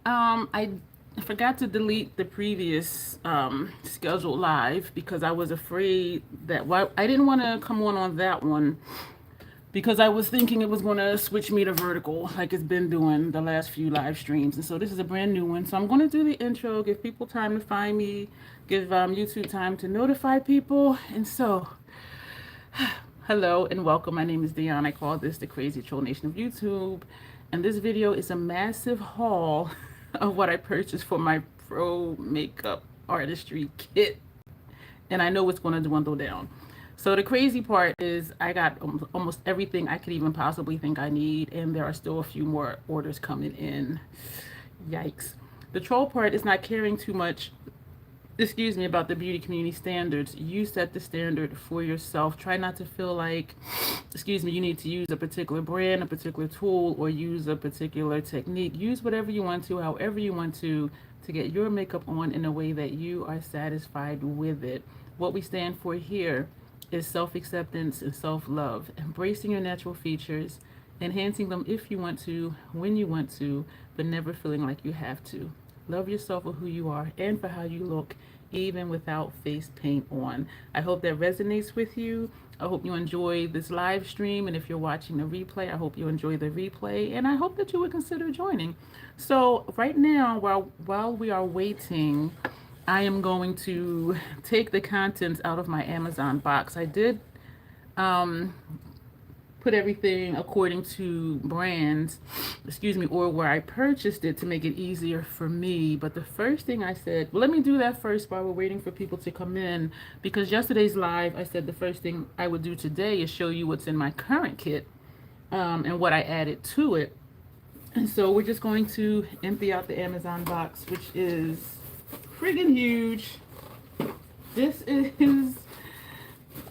I forgot to delete the previous scheduled live because I was afraid that I didn't want to come on that one because I was thinking it was going to switch me to vertical like it's been doing the last few live streams. And so this is a brand new one. So I'm going to do the intro, give people time to find me, give YouTube time to notify people. And so, hello and welcome. My name is Dion. I call this the Crazy Troll Nation of YouTube. And this video is a massive haul of what I purchased for my pro makeup artistry kit. And I know it's going to dwindle down. So the crazy part is I got almost everything I could even possibly think I need, and there are still a few more orders coming in. Yikes. The troll part is not caring too much, excuse me, about the beauty community standards. You set the standard for yourself. Try not to feel like, excuse me, you need to use a particular brand, a particular tool, or use a particular technique. Use whatever you want to, however you want to get your makeup on in a way that you are satisfied with it. What we stand for here is self-acceptance and self-love, embracing your natural features, enhancing them if you want to, when you want to, but never feeling like you have to. Love yourself for who you are and for how you look, even without face paint on. I hope that resonates with you. I hope you enjoy this live stream, and if you're watching the replay, I hope you enjoy the replay, and I hope that you would consider joining. So right now, while we are waiting, I am going to take the contents out of my Amazon box. I did put everything according to brands, excuse me, or where I purchased it to make it easier for me. But the first thing I said, well, let me do that first while we're waiting for people to come in, because yesterday's live, I said the first thing I would do today is show you what's in my current kit and what I added to it. And so we're just going to empty out the Amazon box, which is friggin' huge. This is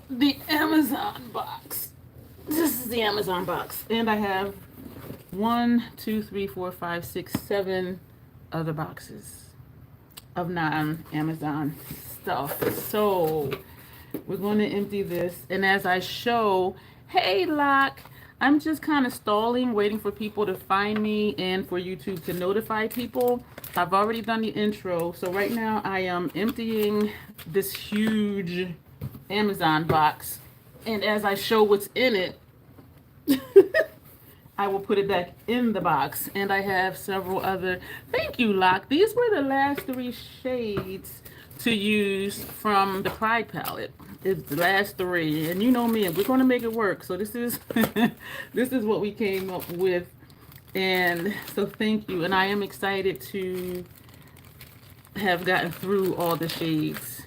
the Amazon box. This is the Amazon box. And I have 1, 2, 3, 4, 5, 6, 7 other boxes of non-Amazon stuff. So we're going to empty this. And as I show, hey, Lock, I'm just kind of stalling, waiting for people to find me and for YouTube to notify people. I've already done the intro. So right now I am emptying this huge Amazon box. And as I show what's in it, I will put it back in the box. And I have several other, thank you, Lock. These were the last 3 shades to use from the Pride palette. It's the last 3, and you know me, we're going to make it work. So this is this is what we came up with, and so thank you. And I am excited to have gotten through all the shades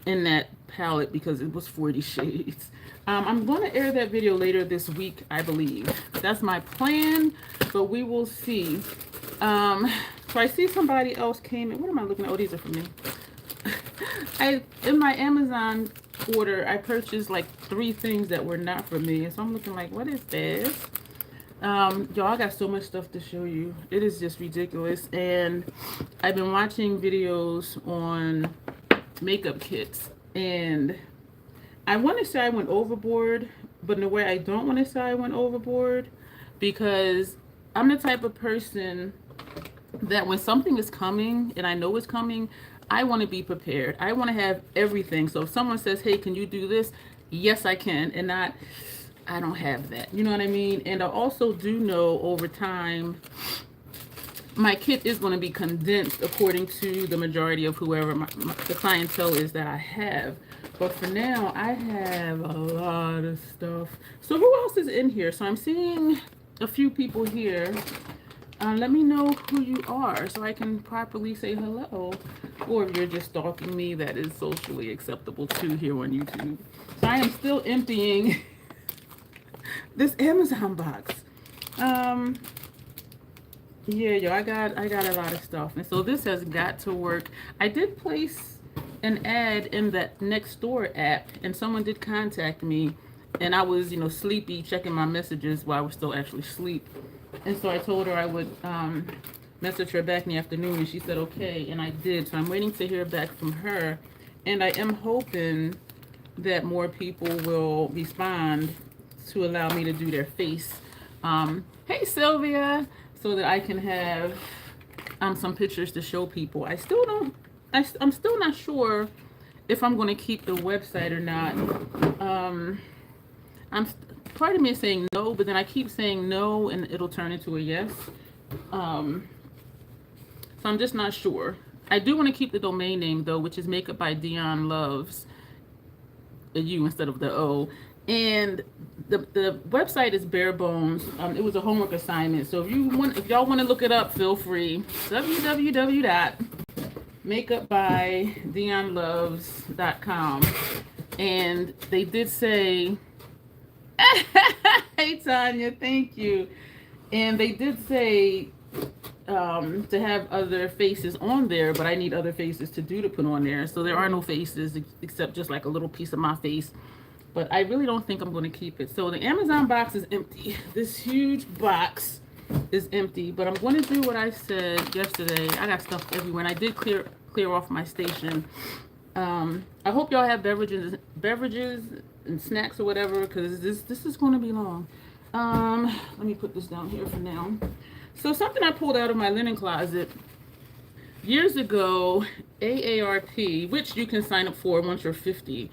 in that palette because it was 40 shades. I'm going to air that video later this week, I believe. That's my plan, but we will see. So I see somebody else came in. What am I looking at? Oh, these are for me. In my Amazon order, I purchased like 3 things that were not for me. And so I'm looking like, what is this? Y'all, I got so much stuff to show you. It is just ridiculous. And I've been watching videos on makeup kits. And I want to say I went overboard, but in a way I don't want to say I went overboard, because I'm the type of person that when something is coming and I know it's coming, I want to be prepared. I want to have everything. So if someone says, hey, can you do this? Yes, I can. And not, I don't have that. You know what I mean? And I also do know over time, my kit is going to be condensed according to the majority of whoever the clientele is that I have. But for now, I have a lot of stuff. So who else is in here? So I'm seeing a few people here. Let me know who you are so I can properly say hello. Or if you're just stalking me, that is socially acceptable too here on YouTube. So I am still emptying this Amazon box. Yeah, yo, I got a lot of stuff. And so this has got to work. I did place an ad in that Nextdoor app, and someone did contact me, and I was, sleepy, checking my messages while I was still actually asleep. And so I told her I would message her back in the afternoon, and she said okay, and I did. So I'm waiting to hear back from her, and I am hoping that more people will respond to allow me to do their face. Hey, Sylvia, so that I can have some pictures to show people. I still don't, I'm still not sure if I'm going to keep the website or not. I'm part of me is saying no, but then I keep saying no and it'll turn into a yes. So I'm just not sure. I do want to keep the domain name though, which is Makeup by Dion Luvs, a U instead of the O. And the website is bare bones. It was a homework assignment. So if y'all want to look it up, feel free. www.makeupbydionlovs.com. And they did say, hey Tanya, thank you. And they did say to have other faces on there, but I need other faces to put on there. So there are no faces except just like a little piece of my face. But I really don't think I'm going to keep it. So the Amazon box is empty. This huge box is empty. But I'm going to do what I said yesterday. I got stuff everywhere, and I did clear off my station. I hope y'all have beverages and snacks or whatever, because this is going to be long. Let me put this down here for now. So something I pulled out of my linen closet years ago, AARP, which you can sign up for once you're 50.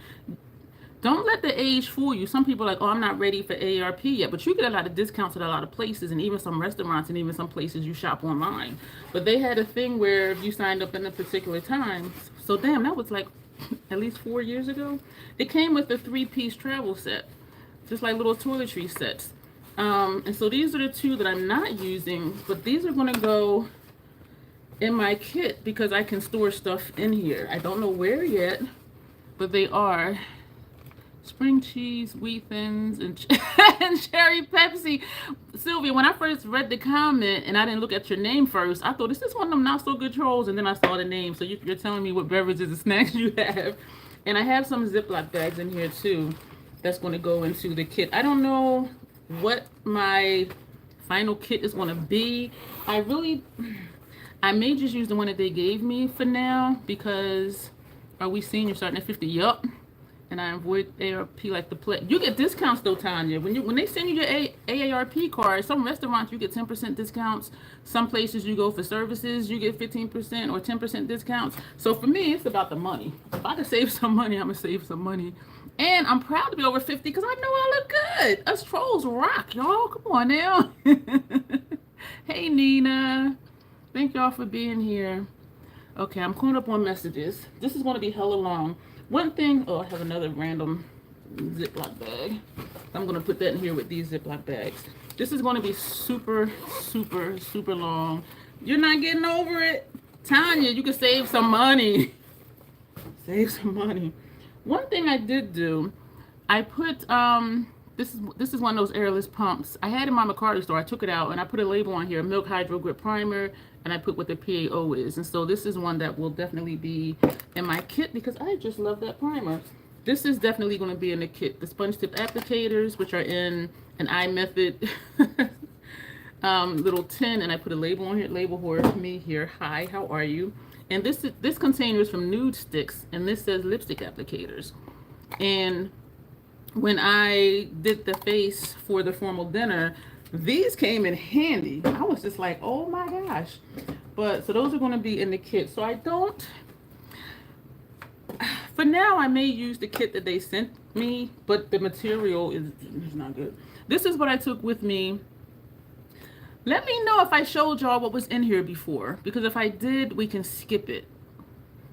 Don't let the age fool you. Some people are like, oh, I'm not ready for AARP yet. But you get a lot of discounts at a lot of places, and even some restaurants, and even some places you shop online. But they had a thing where if you signed up in a particular time, so damn, that was like at least 4 years ago. It came with a 3-piece travel set, just like little toiletry sets. And so these are the 2 that I'm not using, but these are going to go in my kit because I can store stuff in here. I don't know where yet, but they are spring cheese, wheat thins, and cherry Pepsi. Sylvia, when I first read the comment and I didn't look at your name first, I thought, is this one of them not so good trolls? And then I saw the name. So you're telling me what beverages and snacks you have. And I have some Ziploc bags in here too that's going to go into the kit. I don't know what my final kit is going to be. I may just use the one that they gave me for now, because are we senior starting at 50? Yup. And I avoid AARP like the plague. You get discounts though, Tanya. When they send you your AARP card, some restaurants you get 10% discounts. Some places you go for services, you get 15% or 10% discounts. So for me, it's about the money. If I can save some money, I'm gonna save some money. And I'm proud to be over 50 because I know I look good. Us trolls rock, y'all. Come on now. Hey, Nina. Thank y'all for being here. Okay, I'm caught up on messages. This is going to be hella long. One thing, oh, I have another random Ziploc bag. I'm going to put that in here with these Ziploc bags. This is going to be super, super, super long. You're not getting over it. Tanya, you can save some money. Save some money. One thing I did do, I put, this is one of those airless pumps. I had it in my McCarty store. I took it out and I put a label on here, Milk Hydro Grip Primer, and I put what the PAO is. And so this is one that will definitely be in my kit because I just love that primer. This is definitely going to be in the kit. The sponge tip applicators, which are in an eye method little tin, and I put a label on here, label for me here. Hi, how are you? And this container is from Nude Sticks, and this says lipstick applicators. And when I did the face for the formal dinner, these came in handy. I was just like, oh my gosh. But so those are going to be in the kit. So I don't, for now, I may use the kit that they sent me, but the material is not good. This is what I took with me. Let me know if I showed y'all what was in here before, because if I did, we can skip it.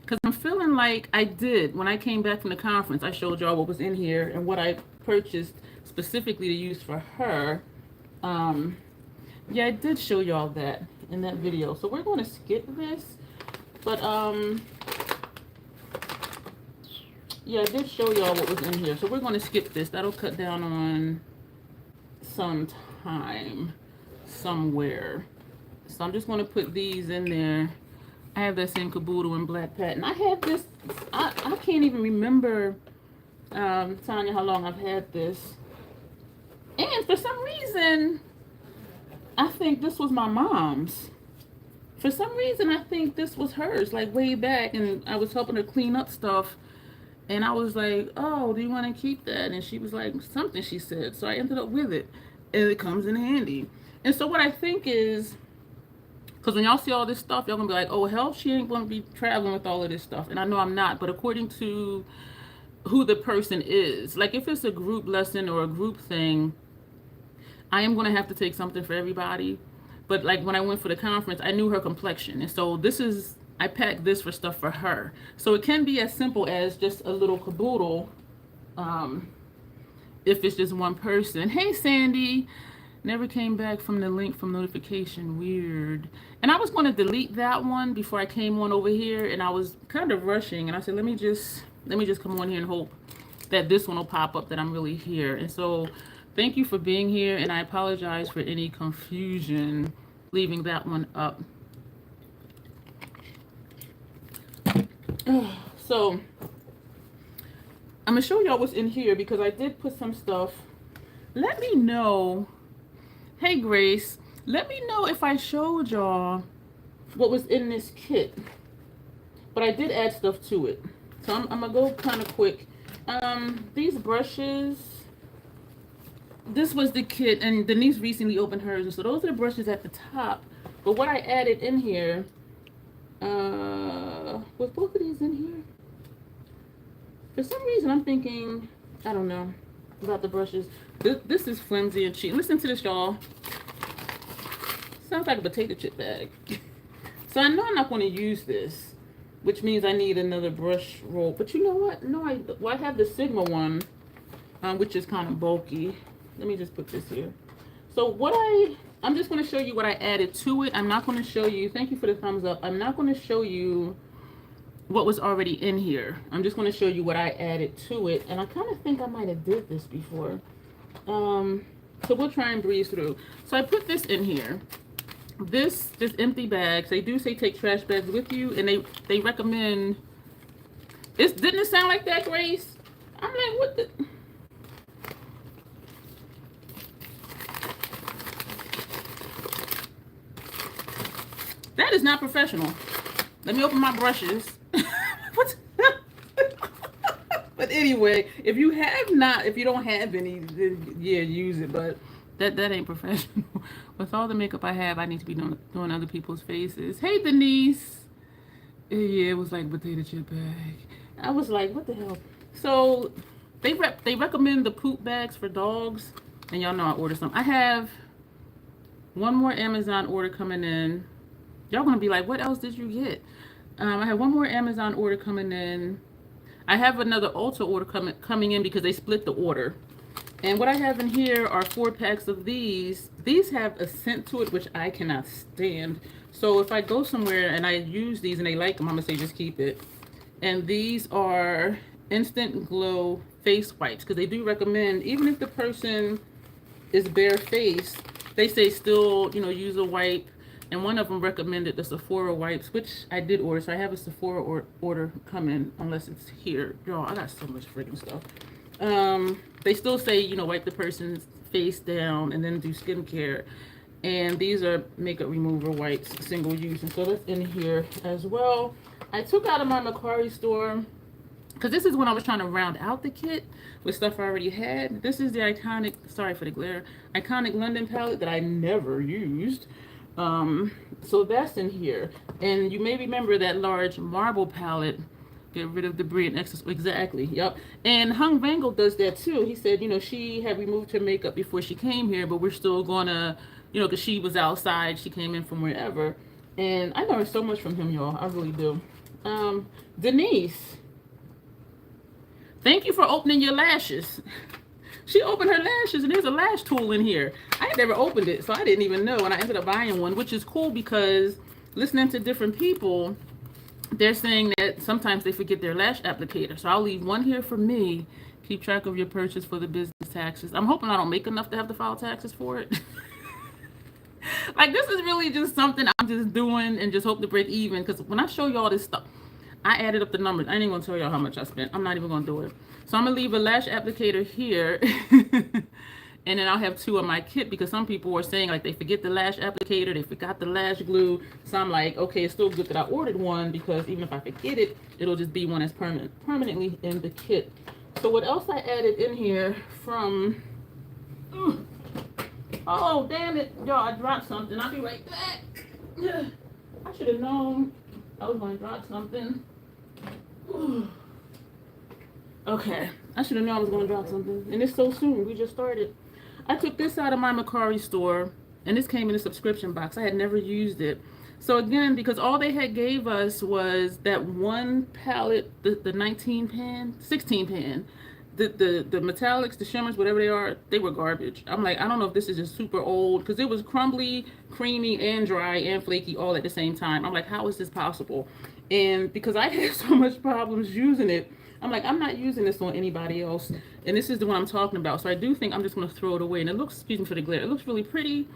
Because I'm feeling like I did. When I came back from the conference, I showed y'all what was in here and what I purchased specifically to use for her. Yeah, I did show y'all that in that video. So we're going to skip this. But, yeah, I did show y'all what was in here. So we're going to skip this. That'll cut down on some time somewhere. So I'm just going to put these in there. I have that same caboodle in black patent. I had this, I can't even remember, Tanya, how long I've had this. And for some reason, I think this was my mom's. For some reason, I think this was hers, like way back. And I was helping her clean up stuff. And I was like, oh, do you want to keep that? And she was like, something she said. So I ended up with it. And it comes in handy. And so what I think is, Because when y'all see all this stuff, y'all gonna be like, oh, hell, she ain't gonna be traveling with all of this stuff. And I know I'm not, but according to who the person is, like if it's a group lesson or a group thing, I am gonna have to take something for everybody. But like when I went for the conference, I knew her complexion. And so I packed this for stuff for her. So it can be as simple as just a little caboodle, if it's just one person. Hey, Sandy. Never came back from the link from notification. Weird. And I was going to delete that one before I came on over here, and I was kind of rushing, and I said, let me just come on here and hope that this one will pop up, that I'm really here. And so thank you for being here, and I apologize for any confusion leaving that one up. So I'm gonna show y'all what's in here because I did put some stuff. Let me know. Hey, Grace, let me know if I showed y'all what was in this kit. But I did add stuff to it. So I'm going to go kind of quick. These brushes, this was the kit, and Denise recently opened hers. So those are the brushes at the top. But what I added in here, was both of these in here? For some reason, I'm thinking, I don't know about the brushes. This is flimsy and cheap. Listen to this, y'all. Sounds like a potato chip bag. So I know I'm not going to use this, which means I need another brush roll. But you know what? No, I have the Sigma one, which is kind of bulky. Let me just put this here. So I'm just going to show you what I added to it. I'm not going to show you. Thank you for the thumbs up. I'm not going to show you what was already in here. I'm just going to show you what I added to it. And I kind of think I might have did this before. So we'll try and breeze through. So I put this in here. This just empty bags. They do say take trash bags with you, and they recommend. Didn't it sound like that, Grace? I'm like, what the? That is not professional. Let me open my brushes. What? But anyway, if you don't have any, then yeah, use it. But that ain't professional. With all the makeup I have, I need to be doing other people's faces. Hey, Denise. Yeah, it was like potato chip bag. I was like, what the hell? So they recommend the poop bags for dogs, and y'all know I ordered some. I have one more Amazon order coming in. Y'all gonna be like, what else did you get? I have one more Amazon order coming in. I have another Ulta order coming in because they split the order. And what I have in here are 4 packs of these. These have a scent to it, which I cannot stand. So if I go somewhere and I use these and they like them, I'm going to say just keep it. And these are Instant Glow face wipes because they do recommend, even if the person is barefaced, they say still, use a wipe. And one of them recommended the Sephora wipes, which I did order. So I have a Sephora order coming, unless it's here. Y'all, I got so much freaking stuff. They still say, wipe the person's face down and then do skincare. And these are makeup remover wipes, single use. And so that's in here as well. I took out of my Macquarie store, because this is when I was trying to round out the kit with stuff I already had. This is the iconic, sorry for the glare, iconic London palette that I never used. So that's in here. And you may remember that large marble palette. Get rid of debris and excess. Exactly. Yep. And Hung Bangle does that too. He said, she had removed her makeup before she came here, but we're still gonna, because she was outside. She came in from wherever. And I learned so much from him, y'all. I really do. Denise, thank you for opening your lashes. She opened her lashes, and there's a lash tool in here. I had never opened it, so I didn't even know, and I ended up buying one, which is cool because listening to different people, they're saying that sometimes they forget their lash applicator. So I'll leave one here for me. Keep track of your purchase for the business taxes. I'm hoping I don't make enough to have to file taxes for it. Like, this is really just something I'm just doing and just hope to break even. Because when I show you all this stuff, I added up the numbers. I ain't going to tell y'all how much I spent. I'm not even going to do it. So I'm going to leave a lash applicator here. And then I'll have 2 of my kit because some people were saying like they forget the lash applicator, they forgot the lash glue. So I'm like, okay, it's still good that I ordered one because even if I forget it, it'll just be one that's permanently in the kit. So what else I added in here from, oh, damn it, y'all, I dropped something. I'll be right back. I should have known I was going to drop something. Okay, I should have known I was going to drop something. And it's so soon. We just started. I took this out of my Macari store, and this came in a subscription box. I had never used it. So again, because all they had gave us was that one palette, the 19 pan, 16 pan. The metallics, the shimmers, whatever they were garbage. I'm like, I don't know if this is just super old, because it was crumbly, creamy, and dry, and flaky all at the same time. I'm like, how is this possible? And because I had so much problems using it, I'm like, I'm not using this on anybody else. And this is the one I'm talking about. So I do think I'm just going to throw it away. And it looks, excuse me for the glare, it looks really pretty.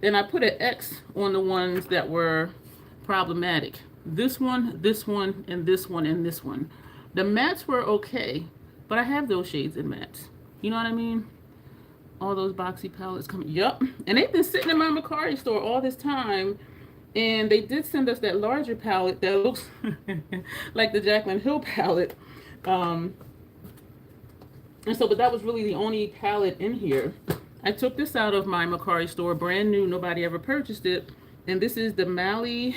And I put an X on the ones that were problematic. This one, and this one, and this one. The mattes were okay, but I have those shades in mattes. You know what I mean? All those boxy palettes coming. Yup. And they've been sitting in my Macari store all this time. And they did send us that larger palette that looks like the Jaclyn Hill palette. And so, but that was really the only palette in here. I took this out of my Macari store, brand new, nobody ever purchased it. And this is the Mally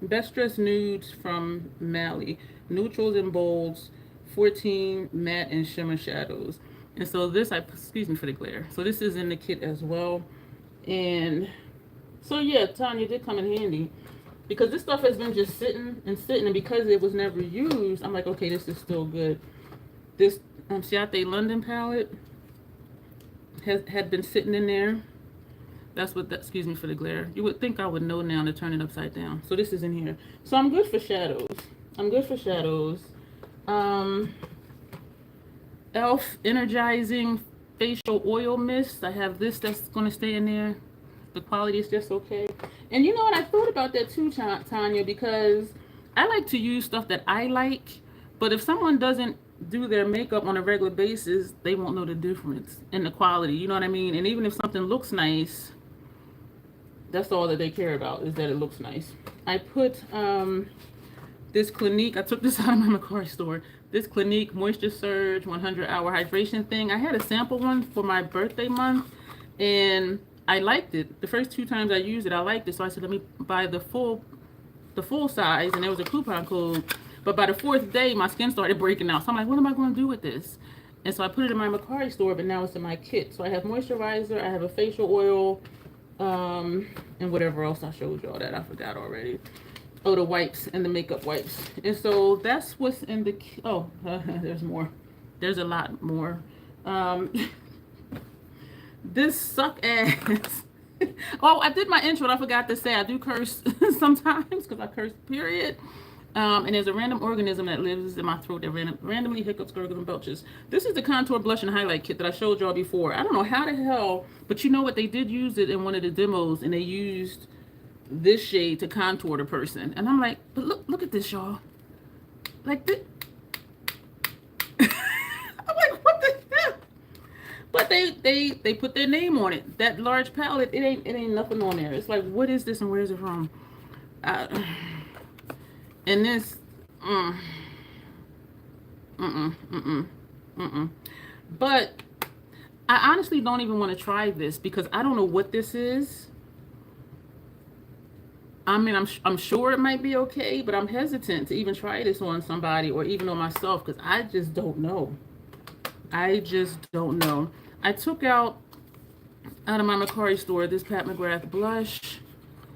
Best Dressed Nudes from Mally. Neutrals and bolds, 14 matte and shimmer shadows. And so this, excuse me for the glare. So this is in the kit as well. And so yeah, Tanya did come in handy, because this stuff has been just sitting, and because it was never used, I'm like, okay, this is still good. This Ciate London palette had been sitting in there. That's what that, excuse me for the glare. You would think I would know now to turn it upside down. So this is in here. So I'm good for shadows. Elf Energizing Facial Oil Mist. I have this that's going to stay in there. The quality is just okay. And you know what? I thought about that too, Tanya, because I like to use stuff that I like. But if someone doesn't do their makeup on a regular basis, they won't know the difference in the quality. You know what I mean? And even if something looks nice, that's all that they care about, is that it looks nice. I put this Clinique, I took this out of my Macari store, this Clinique Moisture Surge 100-hour hydration thing. I had a sample one for my birthday month, and I liked it. The first 2 times I used it, I liked it. So I said, let me buy the full size, and there was a coupon code. But by the 4th day, my skin started breaking out. So I'm like, what am I going to do with this? And so I put it in my Macari store, but now it's in my kit. So I have moisturizer, I have a facial oil, and whatever else I showed y'all that I forgot already. Oh, the wipes and the makeup wipes. And so that's what's in the kit. Oh, there's more. There's a lot more. This suck ass. Oh, I did my intro and I forgot to say I do curse sometimes, because I curse, period. And there's a random organism that lives in my throat that randomly hiccups, gurgles, and belches. This is the contour, blush, and highlight kit that I showed y'all before. I don't know how the hell, but you know what? They did use it in one of the demos, and they used this shade to contour the person. And I'm like, but look at this, y'all. Like this. I'm like, what the hell? But they put their name on it. That large palette, it ain't nothing on there. It's like, what is this and where is it from? And this, But I honestly don't even want to try this, because I don't know what this is. I mean, I'm sure it might be okay, but I'm hesitant to even try this on somebody or even on myself, because I just don't know. I took out of my Macari store this Pat McGrath blush.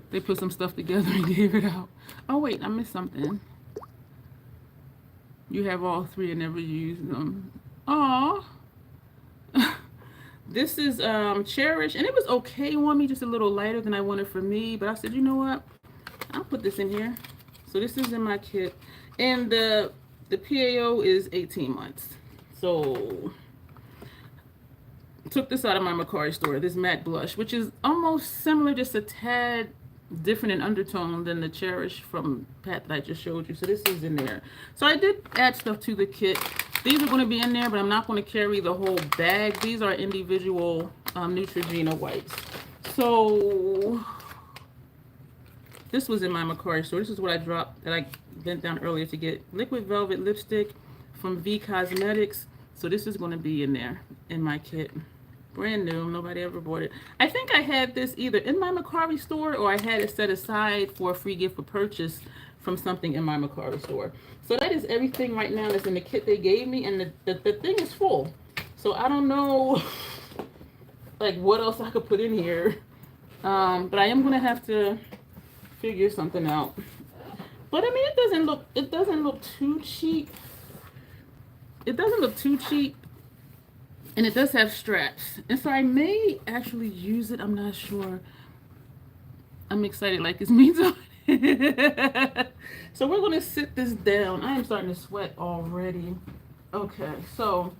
They put some stuff together and gave it out. Oh wait, I missed something. You have all 3 and never used them. Aw. This is Cherish, and it was okay on me, just a little lighter than I wanted for me. But I said, you know what? I'll put this in here. So this is in my kit, and the PAO is 18 months. So took this out of my Macari store. This matte blush, which is almost similar, just a tad different in undertone than the Cherish from Pat that I just showed you. So this is in there. So I did add stuff to the kit. These are going to be in there, but I'm not going to carry the whole bag. These are individual Neutrogena wipes. So this was in my Macari store. This is what I dropped, that I bent down earlier to get. Liquid Velvet Lipstick from V Cosmetics. So this is going to be in there in my kit. Brand new. Nobody ever bought it. I think I had this either in my Macari store or I had it set aside for a free gift for purchase from something in my Macari store. So that is everything right now that's in the kit they gave me, and the thing is full. So I don't know like what else I could put in here. But I am gonna have to figure something out. But I mean, it doesn't look too cheap. It doesn't look too cheap. And it does have straps. And so I may actually use it. I'm not sure. I'm excited like this means on it. So we're going to sit this down. I am starting to sweat already. Okay, so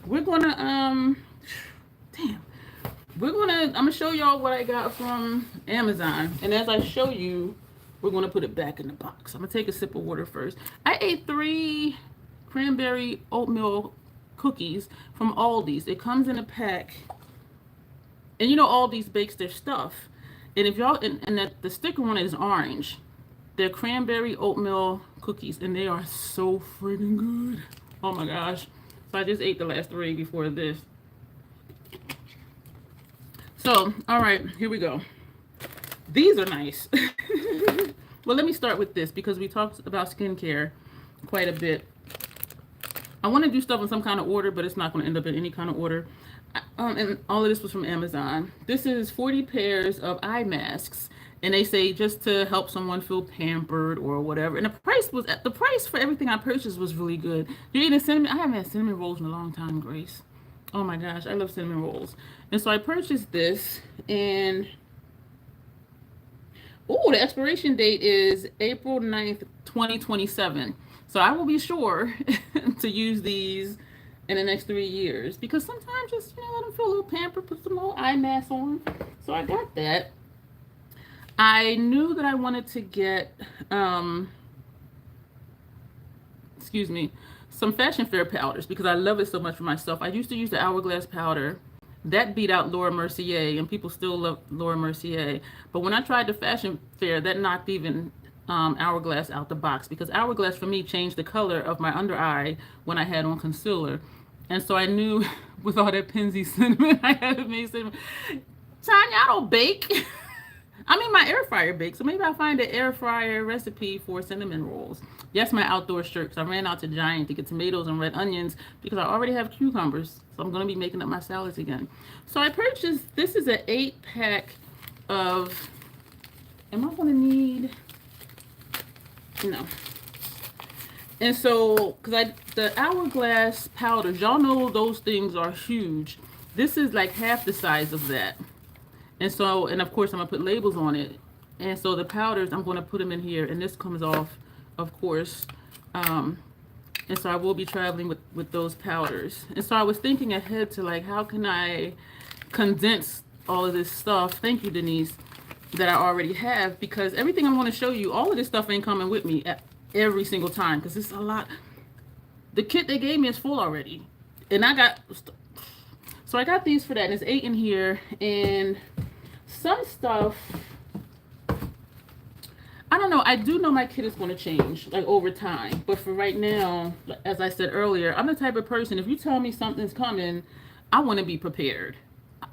we're going to, I'm going to show y'all what I got from Amazon. And as I show you, we're going to put it back in the box. I'm going to take a sip of water first. I ate 3 cranberry oatmeal cookies from Aldi's. It comes in a pack, and you know Aldi's bakes their stuff, and if y'all and that the sticker on it is orange. They're cranberry oatmeal cookies, and they are so freaking good. Oh my gosh. So I just ate the last 3 before this. So all right, here we go. These are nice. Well, let me start with this because we talked about skincare quite a bit. I want to do stuff in some kind of order, but it's not going to end up in any kind of order. And all of this was from Amazon. This is 40 pairs of eye masks, and they say just to help someone feel pampered or whatever. And the price for everything I purchased was really good. You're eating cinnamon. I haven't had cinnamon rolls in a long time, Grace. Oh my gosh, I love cinnamon rolls. And so I purchased this, and the expiration date is April 9th, 2027. So I will be sure to use these in the next 3 years, because sometimes just, let them feel a little pampered, put some little eye masks on. So I got that. I knew that I wanted to get, some Fashion Fair powders because I love it so much for myself. I used to use the Hourglass powder. That beat out Laura Mercier, and people still love Laura Mercier. But when I tried the Fashion Fair, that knocked even Hourglass out the box, because Hourglass for me changed the color of my under eye when I had on concealer. And so I knew with all that Penzi cinnamon, I had to make cinnamon. Tanya, I don't bake. I mean, my air fryer bakes, so maybe I'll find an air fryer recipe for cinnamon rolls. Yes, my outdoor shirts. I ran out to Giant to get tomatoes and red onions because I already have cucumbers. So I'm going to be making up my salads again. So I purchased, this is an 8-pack of, am I going to need, no. And so, because the Hourglass powders, y'all know those things are huge. This is like half the size of that. And so, and of course, I'm going to put labels on it. And so the powders, I'm going to put them in here. And this comes off, of course. And so I will be traveling with those powders. And so I was thinking ahead to like, how can I condense all of this stuff? Thank you, Denise, that I already have. Because everything I'm going to show you, all of this stuff ain't coming with me every single time. Because it's a lot. The kit they gave me is full already. And I got these for that. And there's 8 in here. And some stuff, I don't know. I do know my kit is going to change like over time. But for right now, as I said earlier, I'm the type of person, if you tell me something's coming, I want to be prepared.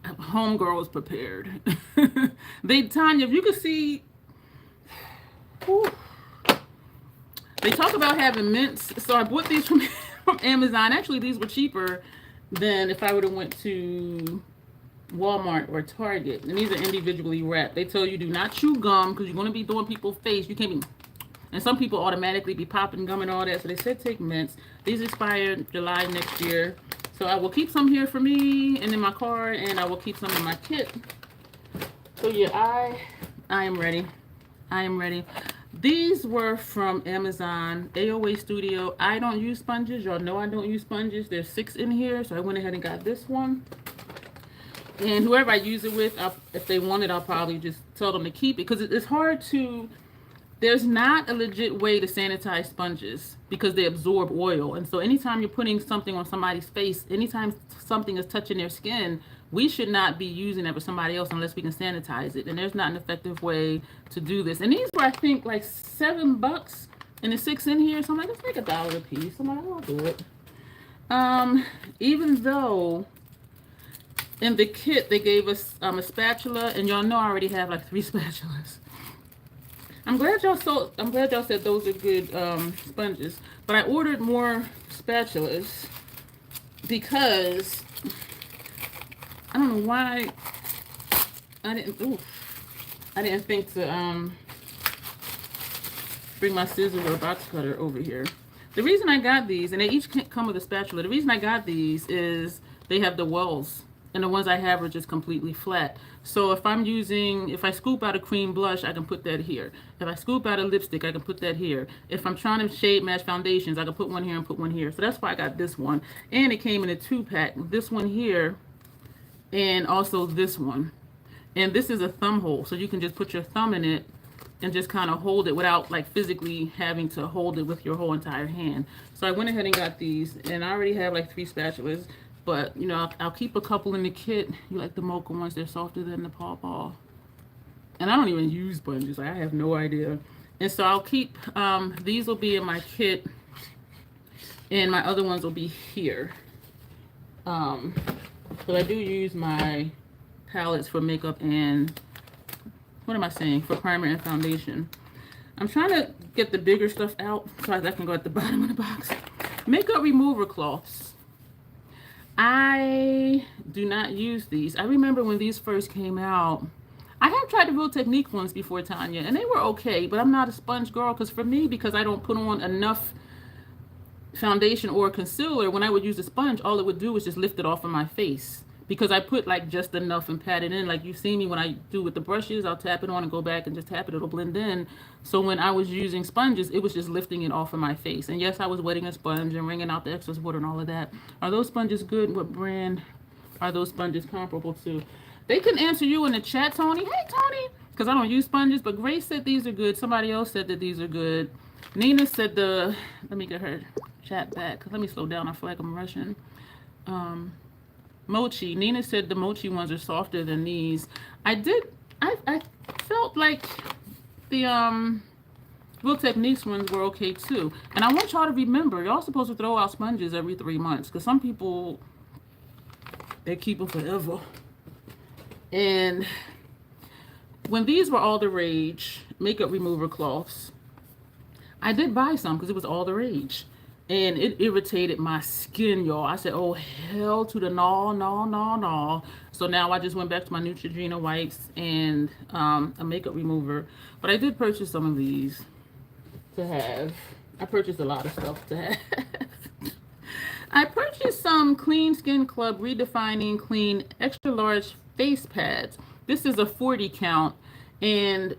Homegirl is prepared. Tanya, if you could see, whew, they talk about having mints. So I bought these from Amazon. Actually, these were cheaper than if I would have went to Walmart or Target. And these are individually wrapped. They tell you do not chew gum because you're going to be doing people's face. You can't be, and some people automatically be popping gum and all that. So they said take mints. These expire July next year. So I will keep some here for me and in my car, and I will keep some in my kit. So yeah, I am ready. I am ready. These were from Amazon, AOA Studio. I don't use sponges. Y'all know I don't use sponges. There's 6 in here, so I went ahead and got this one. And whoever I use it with, if they want it, I'll probably just tell them to keep it. Because it's hard to, there's not a legit way to sanitize sponges because they absorb oil. And so anytime you're putting something on somebody's face, anytime something is touching their skin, we should not be using it for somebody else unless we can sanitize it. And there's not an effective way to do this. And these were, I think, like $7. And there's 6 in here. So I'm like, let's make $1 a piece. I'm like, I'll do it. Even though in the kit they gave us a spatula, and y'all know I already have like 3 spatulas. I'm glad y'all said those are good sponges. But I ordered more spatulas because I don't know why I didn't think to bring my scissors or box cutter over here. The reason I got these, and they each come with a spatula, the reason I got these is they have the wells, and the ones I have are just completely flat. So if I scoop out a cream blush, I can put that here. If I scoop out a lipstick, I can put that here. If I'm trying to shade match foundations, I can put one here and put one here. So that's why I got this one. And it came in a 2-pack. This one here, and also this one. And this is a thumb hole, so you can just put your thumb in it and just kind of hold it without like physically having to hold it with your whole entire hand. So I went ahead and got these, and I already have like 3 spatulas, but you know, I'll keep a couple in the kit. You like the mocha ones, they're softer than the pawpaw. And I don't even use sponges, like I have no idea. And so I'll keep, these will be in my kit, and my other ones will be here. But I do use my palettes for makeup and, what am I saying, for primer and foundation. I'm trying to get the bigger stuff out so I can go at the bottom of the box. Makeup remover cloths. I do not use these. I remember when these first came out, I have tried the Real Technique ones before, Tanya, and they were okay, but I'm not a sponge girl, because for me, because I don't put on enough foundation or concealer, when I would use a sponge, all it would do was just lift it off of my face. Because I put like just enough and pat it in. Like you see me when I do with the brushes, I'll tap it on and go back and just tap it, it'll blend in. So when I was using sponges, it was just lifting it off of my face. And yes, I was wetting a sponge and wringing out the excess water and all of that. Are those sponges good? What brand are those sponges comparable to? They can answer you in the chat, Tony. Hey, Tony. Because I don't use sponges, but Grace said these are good. Somebody else said that these are good. Nina said let me get her chat back. Let me slow down. I feel like I'm rushing. Mochi. Nina said the mochi ones are softer than these. I felt like the Real Techniques ones were okay too. And I want y'all to remember, y'all supposed to throw out sponges every 3 months, because some people, they keep them forever. And when these were all the rage, makeup remover cloths, I did buy some because it was all the rage. And it irritated my skin, y'all. I said, oh, hell to the no. So now I just went back to my Neutrogena wipes and a makeup remover. But I did purchase some of these to have. I purchased a lot of stuff to have. I purchased some Clean Skin Club Redefining Clean Extra Large Face Pads. This is a 40 count, and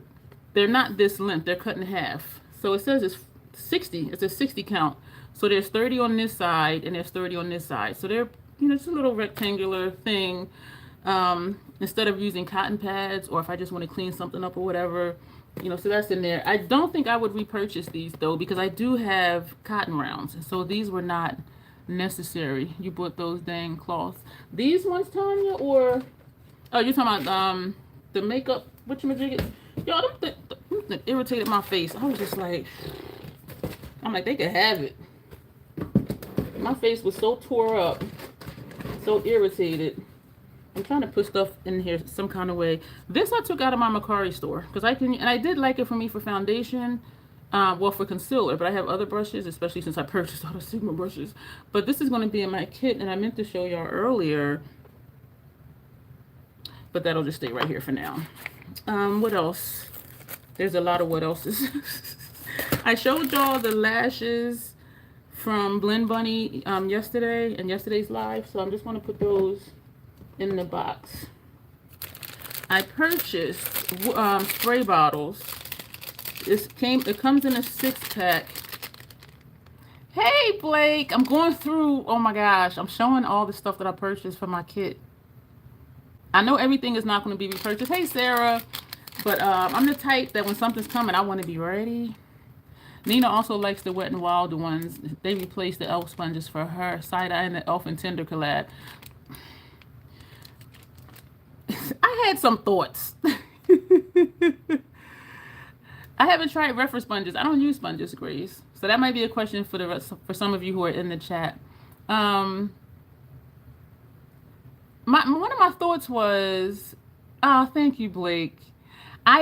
they're not this length. They're cut in half. So it says it's 60. It's a 60 count. So there's 30 on this side and there's 30 on this side. So they're, you know, it's a little rectangular thing. Instead of using cotton pads, or if I just want to clean something up or whatever, you know, so that's in there. I don't think I would repurchase these though, because I do have cotton rounds. So these were not necessary. You bought those dang cloths. These ones, Tanya, or, oh, you're talking about the makeup, whatchamajigget? Y'all, them irritated my face. I was just like, I'm like, they could have it. My face was so tore up, so irritated. I'm trying to put stuff in here some kind of way. This I took out of my Macari store, because I can, and I did like it for me for foundation, well, for concealer, but I have other brushes, especially since I purchased all the Sigma brushes. But this is going to be in my kit, and I meant to show y'all earlier, but that'll just stay right here for now. What else? There's a lot of what else's. I showed y'all the lashes from Blend Bunny yesterday in yesterday's live, so I'm just going to put those in the box. I purchased spray bottles. It comes in a 6-pack. Hey Blake, I'm going through, oh my gosh, I'm showing all the stuff that I purchased for my kit. I know everything is not going to be repurchased. Hey Sarah, but I'm the type that when something's coming, I want to be ready. Nina also likes the Wet n Wild ones. They replaced the elf sponges for her. Side-eye and the Elf and Tender collab. I had some thoughts. I haven't tried reference sponges. I don't use sponges, Grace. So that might be a question for some of you who are in the chat. Um, one of my thoughts was, oh, thank you, Blake. I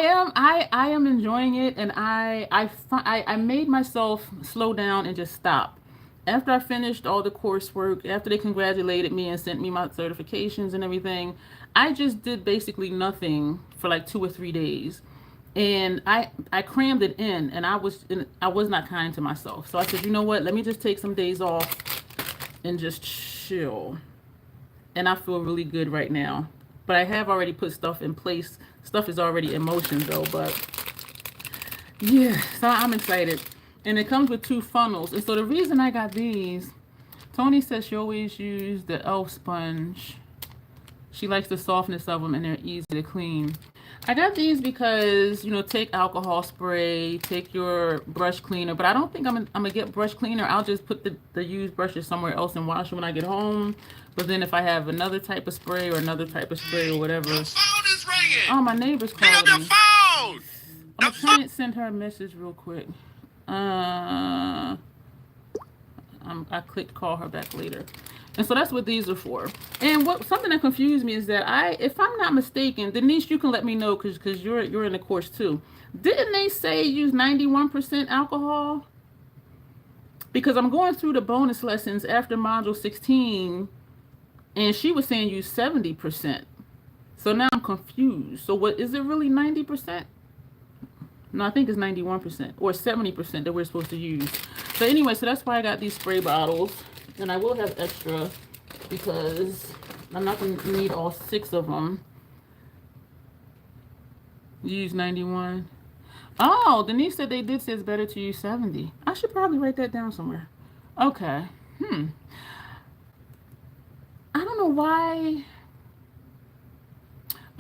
am enjoying it, and I made myself slow down and just stop. After I finished all the coursework, after they congratulated me and sent me my certifications and everything, I just did basically nothing for like 2 or 3 days, and I crammed it in, and I was not kind to myself. So I said, you know what? Let me just take some days off and just chill. And I feel really good right now. But I have already put stuff in place. Stuff is already in motion though, but yeah, so I'm excited. And it comes with 2 funnels. And so the reason I got these, Tony says she always used the elf sponge. She likes the softness of them and they're easy to clean. I got these because, you know, take alcohol spray, take your brush cleaner, but I don't think I'm gonna get brush cleaner. I'll just put the used brushes somewhere else and wash them when I get home. But then if I have another type of spray or another type of spray or whatever. The phone is ringing. Oh, my neighbor's Pick up calling the me. phone. I'm trying to send her a message real quick. I clicked call her back later. And so that's what these are for. And something that confused me is that if I'm not mistaken, Denise, you can let me know because you're in the course too. Didn't they say use 91% alcohol? Because I'm going through the bonus lessons after module 16, and she was saying use 70%. So now I'm confused. So what is it really 90%? No, I think it's 91% or 70% that we're supposed to use. So anyway, so that's why I got these spray bottles. And I will have extra because I'm not going to need all 6 of them. Use 91. Oh, Denise said they did say it's better to use 70. I should probably write that down somewhere. Okay. I don't know why.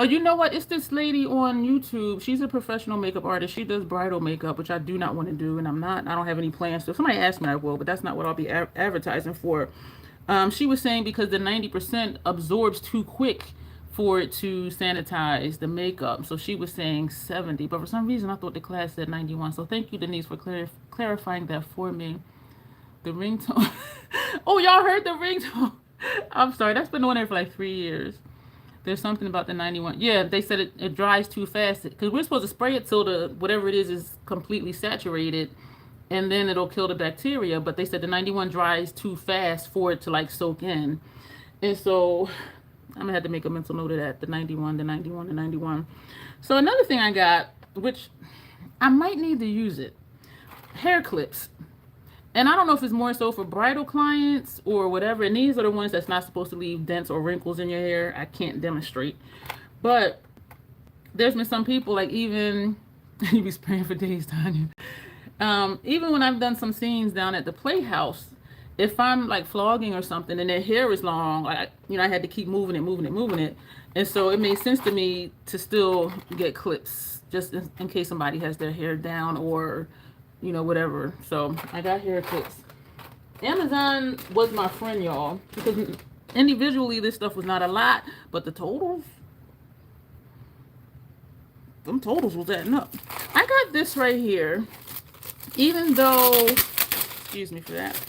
Oh, you know what? It's this lady on YouTube. She's a professional makeup artist. She does bridal makeup, which I do not want to do, and I don't have any plans. So if somebody asks me, I will, but that's not what I'll be advertising for. She was saying because the 90% absorbs too quick for it to sanitize the makeup. So she was saying 70, but for some reason I thought the class said 91. So thank you, Denise, for clarifying that for me. The ringtone. Oh, y'all heard the ringtone? I'm sorry. That's been on there for like 3 years. There's something about the 91. Yeah, they said it dries too fast because we're supposed to spray it till the whatever it is completely saturated, and then it'll kill the bacteria. But they said the 91 dries too fast for it to like soak in, and so I'm gonna have to make a mental note of that. The 91, the 91, the 91. So another thing I got, which I might need to use it, hair clips. And I don't know if it's more so for bridal clients or whatever. And these are the ones that's not supposed to leave dents or wrinkles in your hair. I can't demonstrate. But there's been some people, like even, you be spraying for days, Tanya. Even when I've done some scenes down at the Playhouse, if I'm like flogging or something and their hair is long, I had to keep moving it. And so it made sense to me to still get clips just in case somebody has their hair down or whatever. So I got hair clips. Amazon was my friend, y'all, because individually this stuff was not a lot, but the totals, them totals was adding up. I got this right here, even though, excuse me for that,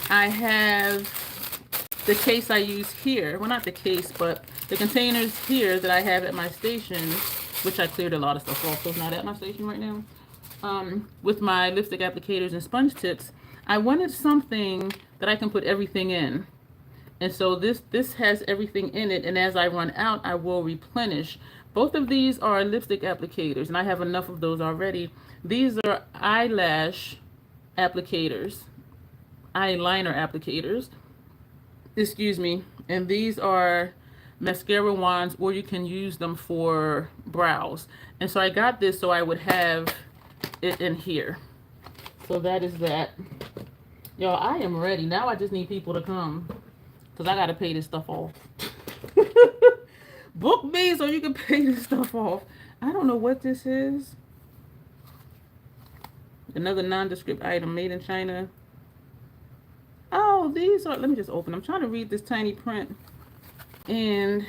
I have the case I use here. Well, not the case, but the containers here that I have at my station, which I cleared a lot of stuff off, so it's not at my station right now. With my lipstick applicators and sponge tips, I wanted something that I can put everything in. And so this has everything in it, and as I run out, I will replenish. Both of these are lipstick applicators, and I have enough of those already. These are eyelash applicators, eyeliner applicators, excuse me, and these are mascara wands, or you can use them for brows. And so I got this so I would have it in here. So that is that. Y'all, I am ready. Now I just need people to come because I got to pay this stuff off. Book me so you can pay this stuff off. I don't know what this is. Another nondescript item made in China. Oh, these are, let me just open. I'm trying to read this tiny print. And,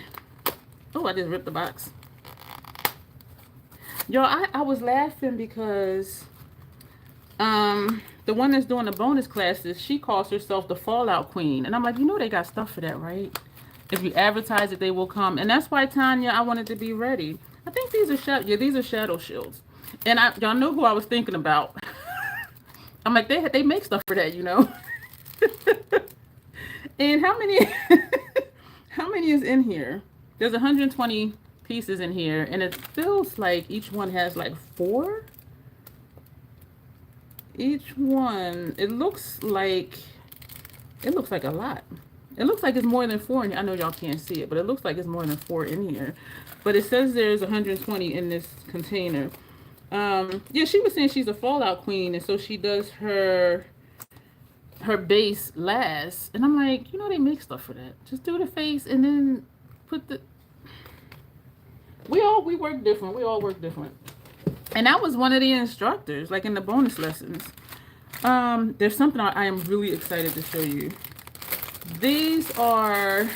oh, I just ripped the box. Y'all, I was laughing because the one that's doing the bonus classes, she calls herself the Fallout Queen. And I'm like, you know they got stuff for that, right? If you advertise it, they will come. And that's why, Tanya, I wanted to be ready. I think these are these are shadow shields. And y'all know who I was thinking about. I'm like, they make stuff for that, you know. And how many how many is in here? There's 120 pieces in here, and it feels like each one has like 4. Each one, it looks like a lot. It looks like it's more than 4 in here. I know y'all can't see it, but it looks like it's more than 4 in here. But it says there's 120 in this container. Yeah, she was saying she's a Fallout Queen, and so she does her base last. And I'm like, you know, they make stuff for that. Just do the face and then put the... We work different. We all work different. And that was one of the instructors, like in the bonus lessons. There's something I am really excited to show you. These are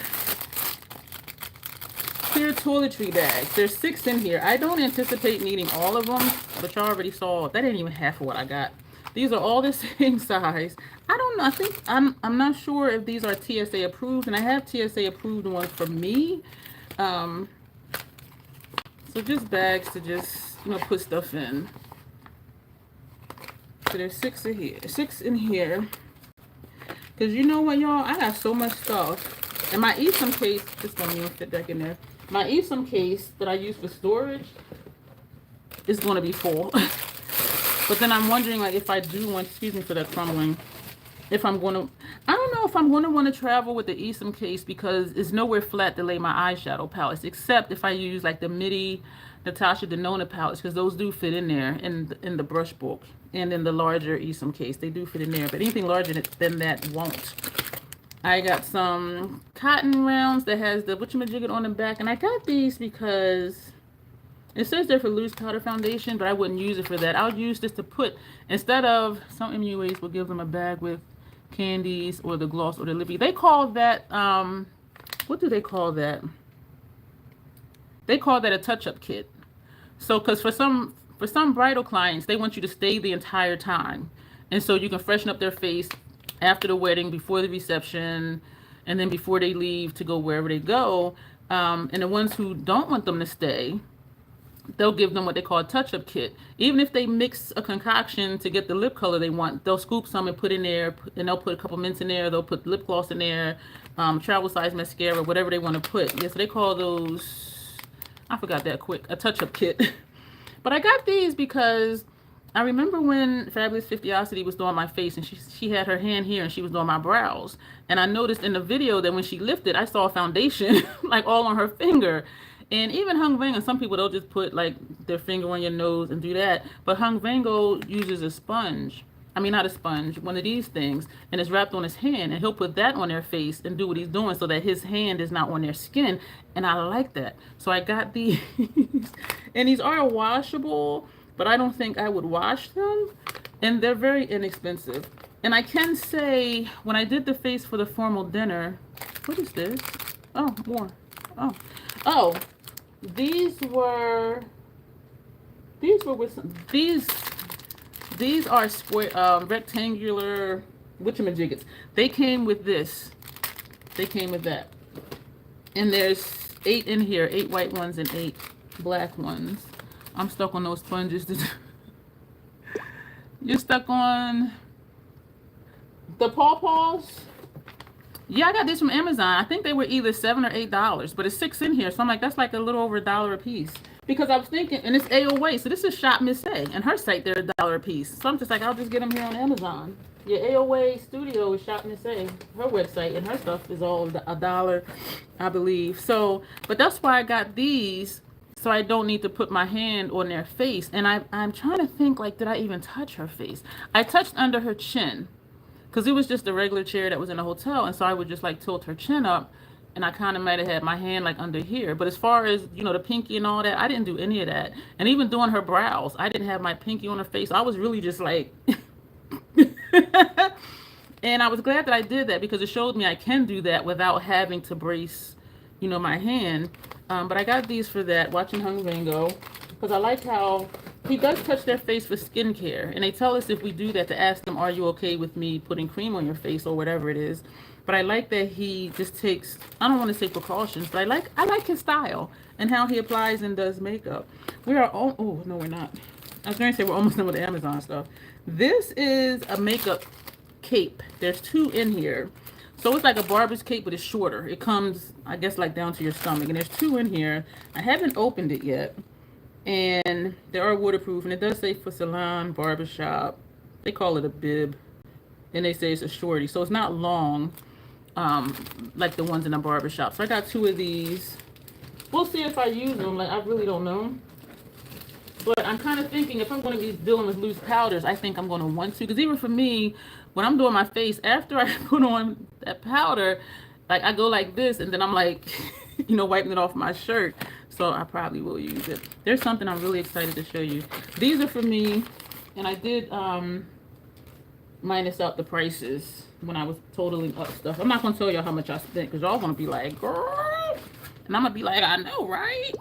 clear toiletry bags. There's 6 in here. I don't anticipate needing all of them, but you already saw that ain't even half of what I got. These are all the same size. I don't know. I think I'm not sure if these are TSA approved, and I have TSA approved ones for me. So just bags to just, you know, put stuff in. So there's 6 in here. 6 in here. Because you know what, y'all? I got so much stuff. And my eSIM case, this don't even fit back in there. My eSIM case that I use for storage is going to be full. But then I'm wondering, like, if I do want, excuse me for that crumbling, if I'm going to, I don't know if I'm going to want to travel with the eSIM case, because it's nowhere flat to lay my eyeshadow palettes, except if I use like the MIDI Natasha Denona palettes, because those do fit in there in the brush book and in the larger eSIM case. They do fit in there, but anything larger than that won't. I got some cotton rounds that has the whatchamajigget on the back, and I got these because it says they're for loose powder foundation, but I wouldn't use it for that. I'll use this to put, instead of, some MUAs will give them a bag with candies or the gloss or the lippy. They call that, what do they call that? They call that a touch-up kit. So, because for some bridal clients, they want you to stay the entire time. And so you can freshen up their face after the wedding, before the reception, and then before they leave to go wherever they go. And the ones who don't want them to stay, they'll give them what they call a touch-up kit. Even if they mix a concoction to get the lip color they want, they'll scoop some and put in there, and they'll put a couple mints in there, they'll put lip gloss in there, travel size mascara, whatever they want to put. Yeah, so they call those, I forgot that quick, a touch-up kit. But I got these because I remember when Fabulous 50ocity was doing my face, and she had her hand here and she was doing my brows. And I noticed in the video that when she lifted, I saw foundation like all on her finger. And even Hung Vango, some people, they'll just put like their finger on your nose and do that. But Hung Vango uses a sponge. I mean, not a sponge, one of these things, and it's wrapped on his hand, and he'll put that on their face and do what he's doing so that his hand is not on their skin. And I like that. So I got these. And these are washable, but I don't think I would wash them. And they're very inexpensive. And I can say, when I did the face for the formal dinner, what is this? Oh, more. Oh, these were with some, these are square, rectangular whatchamajiggets. They came with this. They came with that. And there's 8 in here, 8 white ones and 8 black ones. I'm stuck on those sponges. You're stuck on the pawpaws? Yeah, I got these from Amazon. I think they were either $7 or $8, but it's 6 in here. So I'm like, that's like a little over $1 a piece. Because I was thinking, and it's AOA, so this is Shop Miss A, and her site, they're $1 a piece. So I'm just like, I'll just get them here on Amazon. Yeah, AOA Studio is Shop Miss A, her website, and her stuff is all $1, I believe. So, but that's why I got these, so I don't need to put my hand on their face. And I'm trying to think, like, did I even touch her face? I touched under her chin, because it was just a regular chair that was in a hotel, and so I would just like tilt her chin up, and I kind of might have had my hand like under here. But as far as, you know, the pinky and all that, I didn't do any of that. And even doing her brows, I didn't have my pinky on her face. I was really just like and I was glad that I did that, because it showed me I can do that without having to brace, my hand. But I got these for that, watching Hung Vango, because I like how he does touch their face for skincare, and they tell us if we do that to ask them, are you okay with me putting cream on your face or whatever it is. But I like that he just takes, I don't want to say precautions, but I like his style and how he applies and does makeup. We are oh no, we're not. I was going to say we're almost done with the Amazon stuff. This is a makeup cape. There's 2 in here. So it's like a barber's cape, but it's shorter. It comes, I guess, like down to your stomach. And there's 2 in here. I haven't opened it yet. And they are waterproof. And it does say for salon, barbershop. They call it a bib. And they say it's a shorty. So it's not long, like the ones in a barbershop. So I got 2 of these. We'll see if I use them. Like, I really don't know. But I'm kind of thinking if I'm going to be dealing with loose powders, I think I'm going to want to. Because even for me, when I'm doing my face, after I put on that powder, like I go like this, and then I'm like, you know, wiping it off my shirt. So I probably will use it. There's something I'm really excited to show you. These are for me, and I did minus out the prices when I was totaling up stuff. I'm not going to tell y'all how much I spent, because y'all going to be like, girl. And I'm going to be like, I know, right?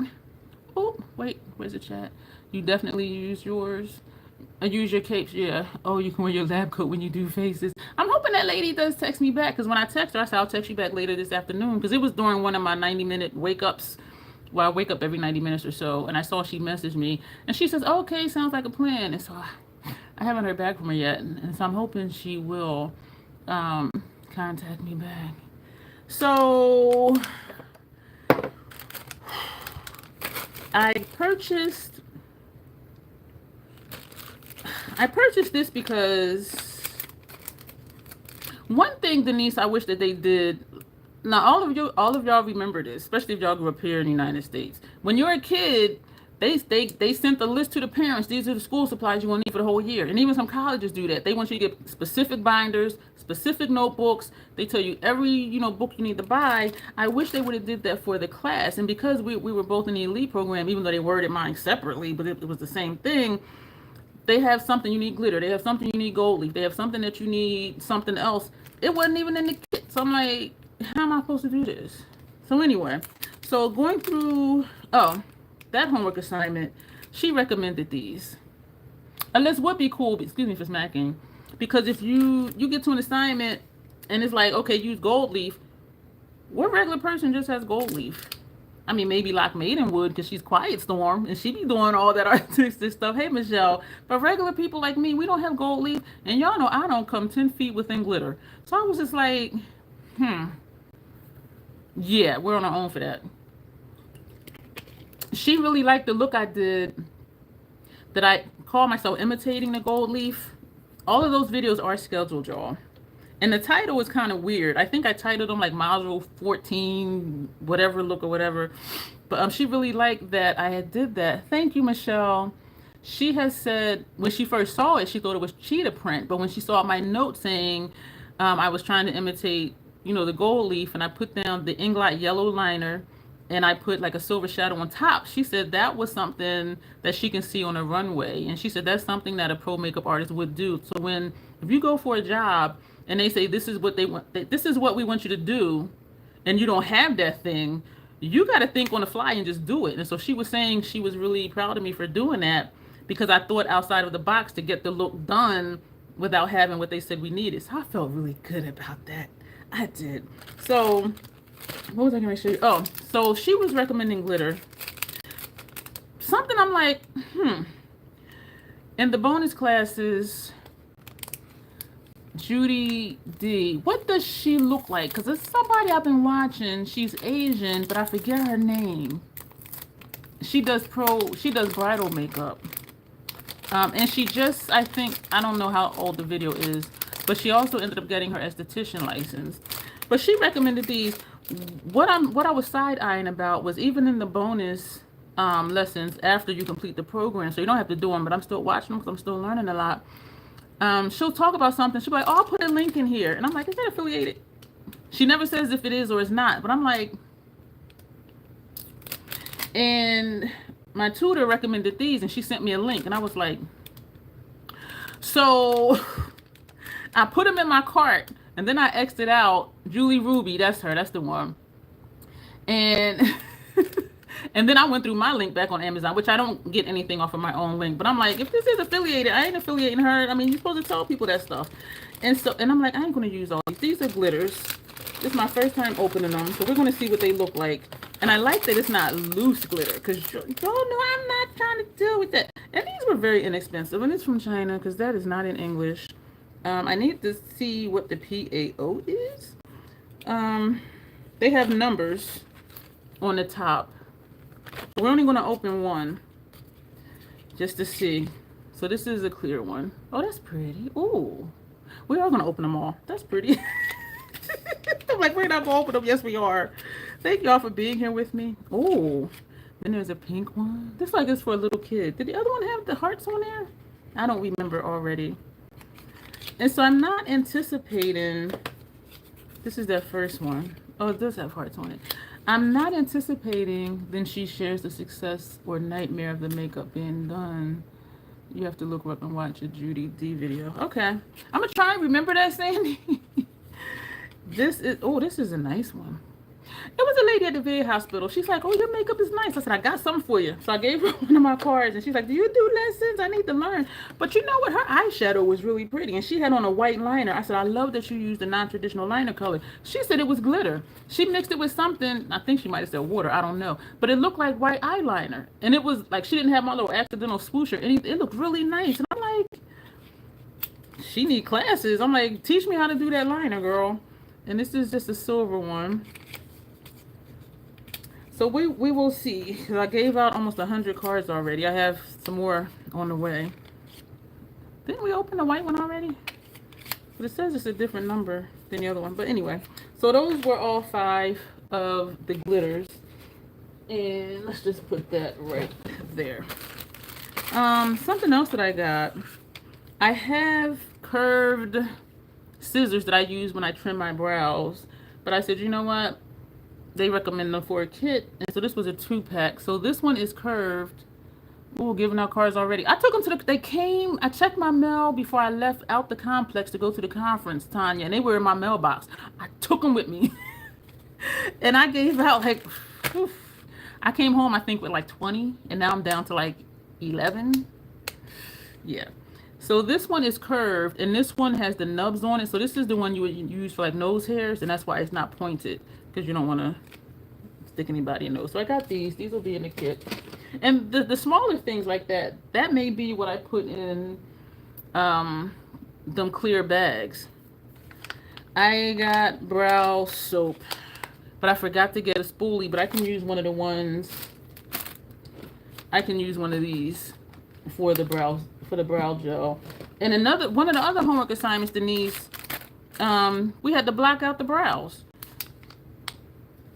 Oh, wait, where's the chat? You definitely use yours. I use your capes, yeah. Oh, you can wear your lab coat when you do faces. I'm hoping that lady does text me back, because when I text her, I said I'll text you back later this afternoon, because it was during one of my 90-minute wake-ups. Well, I wake up every 90 minutes or so, and I saw she messaged me, and she says, okay, sounds like a plan. And so I haven't heard back from her yet, and so I'm hoping she will contact me back. So I purchased this because one thing, Denise, I wish that they did. Now, all of y'all remember this, especially if y'all grew up here in the United States. When you're a kid, they sent the list to the parents. These are the school supplies you want to need for the whole year. And even some colleges do that. They want you to get specific binders, specific notebooks. They tell you every, book you need to buy. I wish they would have did that for the class. And because we were both in the elite program, even though they worded mine separately, but it was the same thing. They have something you need glitter. They have something you need gold leaf. They have something that you need something else. It wasn't even in the kit. So I'm like, how am I supposed to do this? So anyway, so going through, that homework assignment, she recommended these. And this would be cool, excuse me for smacking, because if you get to an assignment and it's like, okay, use gold leaf, what regular person just has gold leaf? I mean, maybe Lock Maiden would, because she's Quiet Storm, and she be doing all that artistic stuff. Hey, Michelle. But regular people like me, we don't have gold leaf. And y'all know I don't come 10 feet within glitter. So I was just like, yeah, we're on our own for that. She really liked the look I did, that I call myself imitating the gold leaf. All of those videos are scheduled, y'all. And the title is kind of weird. I think I titled them like Module 14, whatever look or whatever. But she really liked that I had did that. Thank you, Michelle. She has said when she first saw it, she thought it was cheetah print. But when she saw my note saying I was trying to imitate, the gold leaf, and I put down the Inglot yellow liner, and I put like a silver shadow on top, she said that was something that she can see on a runway. And she said that's something that a pro makeup artist would do. So if you go for a job, and they say, this is what they want, this is what we want you to do, and you don't have that thing, you got to think on the fly and just do it. And so she was saying she was really proud of me for doing that, because I thought outside of the box to get the look done without having what they said we needed. So I felt really good about that. I did. So what was I going to show you? Oh, so she was recommending glitter. Something I'm like, in the bonus classes, Judy D, what does she look like? Because it's somebody I've been watching. She's Asian, but I forget her name. She does bridal makeup. And she just, I don't know how old the video is, but she also ended up getting her esthetician license. But she recommended these. What I was side-eyeing about was even in the bonus lessons after you complete the program, so you don't have to do them, but I'm still watching them because I'm still learning a lot. She'll talk about something. She'll be like, oh, I'll put a link in here. And I'm like, is that affiliated? She never says if it is or it's not. But I'm like, and my tutor recommended these, and she sent me a link. And I was like, so I put them in my cart, and then I X'd out. Julie Ruby, that's her. That's the one. And And then I went through my link back on Amazon, which I don't get anything off of my own link. But I'm like, if this is affiliated, I ain't affiliating her. I mean, you're supposed to tell people that stuff. And I'm like, I ain't going to use all these. These are glitters. This is my first time opening them. So we're going to see what they look like. And I like that it's not loose glitter. Because y'all know I'm not trying to deal with that. And these were very inexpensive. And it's from China because that is not in English. I need to see what the PAO is. They have numbers on the top. We're only going to open one just to see. So this is a clear one. Oh, that's pretty. Ooh. We are going to open them all. That's pretty. I'm like, we're not going to open them. Yes, we are. Thank y'all for being here with me. Oh, then there's a pink one. This like is for a little kid. Did the other one have the hearts on there? I don't remember already. And so I'm not anticipating. This is that first one. Oh, it does have hearts on it. I'm not anticipating then she shares the success or nightmare of the makeup being done. You have to look up and watch a Judy D video. Okay. I'm going to try and remember that, Sandy. This is a nice one. It was a lady at the VA hospital. She's like, oh, your makeup is nice. I said, I got something for you. So I gave her one of my cards. And she's like, do you do lessons? I need to learn. But you know what? Her eyeshadow was really pretty. And she had on a white liner. I said, I love that you used a non-traditional liner color. She said it was glitter. She mixed it with something. I think she might have said water. I don't know. But it looked like white eyeliner. And it was like, she didn't have my little accidental swoosh or anything. It looked really nice. And I'm like, she need classes. I'm like, teach me how to do that liner, girl. And this is just a silver one. So we will see. I gave out almost 100 cards already. I have some more on the way. Didn't we open the white one already? But it says it's a different number than the other one. But anyway, so those were all 5 of the glitters. And let's just put that right there. Something else that I got. I have curved scissors that I use when I trim my brows. But I said, you know what? They recommend them for a kit. And so this was a 2-pack. So this one is curved. Ooh, giving out cards already. I took them to they came, I checked my mail before I left out the complex to go to the conference, Tanya. And they were in my mailbox. I took them with me. And I gave out like, I came home, I think, with like 20. And now I'm down to like 11. Yeah. So this one is curved. And this one has the nubs on it. So this is the one you would use for like nose hairs. And that's why it's not pointed. Because you don't want to stick anybody in those. So I got these. These will be in the kit. And the smaller things like that, that may be what I put in them clear bags. I got brow soap. But I forgot to get a spoolie. But I can use one of the ones. I can use one of these for the brow gel. And one of the other homework assignments, Denise, we had to block out the brows.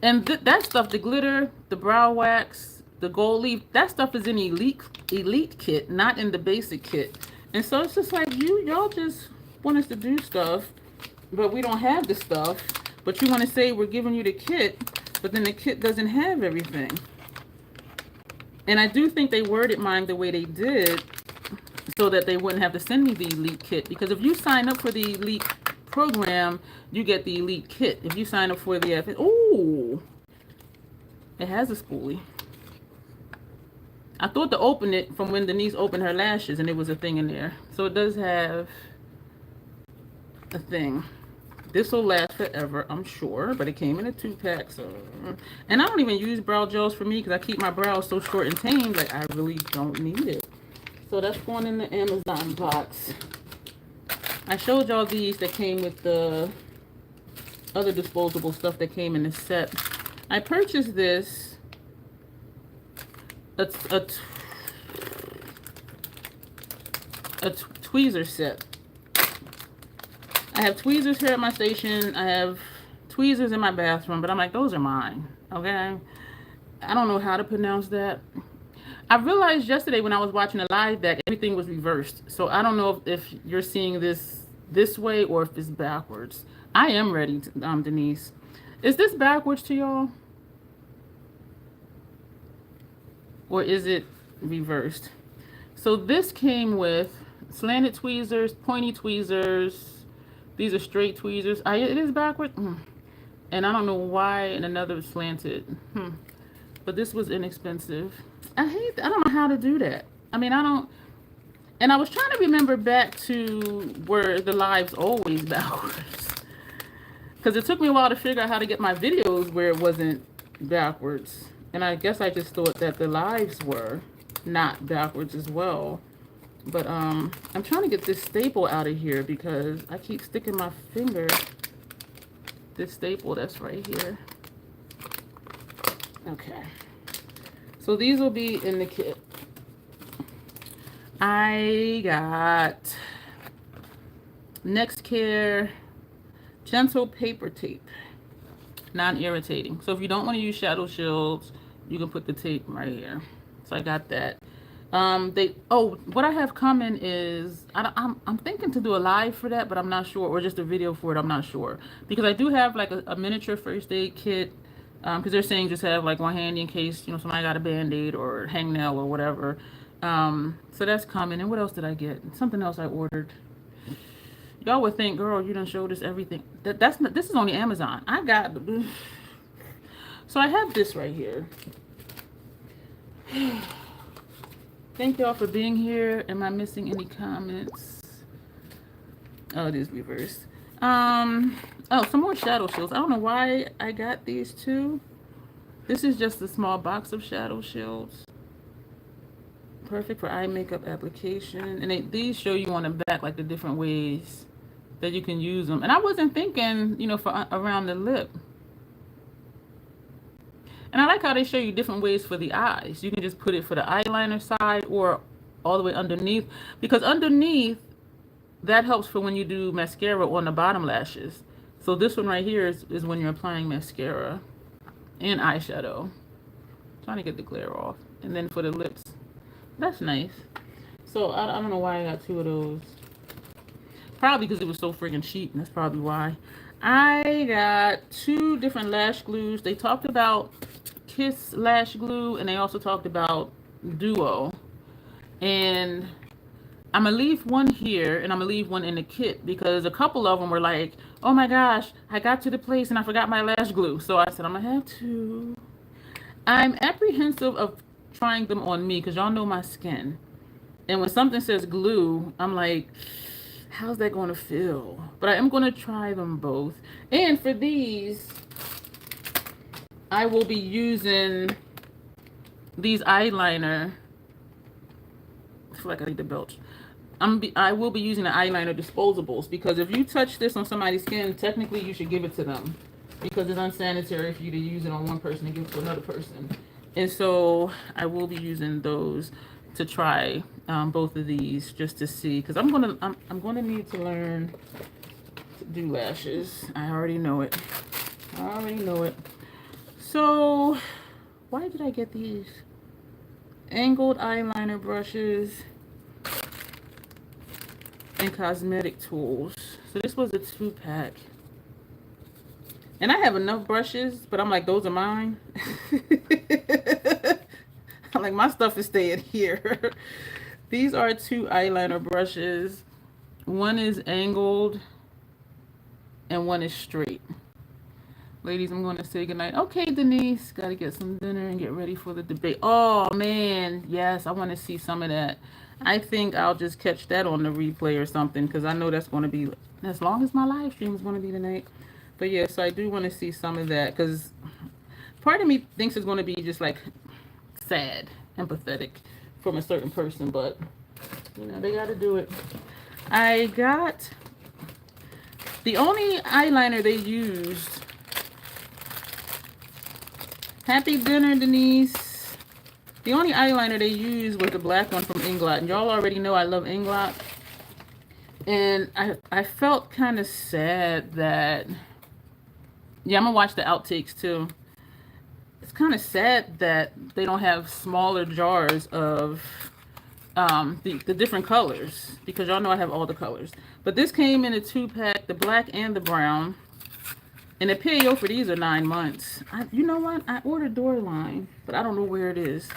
And that stuff, the glitter, the brow wax, the gold leaf, that stuff is in elite kit, not in the basic kit. And so it's just like y'all just want us to do stuff, but we don't have the stuff. But you want to say we're giving you the kit, but then the kit doesn't have everything. And I do think they worded mine the way they did so that they wouldn't have to send me the elite kit. Because if you sign up for the elite program, you get the elite kit. If you sign up for the ooh, it has a spoolie. I thought to open it from when Denise opened her lashes and it was a thing in there. So it does have a thing. This will last forever, I'm sure, but it came in a 2-pack. So, and I don't even use brow gels for me because I keep my brows so short and tame, like I really don't need it. So that's going in the Amazon box. I showed y'all these that came with the other disposable stuff that came in the set. I purchased this, a tweezer set. I have tweezers here at my station. I have tweezers in my bathroom, but I'm like, those are mine, okay? I don't know how to pronounce that. I realized yesterday when I was watching a live that everything was reversed. So I don't know if you're seeing this way or if it's backwards. I am ready, Denise. Is this backwards to y'all? Or is it reversed? So this came with slanted tweezers, pointy tweezers. These are straight tweezers. It is backwards. And I don't know why, and another slanted. But but this was inexpensive. I don't know how to do that. I mean, I don't, and I was trying to remember back to where the lives always backwards. Because it took me a while to figure out how to get my videos where it wasn't backwards. And I guess I just thought that the lives were not backwards as well. But I'm trying to get this staple out of here because I keep sticking my finger. This staple that's right here. Okay. So these will be in the kit. I got Next Care Gentle Paper Tape. Non-irritating. So if you don't want to use shadow shields, you can put the tape right here. So I got that. What I have coming is I'm thinking to do a live for that, but I'm not sure, or just a video for it. I'm not sure because I do have like a miniature first aid kit. Because they're saying just have like one handy in case somebody got a band-aid or hangnail or whatever. So that's coming. And what else did I get? Something else I ordered. Y'all would think, girl, you done showed us everything. This is on the Amazon. I got. So I have this right here. Thank y'all for being here. Am I missing any comments? Oh, it is reversed. Oh, some more shadow shields. I don't know why I got these two. This is just a small box of shadow shields. Perfect for eye makeup application. And these show you on the back like the different ways that you can use them. And I wasn't thinking, for around the lip. And I like how they show you different ways for the eyes. You can just put it for the eyeliner side or all the way underneath. Because underneath, that helps for when you do mascara on the bottom lashes. So this one right here is when you're applying mascara and eyeshadow. Trying to get the glare off. And then for the lips. That's nice. So I don't know why I got two of those. Probably because it was so freaking cheap. And that's probably why. I got two different lash glues. They talked about Kiss lash glue. And they also talked about Duo. And I'm going to leave one here and I'm going to leave one in the kit because a couple of them were like, oh my gosh, I got to the place and I forgot my lash glue. So I said, I'm going to have two. I'm apprehensive of trying them on me because y'all know my skin. And when something says glue, I'm like, how's that going to feel? But I am going to try them both. And for these, I will be using these eyeliner. I feel like I need to belch. I will be using the eyeliner disposables because if you touch this on somebody's skin, technically you should give it to them because it's unsanitary for you to use it on one person and give it to another person. And so I will be using those to try both of these just to see because I'm gonna need to learn to do lashes. I already know it. So why did I get these angled eyeliner brushes and cosmetic tools? So this was a 2-pack. And I have enough brushes, but I'm like, those are mine. I'm like, my stuff is staying here. These are 2 eyeliner brushes. One is angled and one is straight. Ladies, I'm going to say goodnight. Okay, Denise, got to get some dinner and get ready for the debate. Oh, man. Yes, I want to see some of that. I think I'll just catch that on the replay or something because I know that's going to be as long as my live stream is going to be tonight. But yes, I do want to see some of that because part of me thinks it's going to be just like sad, empathetic from a certain person, but they got to do it. I got the only eyeliner they used. Happy dinner, Denise. The only eyeliner they used was the black one from Inglot. And y'all already know I love Inglot. And I felt kind of sad that, yeah, I'm going to watch the outtakes too. It's kind of sad that they don't have smaller jars of the different colors. Because y'all know I have all the colors. But this came in a 2-pack, the black and the brown. And the PAO for these are 9 months. You know what? I ordered Doorline, but I don't know where it is.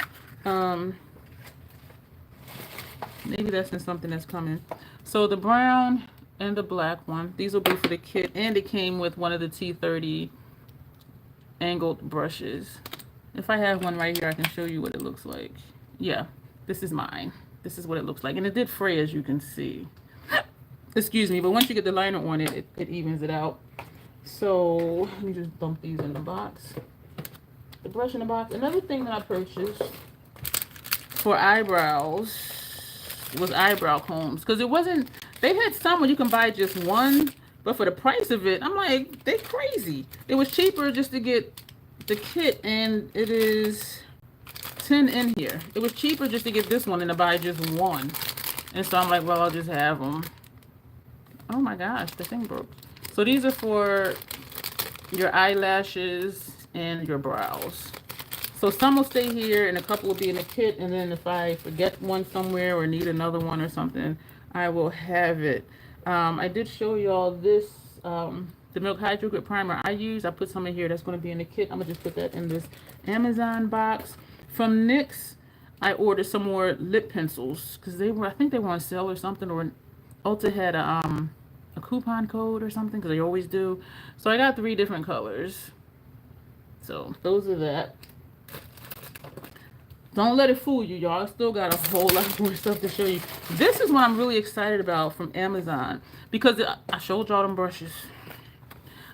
Maybe that's in something that's coming. So the brown and the black one, these will be for the kit. And it came with one of the T30 angled brushes. If I have one right here, I can show you what it looks like. Yeah, this is mine. This is what it looks like. And it did fray, as you can see. Excuse me, but once you get the liner on it, it evens it out. So let me just dump these in the box. The brush in the box. Another thing that I purchased for eyebrows was eyebrow combs. Because it wasn't, they had some where you can buy just one, but for the price of it, I'm like, they crazy. It was cheaper just to get the kit, and it is 10 in here. It was cheaper just to get this one than to buy just one. And so I'm like, well, I'll just have them. Oh my gosh, the thing broke. So these are for your eyelashes and your brows. So some will stay here and a couple will be in the kit, and then if I forget one somewhere or need another one or something, I will have it. I did show y'all this, the Milk Hydro Grip Primer I use. I put some in here that's going to be in the kit. I'm going to just put that in this Amazon box. From NYX, I ordered some more lip pencils because they were, I think they were on sale or something, or Ulta had a coupon code or something, because they always do. So I got 3 different colors. So those are that. Don't let it fool you, y'all. I still got a whole lot more stuff to show you. This is what I'm really excited about from Amazon, because I showed y'all them brushes.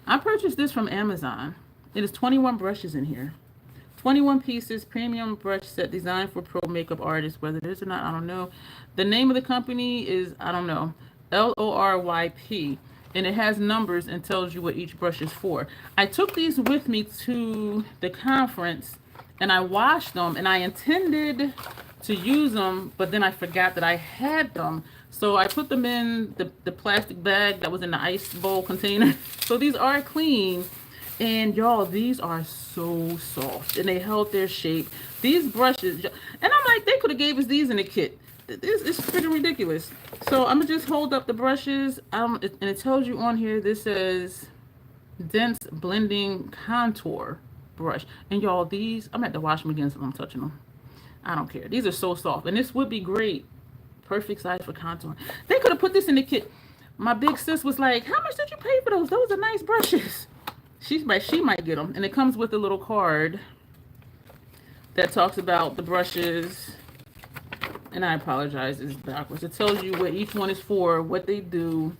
I purchased this from Amazon. It is 21 brushes in here. 21 pieces, premium brush set designed for pro makeup artists. Whether it is or not, I don't know. The name of the company is, I don't know, LORYP. And it has numbers and tells you what each brush is for. I took these with me to the conference, and I washed them, and I intended to use them, but then I forgot that I had them. So I put them in the plastic bag that was in the ice bowl container. So these are clean. And y'all, these are so soft, and they held their shape. These brushes, and I'm like, they could have gave us these in the kit. It's freaking ridiculous. So I'm gonna just hold up the brushes, and it tells you on here, this says dense blending contour brush. And y'all, these, I'm gonna have to wash them again so I'm touching them. I don't care. These are so soft, and this would be great, perfect size for contour. They could have put this in the kit. My big sis was like, how much did you pay for those? Those are nice brushes. She might get them. And it comes with a little card that talks about the brushes. And I apologize, it's backwards. It tells you what each one is for, what they do.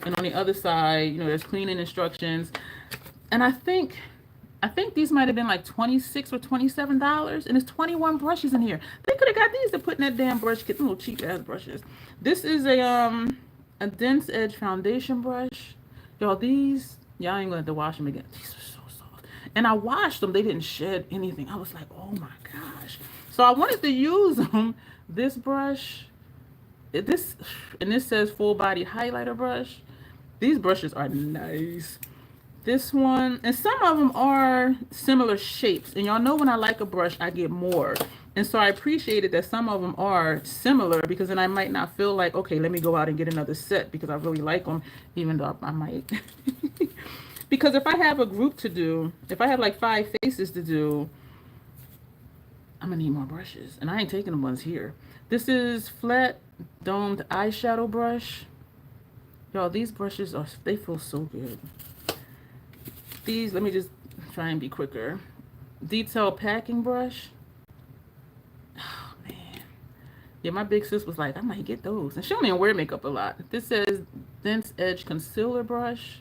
And on the other side, you know, there's cleaning instructions. And I think these might have been like $26 or $27. And there's 21 brushes in here. They could have got these to put in that damn brush kit. Little cheap ass brushes. This is a dense edge foundation brush. Y'all, these, y'all ain't gonna have to wash them again. These are so soft. And I washed them. They didn't shed anything. I was like, oh my gosh. So I wanted to use them. This brush, and this says full body highlighter brush. These brushes are nice. This one, and some of them are similar shapes. And y'all know when I like a brush, I get more. And so I appreciated that some of them are similar, because then I might not feel like, okay, let me go out and get another set because I really like them, even though I might. Because if I have a group to do, if I have like 5 faces to do, I'm gonna need more brushes. And I ain't taking the ones here. This is flat domed eyeshadow brush. Y'all, these brushes are, they feel so good. These, let me just try and be quicker. Detail packing brush. Oh man. Yeah, my big sis was like, I might get those. And she don't even wear makeup a lot. This says dense edge concealer brush.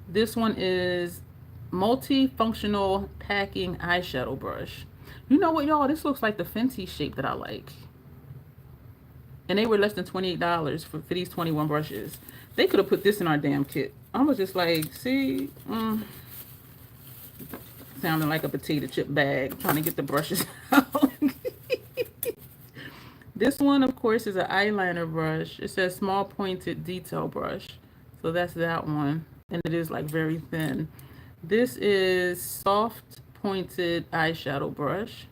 This one is multifunctional packing eyeshadow brush. You know what, y'all? This looks like the Fenty shape that I like. And they were less than $28 for these 21 brushes. They could have put this in our damn kit. I was just like, see, sounding like a potato chip bag, trying to get the brushes out. This one, of course, is an eyeliner brush. It says small pointed detail brush. So that's that one. And it is like very thin. This is soft pointed eyeshadow brush.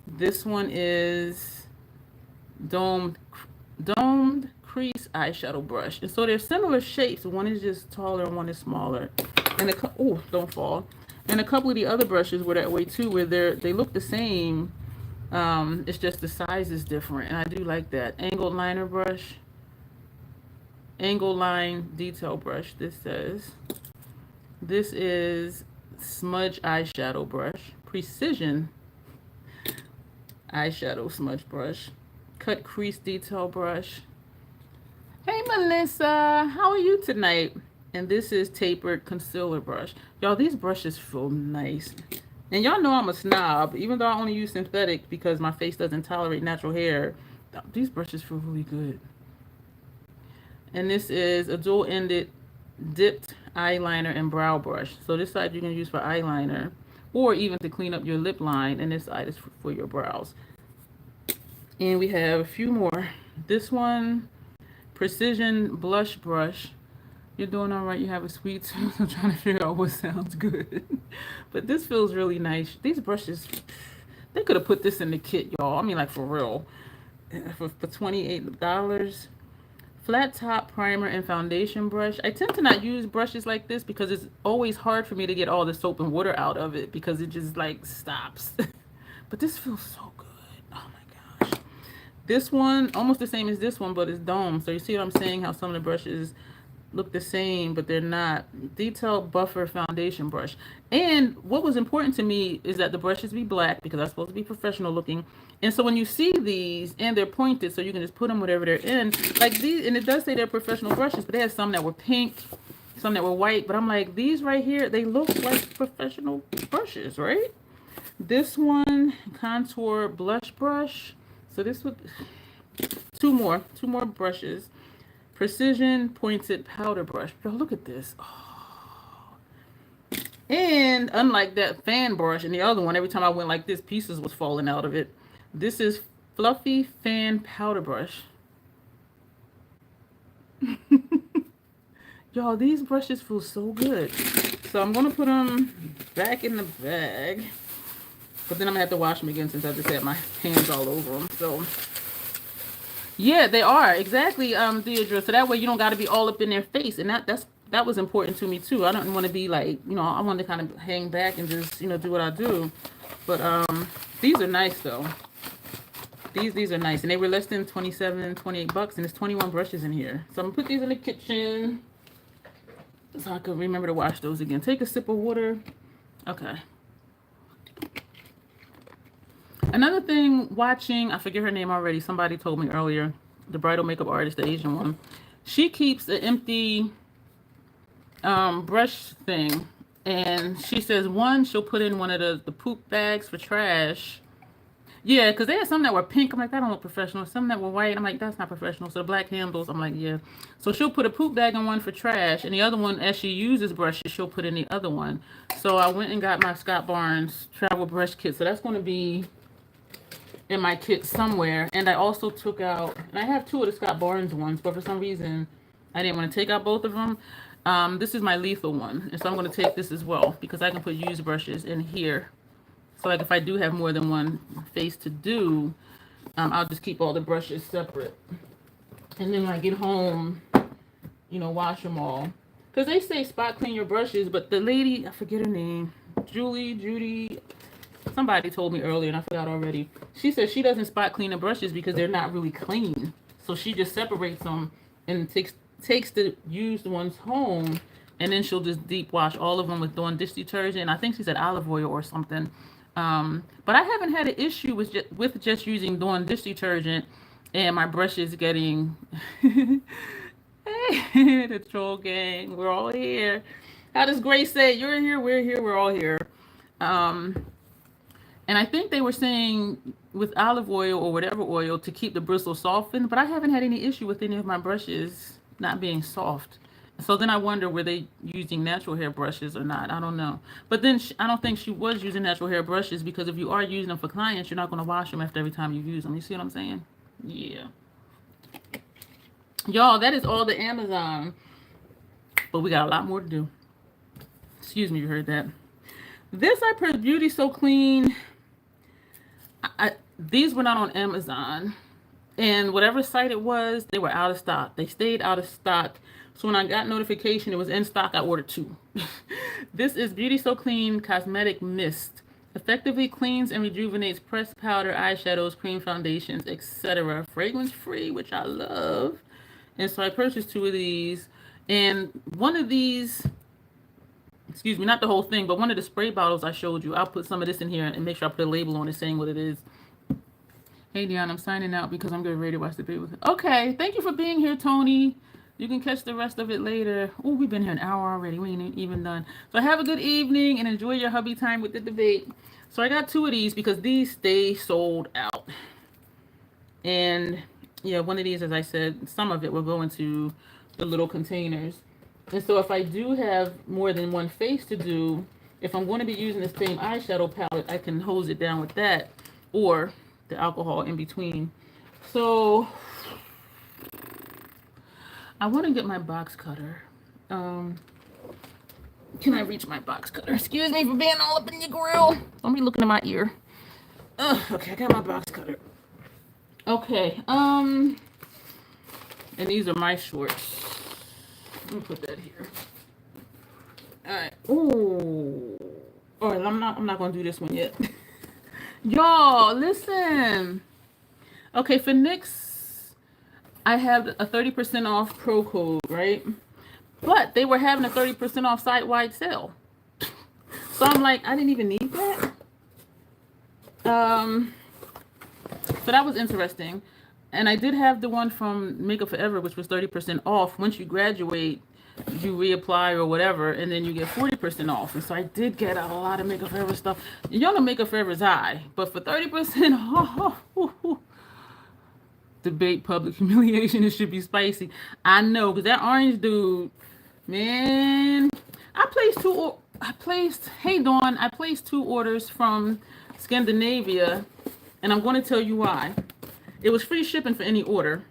This one is domed crease eyeshadow brush. And so they're similar shapes. One is just taller, one is smaller. And oh, don't fall. And a couple of the other brushes were that way too, where they look the same. It's just the size is different. And I do like that. Angled liner brush. Angle line detail brush, this says. This is smudge eyeshadow brush, precision eyeshadow smudge brush, cut crease detail brush. Hey Melissa, how are you tonight? And this is tapered concealer brush. Y'all, these brushes feel nice. And y'all know I'm a snob, even though I only use synthetic because my face doesn't tolerate natural hair. These brushes feel really good. And this is a dual-ended dipped eyeliner and brow brush. So this side you can use for eyeliner or even to clean up your lip line, and this side is for your brows. And we have a few more. This one, precision blush brush. You're doing all right. You have a sweet tooth. I'm trying to figure out what sounds good. But this feels really nice. These brushes, they could have put this in the kit, y'all. I mean, like, for real. For $28. Flat top primer and foundation brush. I tend to not use brushes like this because it's always hard for me to get all the soap and water out of it because it just, like, stops. But this feels so good. Oh, my gosh. This one, almost the same as this one, but it's domed. So you see what I'm saying? How some of the brushes look the same, but they're not. Detailed buffer foundation brush. And what was important to me is that the brushes be black because I'm supposed to be professional looking. And so when you see these, and they're pointed, so you can just put them whatever they're in. Like these, and it does say they're professional brushes, but they had some that were pink, some that were white. But I'm like, these right here, they look like professional brushes, right? This one, contour blush brush. So this would, two more brushes. Precision pointed powder brush. Yo, look at this. Oh. And unlike that fan brush and the other one, every time I went like this, pieces was falling out of it. This is fluffy fan powder brush. Y'all, these brushes feel so good. So I'm going to put them back in the bag. But then I'm going to have to wash them again since I just had my hands all over them. So yeah, they are. Exactly, Deidre. So that way you don't got to be all up in their face. And that was important to me, too. I don't want to be like, I want to kind of hang back and just, do what I do. But these are nice, though. These are nice. And they were less than $27, $28. And there's 21 brushes in here. So I'm going to put these in the kitchen so I can remember to wash those again. Take a sip of water. Okay. Another thing, watching, I forget her name already. Somebody told me earlier, the bridal makeup artist, the Asian one. She keeps an empty brush thing. And she says, one, she'll put in one of the poop bags for trash. Yeah, because they had some that were pink. I'm like, that don't look professional. Some that were white. I'm like, that's not professional. So the black handles, I'm like, yeah. So she'll put a poop bag in one for trash. And the other one, as she uses brushes, she'll put in the other one. So I went and got my Scott Barnes travel brush kit. So that's going to be in my kit somewhere. And I also took out, and I have two of the Scott Barnes ones, but for some reason I didn't want to take out both of them. This is my lethal one, and so I'm going to take this as well because I can put used brushes in here. So like if I do have more than one face to do, I'll just keep all the brushes separate. And then when I get home, wash them all. Because they say spot clean your brushes, but the lady, I forget her name, Judy, somebody told me earlier and I forgot already. She said she doesn't spot clean the brushes because they're not really clean. So she just separates them and takes the used ones home, and then she'll just deep wash all of them with Dawn dish detergent. I think she said olive oil or something. But I haven't had an issue with just using Dawn dish detergent and my brushes getting hey, the troll gang, we're all here. How does Grace say? You're here, we're here, we're all here. And I think they were saying with olive oil or whatever oil to keep the bristles softened, but I haven't had any issue with any of my brushes not being soft. So then I wonder, were they using natural hair brushes or not? I don't know. But then I don't think she was using natural hair brushes, because if you are using them for clients, you're not going to wash them after every time you use them. You see what I'm saying? Yeah. Y'all, that is all the Amazon. But we got a lot more to do. Excuse me, you heard that. This I put Beauty So Clean. These were not on Amazon. And whatever site it was, they were out of stock. They stayed out of stock. So when I got notification it was in stock, I ordered two. This is Beauty So Clean Cosmetic Mist. Effectively cleans and rejuvenates pressed powder, eyeshadows, cream foundations, etc. Fragrance free, which I love. And so I purchased two of these. And one of these excuse me, not the whole thing, but one of the spray bottles I showed you. I'll put some of this in here and make sure I put a label on it saying what it is. Hey, Dion, I'm signing out because I'm getting ready to watch the video. Okay, thank you for being here, Tony. You can catch the rest of it later. Oh, we've been here an hour already. We ain't even done. So have a good evening and enjoy your hubby time with the debate. So I got 2 of these because these stay sold out. And yeah, one of these, as I said, some of it will go into the little containers. And so if I do have more than one face to do, if I'm going to be using the same eyeshadow palette, I can hose it down with that or the alcohol in between. So I want to get my box cutter. Can I reach my box cutter? Excuse me for being all up in your grill. Don't be looking at my ear. Okay, I got my box cutter. Okay, and these are my shorts. Let me put that here. All right. Ooh. All right, I'm not gonna do this one yet. Y'all, listen. Okay, for NYX, I have a 30% off pro code, right? But they were having a 30% off site-wide sale. So I'm like, I didn't even need that. So that was interesting. And I did have the one from Makeup Forever, which was 30% off. Once you graduate, you reapply or whatever, and then you get 40% off. And so I did get a lot of Makeup Forever stuff. Y'all know Makeup Forever is high, but for 30% off, debate public humiliation, it should be spicy. I know, because that orange dude, man, hey Dawn, I placed 2 orders from Scandinavia, and I'm going to tell you why. It was free shipping for any order.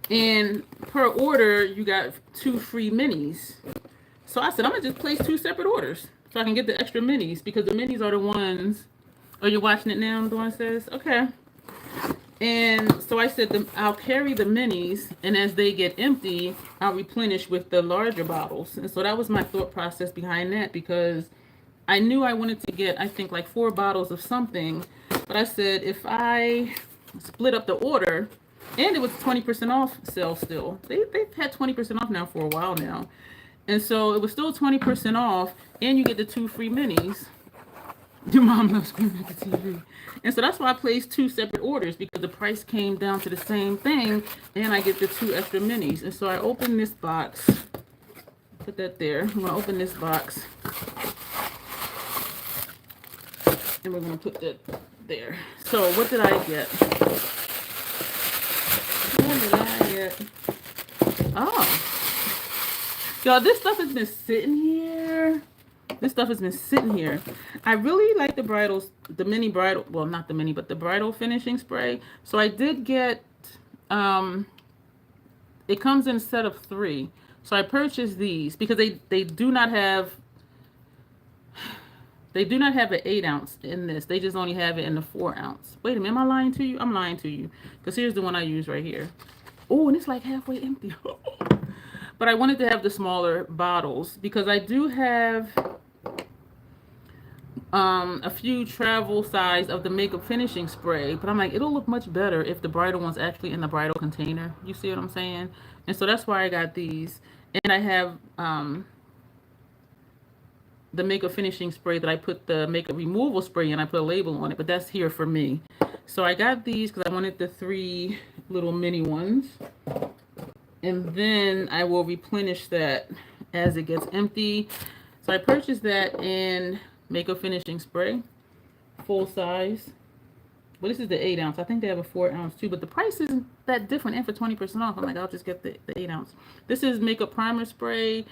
And per order, you got 2 free minis. So I said, I'm going to just place 2 separate orders so I can get the extra minis, because the minis are the ones. Oh, you're watching it now, Dawn says? Okay. And so I said, I'll carry the minis, and as they get empty, I'll replenish with the larger bottles. And so that was my thought process behind that, because I knew I wanted to get, I think, like 4 bottles of something. But I said, if I split up the order, and it was 20% off sale still. They've had 20% off now for a while now. And so it was still 20% off, and you get the 2 free minis. Your mom loves screaming at the TV. And so that's why I placed 2 separate orders, because the price came down to the same thing, and I get the 2 extra minis. And so I opened this box. Put that there. I'm going to open this box. And we're going to put that there. So what did I get? What did I get? Oh. Y'all, this stuff has been sitting here. This stuff has been sitting here. I really like the bridals, the mini bridal, well, not the mini, but the bridal finishing spray. So I did get, it comes in a set of 3. So I purchased these because they do not have, an 8 ounce in this. They just only have it in the 4 ounce. Wait a minute, am I lying to you? I'm lying to you. Because here's the one I use right here. Oh, and it's like halfway empty. But I wanted to have the smaller bottles because I do have a few travel size of the makeup finishing spray, but I'm like, it'll look much better if the bridal one's actually in the bridal container. You see what I'm saying? And so that's why I got these. And I have the makeup finishing spray that I put the makeup removal spray in. I put a label on it, but that's here for me. So I got these because I wanted the 3 little mini ones. And then I will replenish that as it gets empty. So I purchased that in makeup finishing spray, full size. Well, this is the 8 ounce. I think they have a 4 ounce too, but the price isn't that different. And for 20% off, I'm like, I'll just get the 8 ounce. This is makeup primer spray.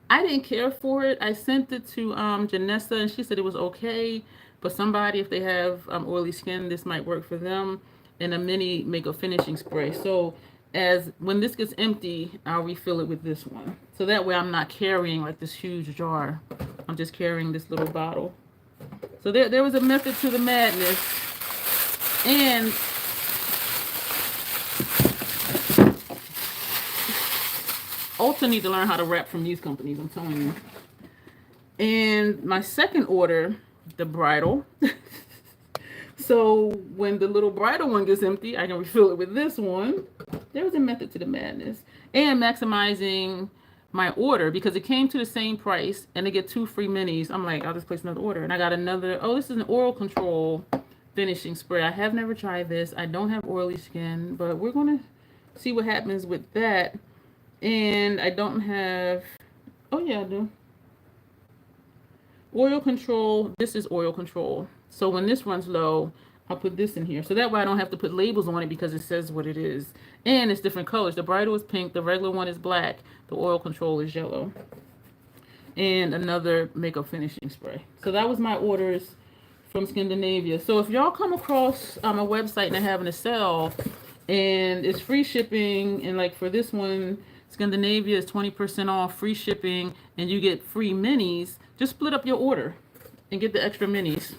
I didn't care for it. I sent it to Janessa, and she said it was okay. But somebody, if they have oily skin, this might work for them. And a mini makeup finishing spray. So when this gets empty, I'll refill it with this one. So that way I'm not carrying like this huge jar. I'm just carrying this little bottle. So there was a method to the madness. And Ulta need to learn how to wrap from these companies, I'm telling you. And my second order, the bridal. So when the little bridal one gets empty, I can refill it with this one. There was a method to the madness. And maximizing my order because it came to the same price and they get 2 free minis. I'm like, I'll just place another order. And I got another, oh, this is an oral control finishing spray. I have never tried this. I don't have oily skin, but we're going to see what happens with that. And I don't have, oh yeah, I do. Oil control, this is oil control. So when this runs low, I'll put this in here. So that way I don't have to put labels on it because it says what it is. And it's different colors. The bridal is pink. The regular one is black. The oil control is yellow. And another makeup finishing spray. So that was my orders from Scandinavia. So if y'all come across a website and they're having a sale and it's free shipping, and like for this one, Scandinavia is 20% off, free shipping, and you get free minis, just split up your order and get the extra minis.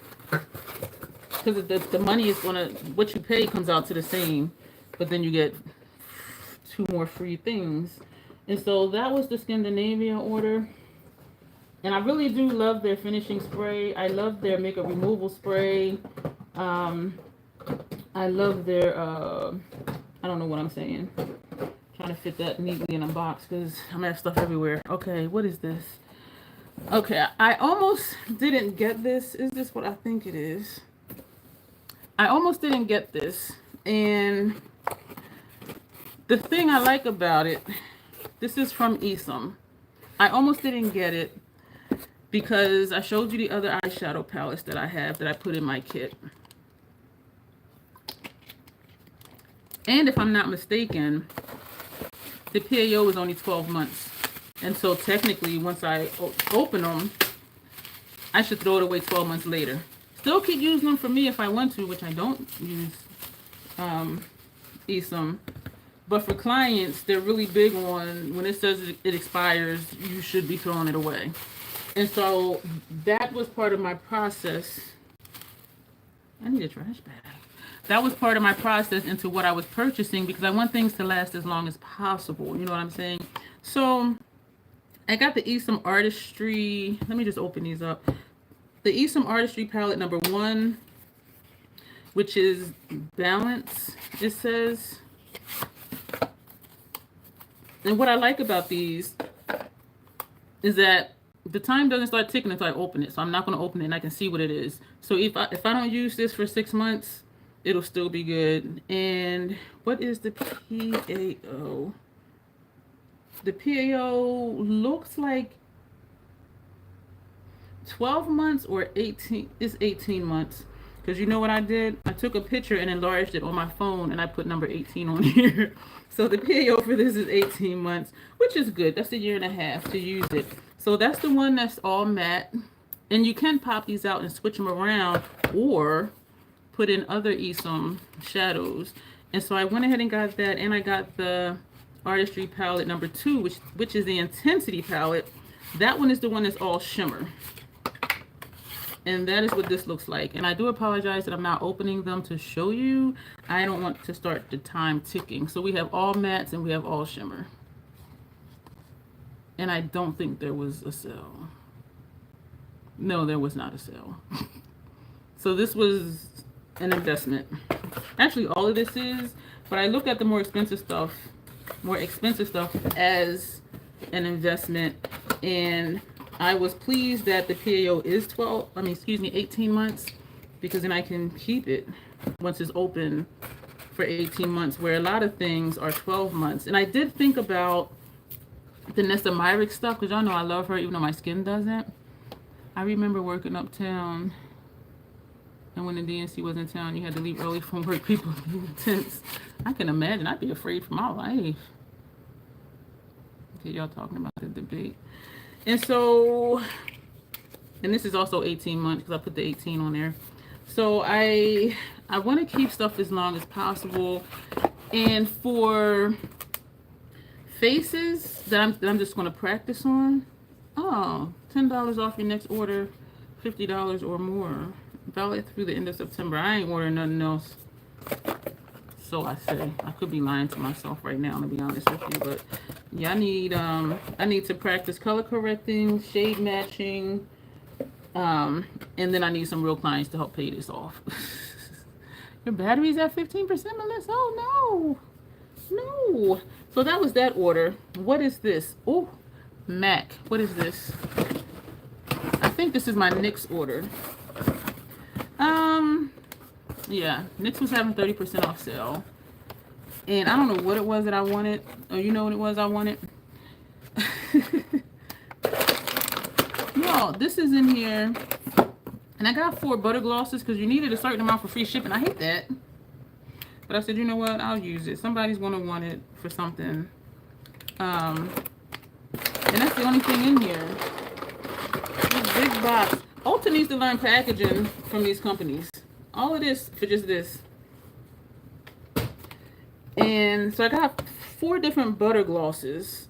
Because the money is gonna, what you pay comes out to the same, but then you get 2 more free things. And so that was the Scandinavia order. And I really do love their finishing spray. I love their makeup removal spray. I love their, I don't know what I'm saying. Trying to fit that neatly in a box because I'm gonna have stuff everywhere. Okay, what is this? Okay, I almost didn't get this. Is this what I think it is? I almost didn't get this. And the thing I like about it, this is from Esom. I almost didn't get it because I showed you the other eyeshadow palettes that I have that I put in my kit. And if I'm not mistaken, the PAO is only 12 months. And so technically, once I open them, I should throw it away 12 months later. Still keep using them for me if I want to, which I don't use Esom. But for clients, they're really big on when it says it expires, you should be throwing it away. And so that was part of my process. I need a trash bag. That was part of my process into what I was purchasing because I want things to last as long as possible. You know what I'm saying? So I got the Esom Artistry. Let me just open these up. The Esom Artistry palette number 1, which is Balance, it says. And what I like about these is that the time doesn't start ticking until I open it. So I'm not going to open it and I can see what it is. So if I don't use this for 6 months, it'll still be good. And what is the PAO? The PAO looks like 12 months or 18. It's 18 months. Because you know what I did? I took a picture and enlarged it on my phone and I put number 18 on here. So the PAO for this is 18 months, which is good. That's a year and a half to use it. So that's the one that's all matte. And you can pop these out and switch them around or put in other Esom shadows. And so I went ahead and got that, and I got the Artistry palette number 2, which is the Intensity palette. That one is the one that's all shimmer. And that is what this looks like. And I do apologize that I'm not opening them to show you. I don't want to start the time ticking. So we have all mattes and we have all shimmer. And I don't think there was a sale. No, there was not a sale. So this was an investment. Actually, all of this is, but I look at the more expensive stuff as an investment. And I was pleased that the PAO is 18 months, because then I can keep it once it's open for 18 months, where a lot of things are 12 months. And I did think about the Nessa Myrick stuff, because y'all know I love her, even though my skin doesn't. I remember working uptown, and when the DNC was in town, you had to leave early from work. People be intense. I can imagine. I'd be afraid for my life. Okay, y'all talking about the debate. And so, and this is also 18 months, because I put the 18 on there. So I want to keep stuff as long as possible. And for faces that I'm just going to practice on, oh, $10 off your next order, $50 or more. Valid through the end of September. I ain't ordering nothing else. So I say. I could be lying to myself right now, to be honest with you. But yeah, I need to practice color correcting, shade matching, and then I need some real clients to help pay this off. Your battery's at 15%, Melissa? Oh no. No. So that was that order. What is this? Oh, MAC. What is this? I think this is my NYX order. Yeah, NYX was having 30% off sale. And I don't know what it was that I wanted. Oh, you know what it was I wanted? Y'all, this is in here. And I got 4 butter glosses because you needed a certain amount for free shipping. I hate that. But I said, you know what? I'll use it. Somebody's going to want it for something. And that's the only thing in here. This big box. Ulta needs to learn packaging from these companies. All of this for just this. And so I got 4 different butter glosses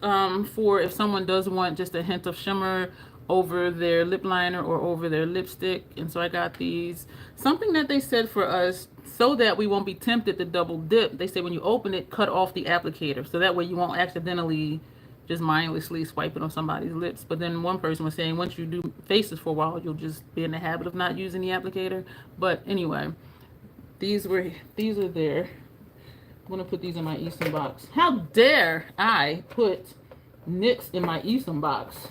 for if someone does want just a hint of shimmer over their lip liner or over their lipstick. And so I got these. Something that they said for us, so that we won't be tempted to double dip, they say when you open it, cut off the applicator. So that way you won't accidentally just mindlessly swipe it on somebody's lips. But then one person was saying once you do faces for a while, you'll just be in the habit of not using the applicator. But anyway, these are there. I'm gonna put these in my Easton box. How dare I put NYX in my Easton box?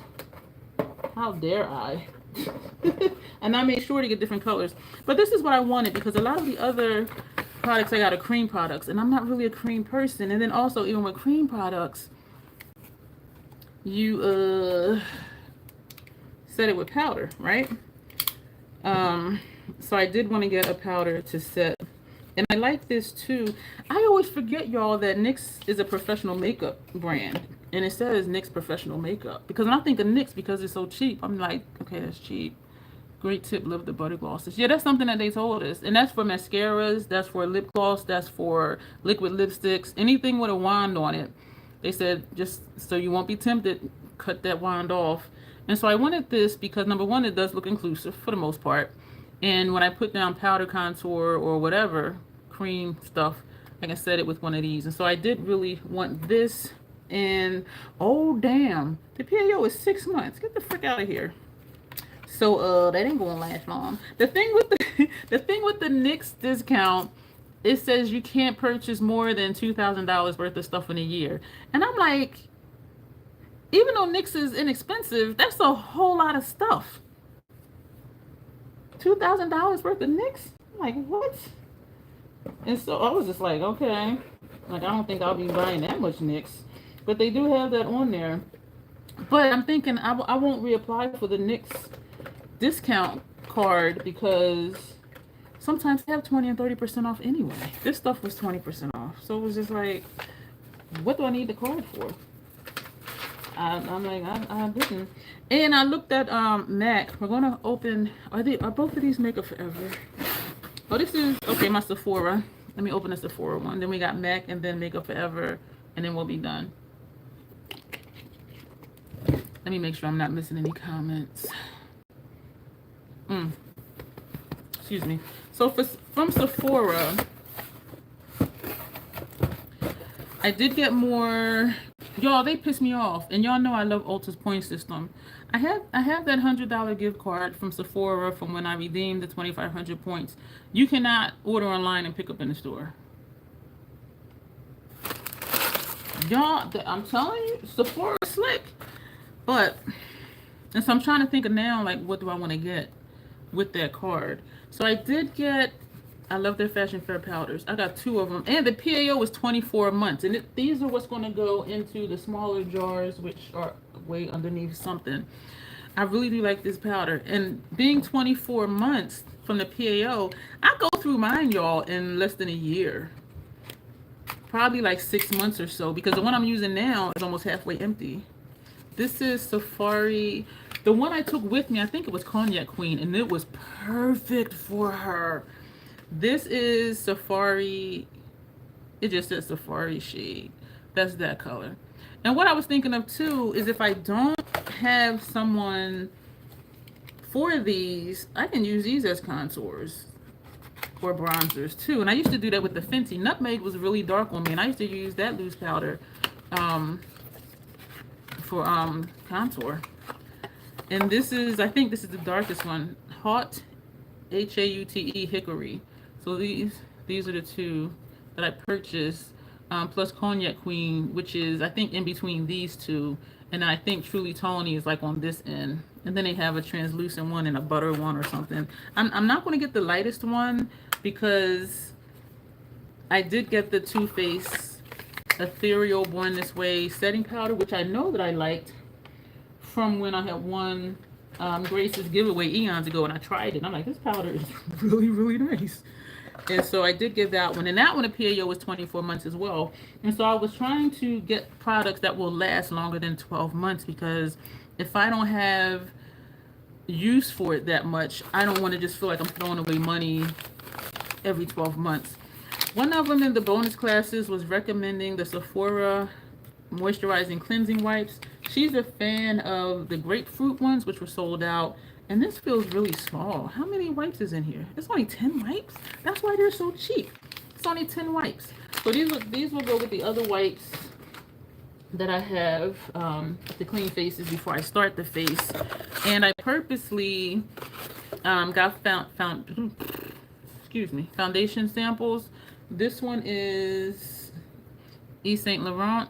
How dare I? And I made sure to get different colors. But this is what I wanted because a lot of the other products I got are cream products, and I'm not really a cream person. And then also, even with cream products, you set it with powder, right? So I did want to get a powder to set. And I like this too. I always forget, y'all, that NYX is a professional makeup brand. And it says NYX Professional Makeup. Because when I think of NYX, because it's so cheap, I'm like, okay, that's cheap. Great tip, love the butter glosses. Yeah, that's something that they told us. And that's for mascaras, that's for lip gloss, that's for liquid lipsticks, anything with a wand on it. They said, just so you won't be tempted, cut that wand off. And so I wanted this because, number one, it does look inclusive for the most part. And when I put down powder contour or whatever, cream stuff, I can set it with one of these. And so I did really want this. And oh damn, the PAO is 6 months. Get the frick out of here. So that ain't gonna last long. The thing with the thing with the NYX discount, it says you can't purchase more than $2,000 worth of stuff in a year. And I'm like, even though NYX is inexpensive, that's a whole lot of stuff. $2,000 worth of NYX? I'm like, what? And so I was just like, okay. Like, I don't think I'll be buying that much NYX. But they do have that on there. But I'm thinking I won't reapply for the NYX discount card because sometimes they have 20 and 30% off anyway. This stuff was 20% off. So it was just like, what do I need the card for? I'm like, I didn't. And I looked at MAC. We're going to open, are both of these Makeup Forever? Oh, this is, okay, my Sephora. Let me open the Sephora one. Then we got MAC and then Makeup Forever. And then we'll be done. Let me make sure I'm not missing any comments. Excuse me. So from Sephora, I did get more. Y'all, they pissed me off. And y'all know I love Ulta's point system. I have that $100 gift card from Sephora from when I redeemed the 2,500 points. You cannot order online and pick up in the store. Y'all, I'm telling you, Sephora is slick. But, and so I'm trying to think of now, like, what do I want to get with that card? So I did get, I love their Fashion Fair powders. I got 2 of them. And the PAO was 24 months. And these are what's going to go into the smaller jars, which are way underneath something. I really do like this powder. And being 24 months from the PAO, I go through mine, y'all, in less than a year. Probably like 6 months or so. Because the one I'm using now is almost halfway empty. This is Safari. The one I took with me, I think it was Cognac Queen, and it was perfect for her. This is Safari. It just says Safari shade. That's that color. And what I was thinking of too is if I don't have someone for these, I can use these as contours or bronzers too. And I used to do that with the Fenty. Nutmeg was really dark on me, and I used to use that loose powder for contour. And this is, I think this is the darkest one, Haute, Haute Hickory. So these are the 2 that I purchased plus Cognac Queen, which is, I think, in between these two. And I think Truly Tawny is like on this end. And then they have a translucent one and a butter one or something. I'm not going to get the lightest one because I did get the Too Faced Ethereal Born This Way setting powder, which I know that I liked from when I had won Grace's giveaway eons ago, and I tried it. And I'm like, this powder is really, really nice. And so I did get that one. And that one, the PAO was 24 months as well. And so I was trying to get products that will last longer than 12 months because if I don't have use for it that much, I don't want to just feel like I'm throwing away money every 12 months. One of them in the bonus classes was recommending the Sephora moisturizing cleansing wipes. She's a fan of the grapefruit ones, which were sold out. And this feels really small. How many wipes is in here? It's only 10 wipes? That's why they're so cheap. It's only 10 wipes. So these will go with the other wipes that I have to clean faces before I start the face. And I purposely got foundation samples. This one is Yves Saint Laurent,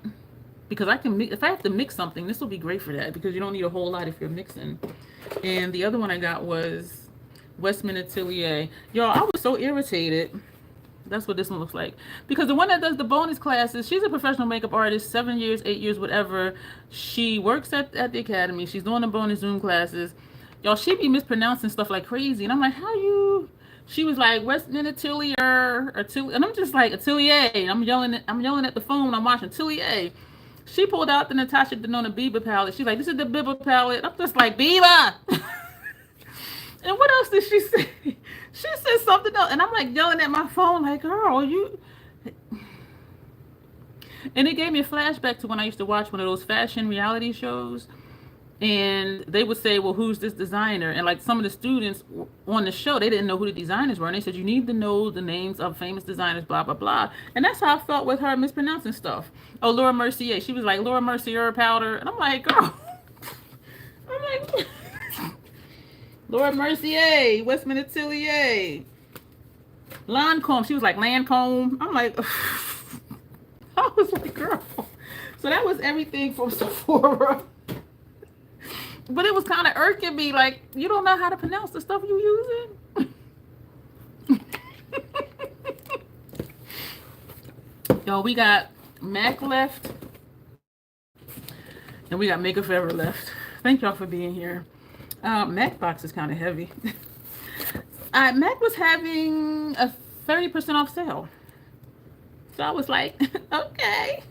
because I can mix, if I have to mix something, this will be great for that because you don't need a whole lot if you're mixing. And the other one I got was Westman Atelier. Y'all, I was so irritated. That's what this one looks like. Because the one that does the bonus classes, she's a professional makeup artist, 7 years, 8 years, whatever. She works at the academy. She's doing the bonus Zoom classes. Y'all, she be mispronouncing stuff like crazy. And I'm like, how you? She was like, Westman Atelier, and I'm just like, Atelier. I'm yelling at the phone when I'm watching Atelier. She pulled out the Natasha Denona Bieber palette. She's like, this is the Bieber palette. I'm just like, Bieber! And what else did she say? She said something else. And I'm like yelling at my phone like, girl, you... And it gave me a flashback to when I used to watch one of those fashion reality shows. And they would say, well, who's this designer? And like some of the students on the show, they didn't know who the designers were. And they said, you need to know the names of famous designers, blah, blah, blah. And that's how I felt with her mispronouncing stuff. Oh, Laura Mercier. She was like, Laura Mercier powder. And I'm like, girl. I'm like, Laura Mercier, Westman Atelier. Lancome. She was like, Lancome. I'm like, I was like, girl. So that was everything from Sephora. But it was kind of irking me, like, you don't know how to pronounce the stuff you using? Yo, we got MAC left. And we got Makeup Forever left. Thank y'all for being here. MAC box is kind of heavy. MAC was having a 30% off sale. So I was like, okay.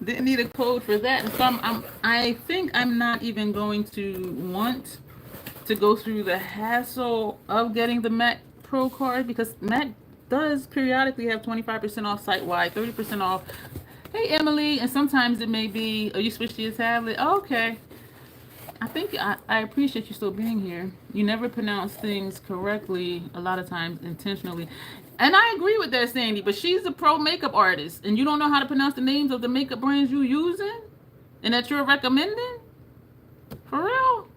Didn't need a code for that. And so I think I'm not even going to want to go through the hassle of getting the MAC Pro card because MAC does periodically have 25% off site-wide, 30% off. Hey, Emily. And sometimes it may be, oh, you switched to your tablet? Oh, okay. I think I appreciate you still being here. You never pronounce things correctly, a lot of times intentionally. And I agree with that, Sandy, but she's a pro makeup artist, and you don't know how to pronounce the names of the makeup brands you're using and that you're recommending? For real?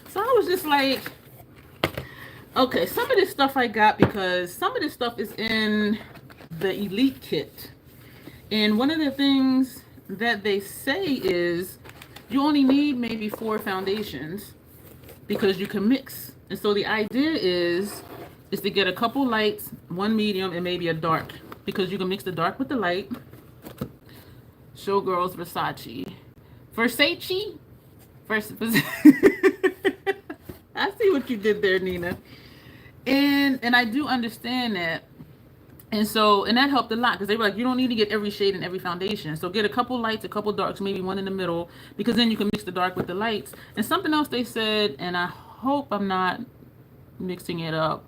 So I was just like, okay, some of this stuff I got because some of this stuff is in the Elite Kit. And one of the things that they say is you only need maybe 4 foundations because you can mix. And so the idea is to get a couple lights, 1 medium, and maybe a dark. Because you can mix the dark with the light. Showgirls Versace. Versace? I see what you did there, Nina. And I do understand that. And so, and that helped a lot because they were like, you don't need to get every shade in every foundation. So get a couple lights, a couple darks, maybe one in the middle, because then you can mix the dark with the lights. And something else they said, and I hope I'm not mixing it up,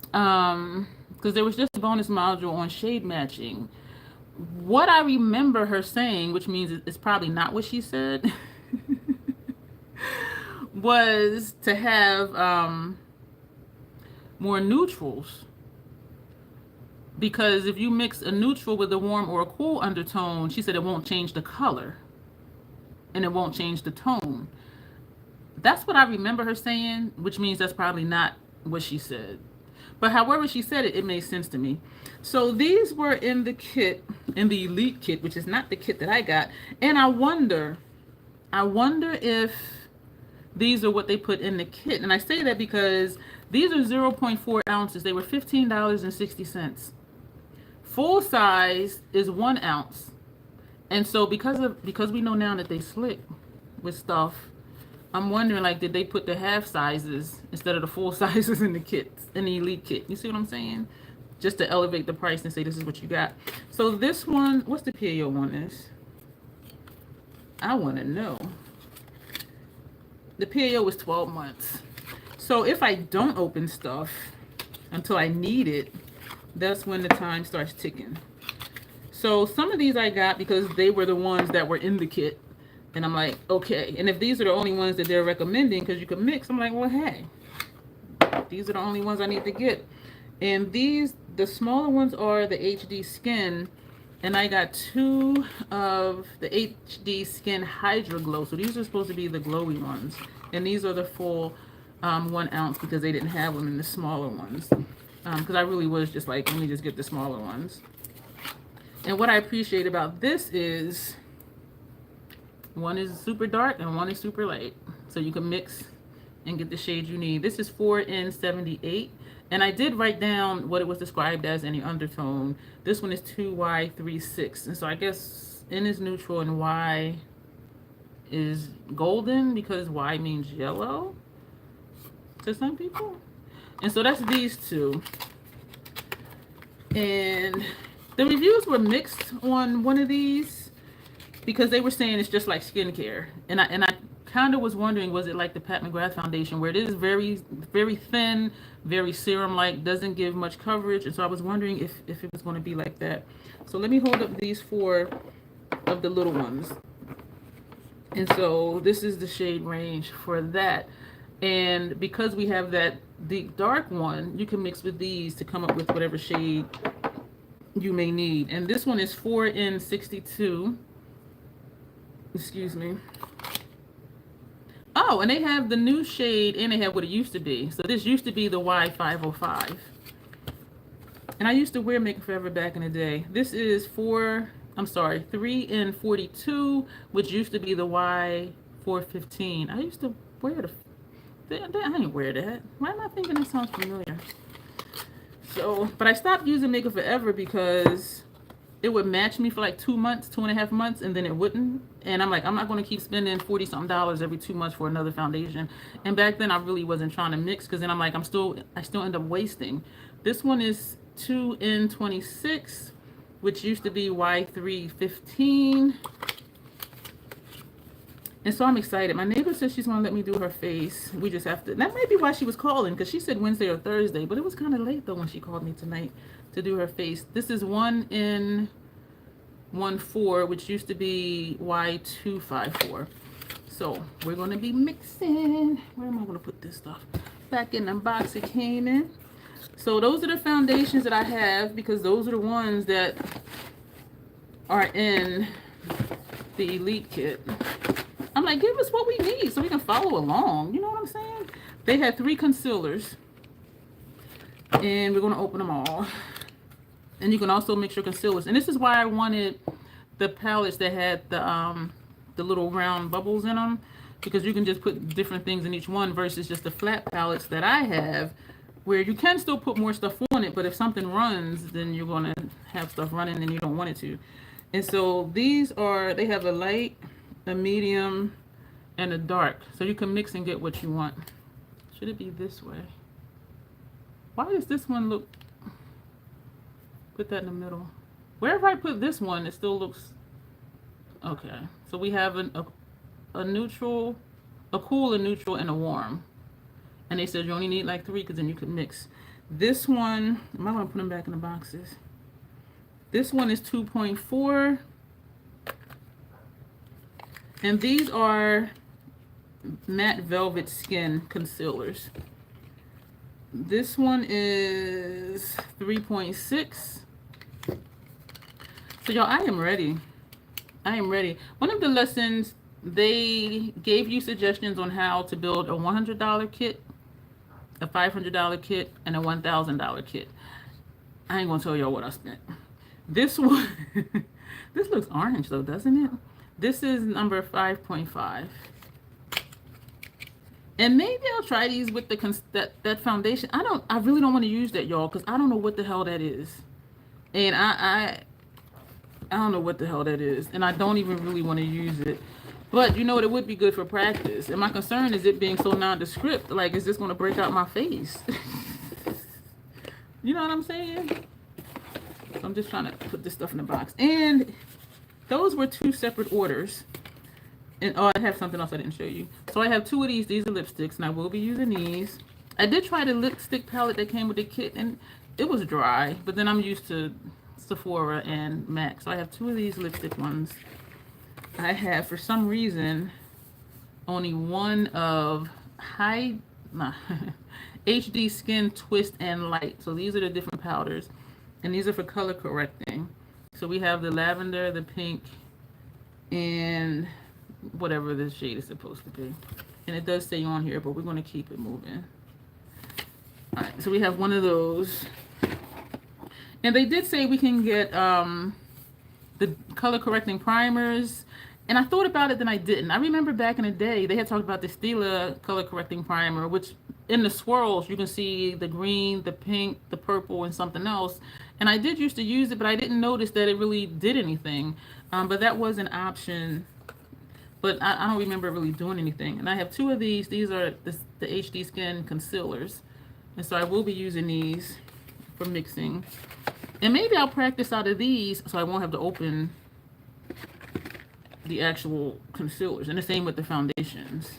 because there was just a bonus module on shade matching. What I remember her saying, which means it's probably not what she said, was to have more neutrals. Because if you mix a neutral with a warm or a cool undertone, she said it won't change the color. And it won't change the tone. That's what I remember her saying, which means that's probably not what she said. But however she said it, it made sense to me. So these were in the kit, in the Elite Kit, which is not the kit that I got. And I wonder if these are what they put in the kit. And I say that because these are 0.4 ounces. They were $15.60. Full size is 1 ounce. And so because we know now that they slick with stuff, I'm wondering, like, did they put the half sizes instead of the full sizes in the kits, in the Elite Kit? You see what I'm saying? Just to elevate the price and say this is what you got. So this one, what's the PAO one is? I want to know. The PAO is 12 months. So if I don't open stuff until I need it, that's when the time starts ticking. So some of these I got because they were the ones that were in the kit. And I'm like, okay. And if these are the only ones that they're recommending because you can mix, I'm like, well, hey, these are the only ones I need to get. And these, the smaller ones are the HD Skin. And I got 2 of the HD Skin Hydra Glow. So these are supposed to be the glowy ones. And these are the full 1 ounce because they didn't have them in the smaller ones. Because I really was just like, let me just get the smaller ones. And what I appreciate about this is one is super dark and one is super light. So you can mix and get the shade you need. This is 4N78. And I did write down what it was described as in the undertone. This one is 2Y36. And so I guess N is neutral and Y is golden because Y means yellow to some people. And so that's these two. And the reviews were mixed on one of these because they were saying it's just like skincare. And I kind of was wondering, was it like the Pat McGrath foundation where it is very, very thin, very serum-like, doesn't give much coverage. And so I was wondering if it was going to be like that. So let me hold up these 4 of the little ones. And so this is the shade range for that. And because we have that deep dark one, you can mix with these to come up with whatever shade you may need. And this one is 4N62. Excuse me. Oh, and they have the new shade and they have what it used to be. So this used to be the Y505. And I used to wear Makeup Forever back in the day. This is 3N42, which used to be the Y415. I used to wear I didn't wear that. Why am I thinking that sounds familiar? So, but I stopped using Makeup Forever because it would match me for like 2 months, 2.5 months, and then it wouldn't. And I'm like, I'm not going to keep spending $40-something every 2 months for another foundation. And back then I really wasn't trying to mix because then I'm like, I still end up wasting. This one is 2N26, which used to be Y315. And so I'm excited. My neighbor says she's going to let me do her face. We just have to. That might be why she was calling, because she said Wednesday or Thursday. But it was kind of late, though, when she called me tonight to do her face. This is 1N14, which used to be Y254. So we're going to be mixing. Where am I going to put this stuff? Back in the box it came in. So those are the foundations that I have, because those are the ones that are in the Elite Kit. I'm like, give us what we need so we can follow along. You know what I'm saying? They had 3 concealers. And we're going to open them all. And you can also mix your concealers. And this is why I wanted the palettes that had the little round bubbles in them. Because you can just put different things in each one versus just the flat palettes that I have, where you can still put more stuff on it. But if something runs, then you're going to have stuff running and you don't want it to. And so these are, they have a light, a medium, and a dark. So you can mix and get what you want. Should it be this way? Why does this one look... Put that in the middle. Wherever I put this one, it still looks... Okay. So we have a neutral, a cool, a neutral, and a warm. And they said you only need like 3 because then you can mix. This one... Am I going to put them back in the boxes? This one is 2.4. And these are matte velvet skin concealers. This one is 3.6. So y'all, I am ready. I am ready. One of the lessons, they gave you suggestions on how to build a $100 kit. a $500 kit, and a $1,000 kit. I ain't gonna tell y'all what I spent. This one, this looks orange though, doesn't it? This is number 5.5. And maybe I'll try these with that foundation. I really don't want to use that, y'all, because I don't know what the hell that is. And I don't know what the hell that is. And I don't even really want to use it. But you know what, it would be good for practice. And my concern is it being so nondescript. Like, is this going to break out my face? You know what I'm saying? So I'm just trying to put this stuff in the box. And those were 2 separate orders. And oh, I have something else I didn't show you. So I have 2 of these. These are lipsticks, and I will be using these. I did try the lipstick palette that came with the kit, and it was dry. But then I'm used to Sephora and MAC. So I have 2 of these lipstick ones. I have, for some reason, only one of HD Skin Twist and Light. So these are the different powders. And these are for color correcting. So we have the lavender, the pink, and whatever this shade is supposed to be. And it does say on here, but we're going to keep it moving. Alright, so we have one of those. And they did say we can get the color correcting primers. And I thought about it, then I didn't. I remember back in the day, they had talked about the Stila color correcting primer, which in the swirls, you can see the green, the pink, the purple, and something else. And I did used to use it, but I didn't notice that it really did anything. But that was an option. But I don't remember really doing anything. And I have 2 of these. These are the HD Skin concealers. And so I will be using these for mixing. And maybe I'll practice out of these so I won't have to open the actual concealers. And the same with the foundations.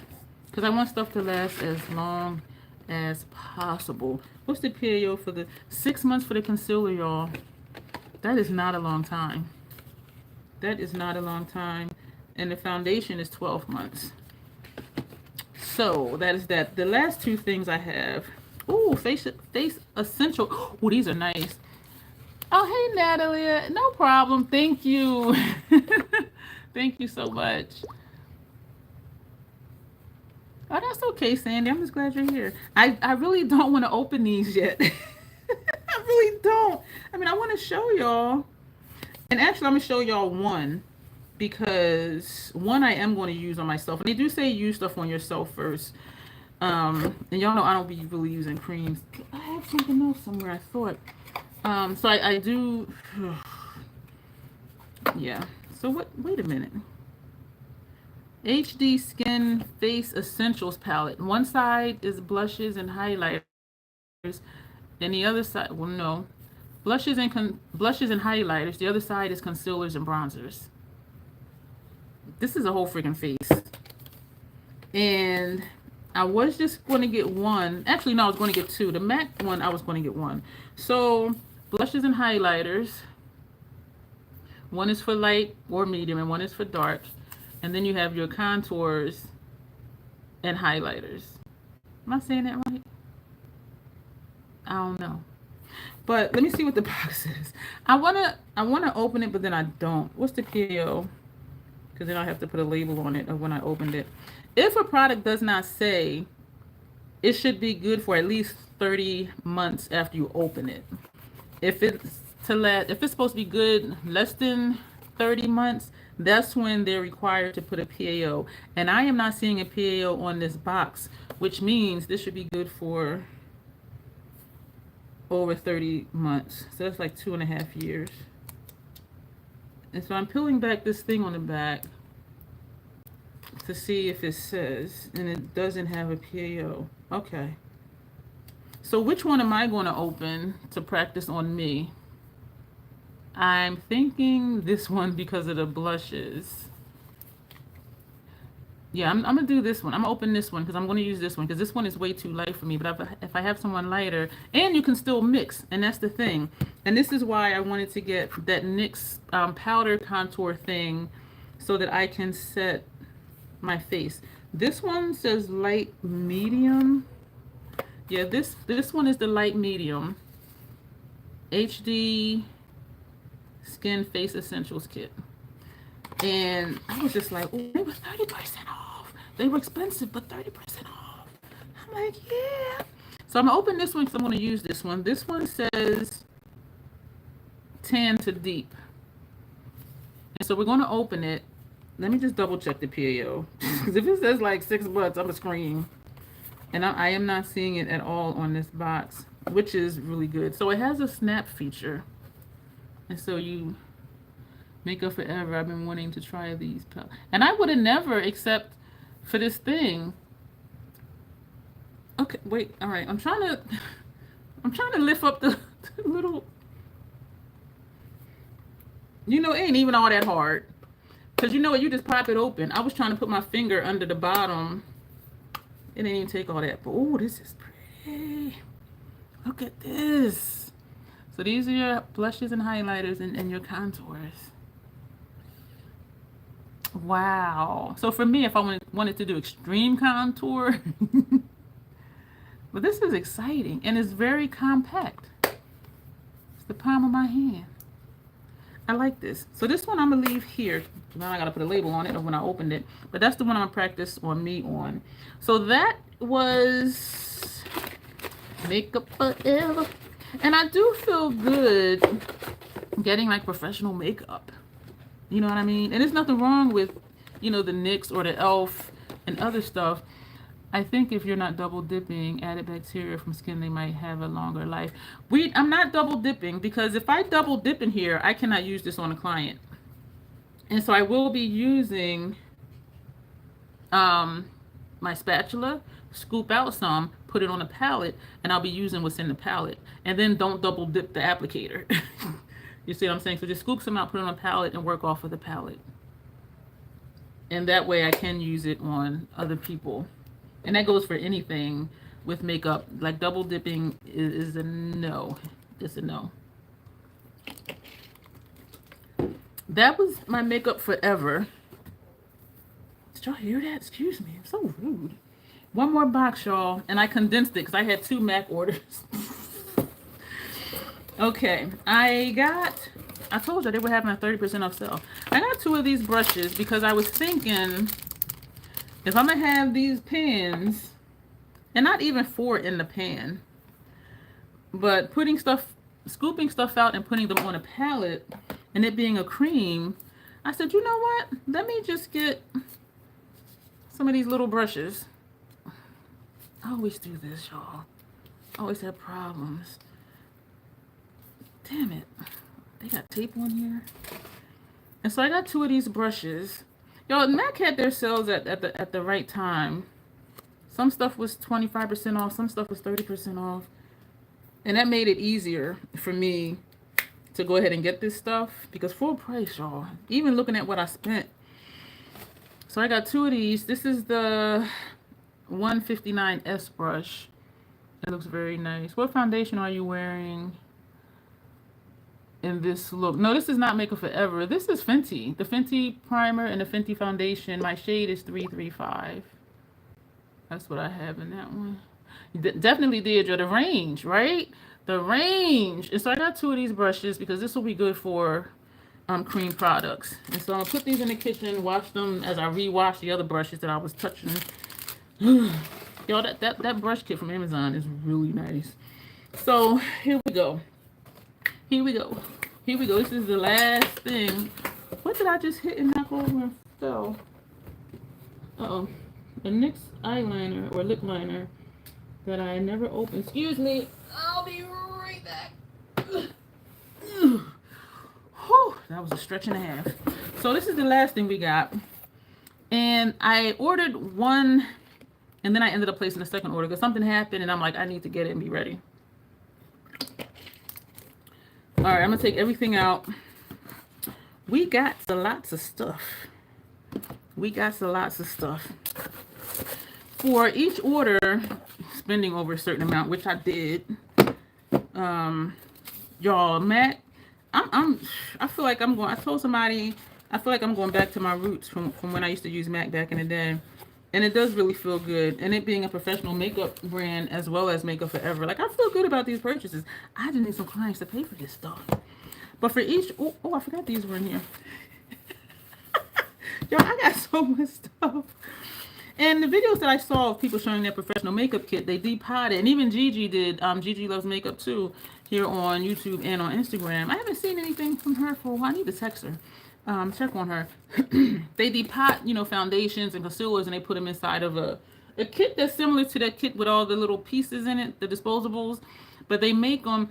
Because I want stuff to last as long as possible. What's the PAO for the 6 months for the concealer, y'all? That is not a long time. That is not a long time. And the foundation is 12 months. So that is that. The last 2 things I have. Ooh, face essential. Oh, these are nice. Oh, hey, Natalie. No problem. Thank you. Thank you so much. Oh, that's okay, Sandy. I'm just glad you're here. I really don't want to open these yet. I really don't. I mean, I want to show y'all. And actually, I'm going to show y'all one. Because one I am going to use on myself. And they do say use stuff on yourself first. And y'all know I don't be really using creams. I have something else somewhere, I thought. So I do. Yeah. So what? Wait a minute. HD Skin Face Essentials palette. One side is blushes and highlighters, and the other side, well, no, blushes and highlighters. The other side is concealers and bronzers. This is a whole freaking face, and I was just going to get one. Actually, no, I was going to get 2. The MAC one, I was going to get 1. So blushes and highlighters. One is for light or medium, and one is for dark. And then you have your contours and highlighters. Am I saying that right? I don't know. But let me see what the box says. I wanna open it, but then I don't. What's the PO? Because then I have to put a label on it of when I opened it. If a product does not say, it should be good for at least 30 months after you open it. If it's supposed to be good less than 30 months, that's when they're required to put a PAO. And I am not seeing a PAO on this box, which means this should be good for over 30 months. So that's like 2.5 years. And so I'm peeling back this thing on the back to see if it says, and it doesn't have a PAO. Okay. So which one am I going to open to practice on me? I'm thinking this one because of the blushes. Yeah, I'm going to do this one. I'm going to open this one because I'm going to use this one because this one is way too light for me. But if I have someone lighter, and you can still mix, and that's the thing. And this is why I wanted to get that NYX powder contour thing so that I can set my face. This one says light medium. Yeah, this one is the light medium. HD Skin Face Essentials Kit. And I was just like, oh, they were 30% off. They were expensive, but 30% off. I'm like, yeah. So I'm gonna open this one because I'm gonna use this one. This one says tan to deep. And so we're gonna open it. Let me just double check the PAO. Because if it says like $6, I'm gonna scream. And I am not seeing it at all on this box, which is really good. So it has a snap feature. And so you Makeup Forever. I've been wanting to try these. And I would have never, except for this thing. Okay, wait, all right. I'm trying to lift up the little, it ain't even all that hard. Because you know what, you just pop it open. I was trying to put my finger under the bottom. It didn't even take all that. But oh, this is pretty. Look at this. So these are your blushes and highlighters and your contours. Wow. So for me, if I wanted to do extreme contour, but this is exciting and it's very compact. It's the palm of my hand. I like this. So this one I'm gonna leave here. Now I gotta put a label on it when I opened it. But that's the one I'm gonna practice on me on. So that was Makeup Forever. And I do feel good getting like professional makeup. You know what I mean? And there's nothing wrong with, the NYX or the e.l.f. and other stuff. I think if you're not double dipping added bacteria from skin, they might have a longer life. I'm not double dipping because if I double dip in here, I cannot use this on a client. And so I will be using my spatula, scoop out some, put it on a palette, and I'll be using what's in the palette. And then don't double dip the applicator. You see what I'm saying? So just scoop some out, put it on a palette, and work off of the palette. And that way I can use it on other people. And that goes for anything with makeup. Like double dipping is a no. It's a no. That was my Makeup Forever. Did y'all hear that? Excuse me. I'm so rude. One more box, y'all. And I condensed it because I had 2 MAC orders. Okay. I told you they were having a 30% off sale. I got 2 of these brushes because I was thinking, if I'm going to have these pans, and not even 4 in the pan, but scooping stuff out and putting them on a palette, and it being a cream, I said, you know what? Let me just get some of these little brushes. I always do this, y'all. I always have problems. Damn it. They got tape on here. And so I got 2 of these brushes. Y'all, MAC had their sales at the right time. Some stuff was 25% off. Some stuff was 30% off. And that made it easier for me to go ahead and get this stuff. Because full price, y'all. Even looking at what I spent. So I got 2 of these. This is the 159S brush. It looks very nice. What foundation are you wearing in this look? No, this is not Makeup Forever. This is Fenty. The Fenty primer and the Fenty foundation. My shade is 335. That's what I have in that one. Definitely Deirdre. The range, right? The range. And so I got 2 of these brushes because this will be good for cream products. And so I'm gonna put these in the kitchen, wash them as I rewash the other brushes that I was touching. Y'all, that brush kit from Amazon is really nice. So here we go. Here we go. Here we go. This is the last thing. What did I just hit and knock over and fell? Uh-oh. A NYX eyeliner or lip liner that I never opened. Excuse me. I'll be right back. Whew, that was a stretch and a half. So this is the last thing we got. And I ordered one, and then I ended up placing a second order because something happened, and I'm like, I need to get it and be ready. All right, I'm going to take everything out. We got lots of stuff. For each order, spending over a certain amount, which I did. Y'all, MAC, I feel like I'm going, I told somebody, I feel like I'm going back to my roots from when I used to use MAC back in the day. And it does really feel good. And it being a professional makeup brand as well as Makeup Forever. Like, I feel good about these purchases. I just need some clients to pay for this stuff. But for each, oh, I forgot these were in here. Yo, I got so much stuff. And the videos that I saw of people showing their professional makeup kit, they depotted, and even Gigi did. Gigi Loves Makeup too, here on YouTube and on Instagram. I haven't seen anything from her for a while. I need to text her, check on her. They depot, you know, foundations and concealers, and they put them inside of a kit that's similar to that kit with all the little pieces in it, the disposables. But they make them.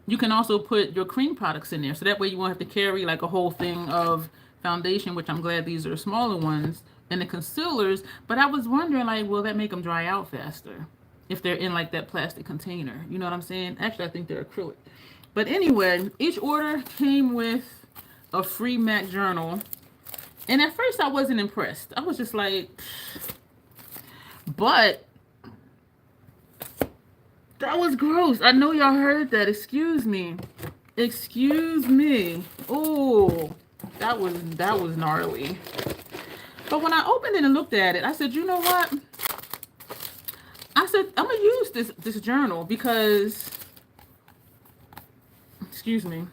You can also put your cream products in there, so that way you won't have to carry like a whole thing of foundation, which I'm glad these are smaller ones, and the concealers. But I was wondering, like, will that make them dry out faster if they're in like that plastic container? You know what I'm saying? Actually, I think they're acrylic. But anyway, each order came with a free MAC journal. And at first I wasn't impressed. I was just like, but that was gross. I know y'all heard that. Excuse me. Excuse me. Oh, that was gnarly. But when I opened it and looked at it, I said, you know what? I said, I'm gonna use this journal because, excuse me,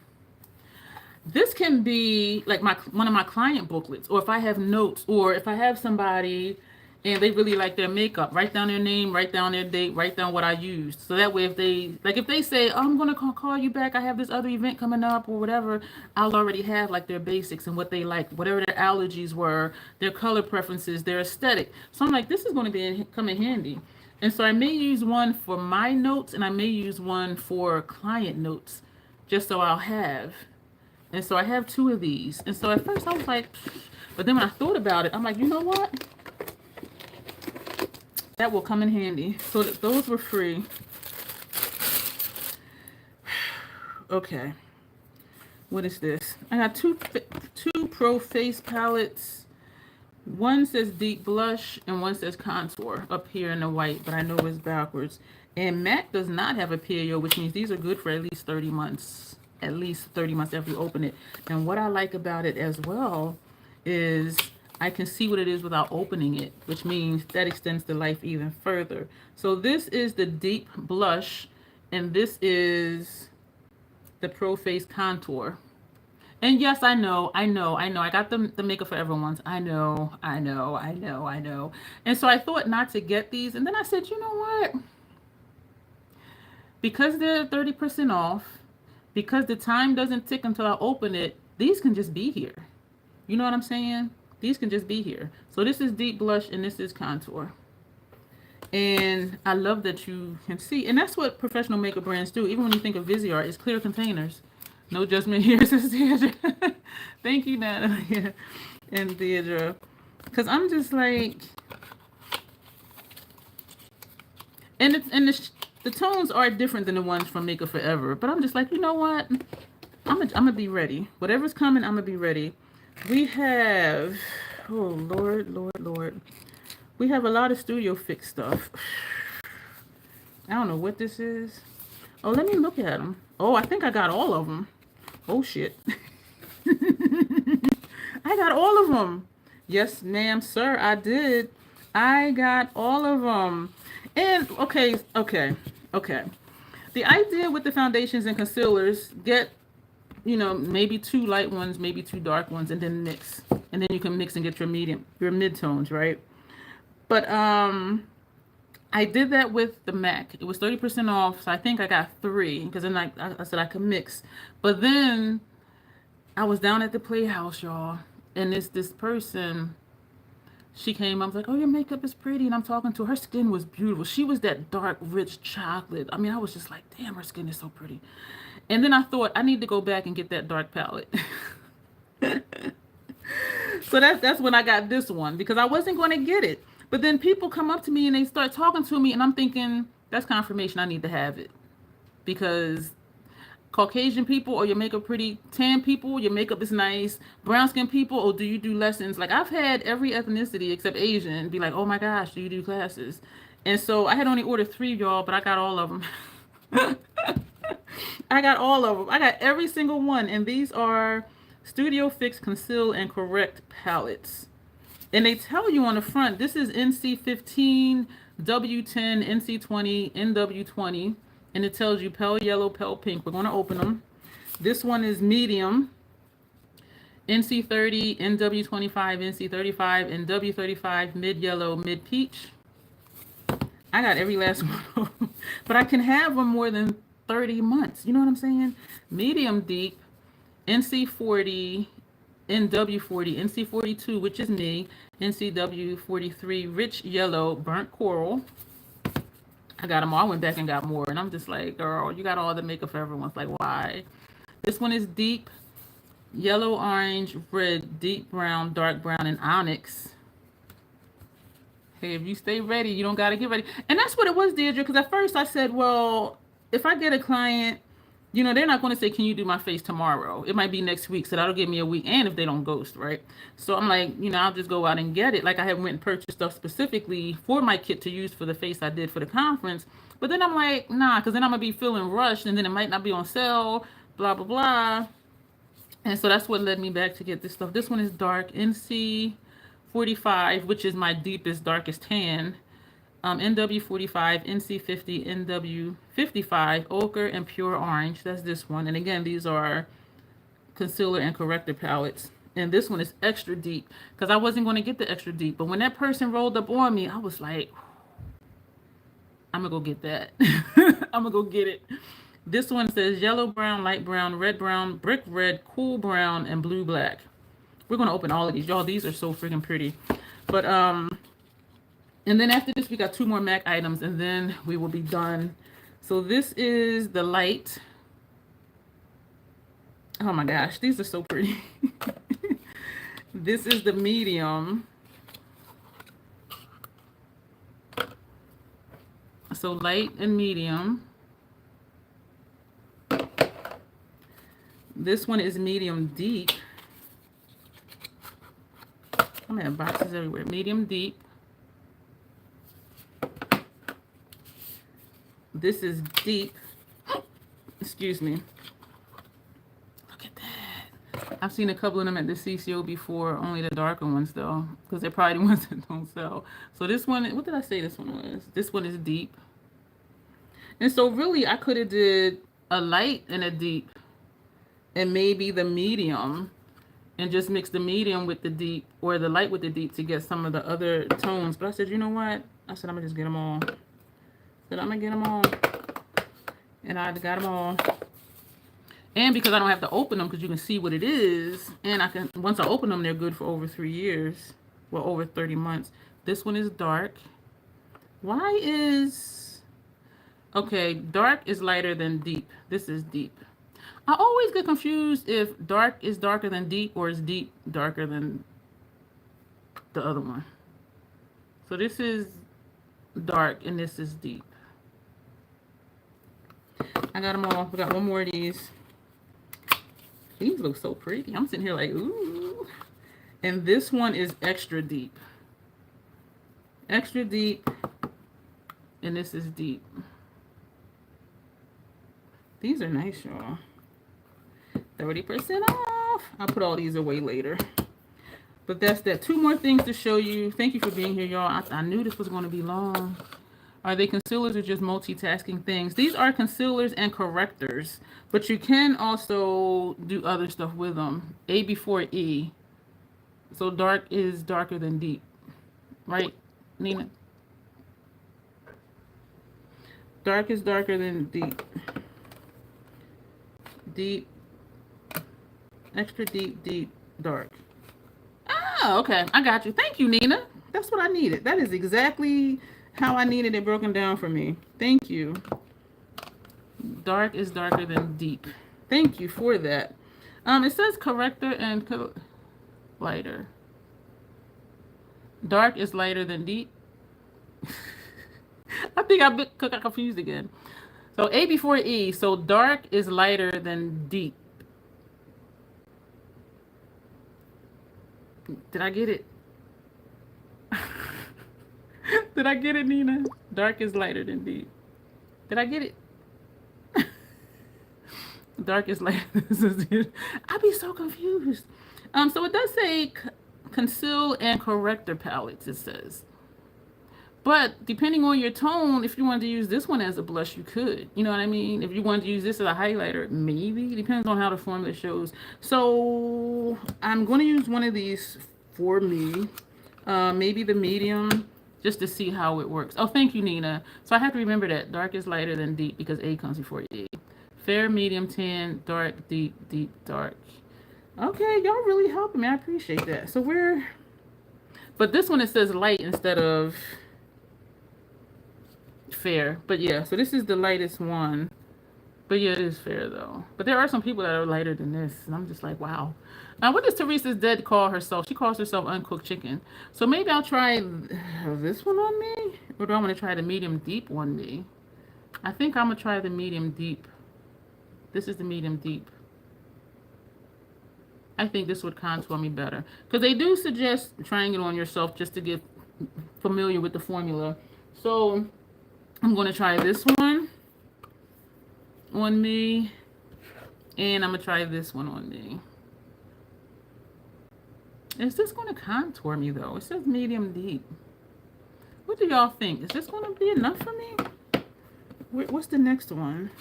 this can be like one of my client booklets, or if I have notes, or if I have somebody and they really like their makeup, write down their name, write down their date, write down what I used. So that way if they say, oh, I'm going to call you back, I have this other event coming up or whatever, I'll already have like their basics and what they like, whatever their allergies were, their color preferences, their aesthetic. So I'm like, this is going to come in handy. And so I may use one for my notes and I may use one for client notes, just so I'll have. And so I have 2 of these. And so at first I was like, but then when I thought about it, I'm like, you know what? That will come in handy. So those were free. Okay. What is this? I got two Pro Face palettes. One says Deep Blush and one says Contour up here in the white, but I know it's backwards. And MAC does not have a PAO, which means these are good for at least 30 months. At least 30 months after you open it. And what I like about it as well is I can see what it is without opening it, which means that extends the life even further. So this is the Deep Blush, and this is the Pro Face Contour. And yes, I know. I got the Makeup Forever ones. I know. And so I thought not to get these, and then I said, you know what? Because they're 30% off, because the time doesn't tick until I open it, these can just be here. You know what I'm saying? These can just be here. So this is Deep Blush and this is Contour. And I love that you can see. And that's what professional makeup brands do. Even when you think of Viseart, it's clear containers. No judgment here, says Deirdre. Thank you, Natalie and Deirdre. Because I'm just like... And the tones are different than the ones from Makeup Forever. But I'm just like, you know what? I'm gonna be ready. Whatever's coming, I'm gonna be ready. We have, oh Lord. We have a lot of Studio Fix stuff. I don't know what this is. Oh, let me look at them. Oh, I think I got all of them. Oh shit. I got all of them. Yes, ma'am, sir, I did. I got all of them. And okay. The idea with the foundations and concealers, get, you know, maybe 2 light ones, maybe 2 dark ones, and then mix. And then you can mix and get your mid-tones, right? But I did that with the MAC. It was 30% off, so I think I got 3, because then I said I could mix. But then I was down at the Playhouse, y'all, and this person, she came, I was like, oh, your makeup is pretty, and I'm talking to her. Her skin was beautiful. She was that dark, rich chocolate. I mean, I was just like, damn, her skin is so pretty. And then I thought, I need to go back and get that dark palette. So that's when I got this one, because I wasn't going to get it. But then people come up to me and they start talking to me, and I'm thinking, that's confirmation I need to have it. Because Caucasian people, or your makeup pretty, tan people, your makeup is nice, brown skin people, or do you do lessons? Like, I've had every ethnicity except Asian be like, oh my gosh, do you do classes? And so I had only ordered 3, y'all, but I got all of them. I got all of them. I got every single one. And these are Studio Fix Conceal and Correct palettes. And they tell you on the front, this is NC15, W10, NC20, NW20. And it tells you pale yellow, pale pink. We're going to open them. This one is medium. NC30, NW25, NC35, NW35, mid yellow, mid peach. I got every last one, but I can have them more than 30 months. You know what I'm saying? Medium deep, NC40, NW40, NC42, which is me, NCW43, rich yellow, burnt coral. I got them all. I went back and got more, and I'm just like, girl, you got all the makeup for everyone's like, why? This one is deep, yellow, orange, red, deep brown, dark brown, and onyx. Hey, if you stay ready, you don't got to get ready. And that's what it was, Deirdre, because at first I said, well, if I get a client, you know, they're not going to say, can you do my face tomorrow? It might be next week, so that'll give me a week, and if they don't ghost, right? So I'm like, you know, I'll just go out and get it. Like I had went and purchased stuff specifically for my kit to use for the face I did for the conference. But then I'm like, nah, because then I'm going to be feeling rushed, and then it might not be on sale, blah, blah, blah. And so that's what led me back to get this stuff. This one is dark, NC45, which is my deepest, darkest tan. NW45, NC50, NW55, ochre, and pure orange. That's this one. And again, these are concealer and corrector palettes. And this one is extra deep because I wasn't going to get the extra deep. But when that person rolled up on me, I was like, I'm going to go get that. I'm going to go get it. This one says yellow, brown, light brown, red, brown, brick red, cool brown, and blue black. We're going to open all of these. Y'all, these are so freaking pretty. But, and then after this, we got 2 more MAC items, and then we will be done. So this is the light. Oh my gosh, these are so pretty. This is the medium. So light and medium. This one is medium deep. I'm gonna have boxes everywhere. Medium deep. This is deep. Excuse me. Look at that. I've seen a couple of them at the CCO before, only the darker ones though, because they're probably the ones that don't sell. So this one, what did I say this one was? This one is deep. And so really I could have did a light and a deep and maybe the medium and just mix the medium with the deep or the light with the deep to get some of the other tones. But I said, you know what? I said, I'm gonna just get them all. I'm gonna get them all, and I got them all. And because I don't have to open them, because you can see what it is, and I can, once I open them, they're good for over 3 years, well, over 30 months. This one is dark. Why is, okay, dark is lighter than deep. This is deep. I always get confused if dark is darker than deep or is deep darker than the other one. So this is dark and this is deep. I got them all. We got one more of these. These look so pretty. I'm sitting here like, ooh. And this one is extra deep. Extra deep. And this is deep. These are nice, y'all. 30% off. I'll put all these away later. But that's that. 2 more things to show you. Thank you for being here, y'all. I knew this was going to be long. Are they concealers or just multitasking things? These are concealers and correctors, but you can also do other stuff with them. A before E. So dark is darker than deep. Right, Nina? Dark is darker than deep. Deep. Extra deep, deep, dark. Oh, okay. I got you. Thank you, Nina. That's what I needed. That is exactly how I needed it broken down for me. Thank you. Dark is darker than deep. Thank you for that. It says corrector and lighter. Dark is lighter than deep. I think I got confused again. So A before E. So dark is lighter than deep. Did I get it? Did I get it, Nina? Dark is lighter than deep. Did I get it? Dark is lighter. I'd be so confused. So it does say conceal and corrector palettes, it says. But depending on your tone, if you wanted to use this one as a blush, you could. You know what I mean? If you wanted to use this as a highlighter, maybe. It depends on how the formula shows. So I'm going to use one of these for me. Maybe the medium, just to see how it works. Oh, thank you, Nina. So I have to remember that dark is lighter than deep because A comes before E. Fair, medium, tan, dark, deep, deep, dark. Okay, y'all really helping me. I appreciate that. So we're... But this one, it says light instead of fair. But yeah, so this is the lightest one. But yeah, it is fair though. But there are some people that are lighter than this, and I'm just like, wow. Now, what does Teresa's dead call herself? She calls herself uncooked chicken. So maybe I'll try this one on me, or do I want to try the medium deep on me? I think I'm gonna try the medium deep. This is the medium deep. I think this would contour me better because they do suggest trying it on yourself just to get familiar with the formula. So I'm going to try this one on me, and I'm going to try this one on me. Is this going to contour me, though? It says medium deep. What do y'all think? Is this going to be enough for me? What's the next one?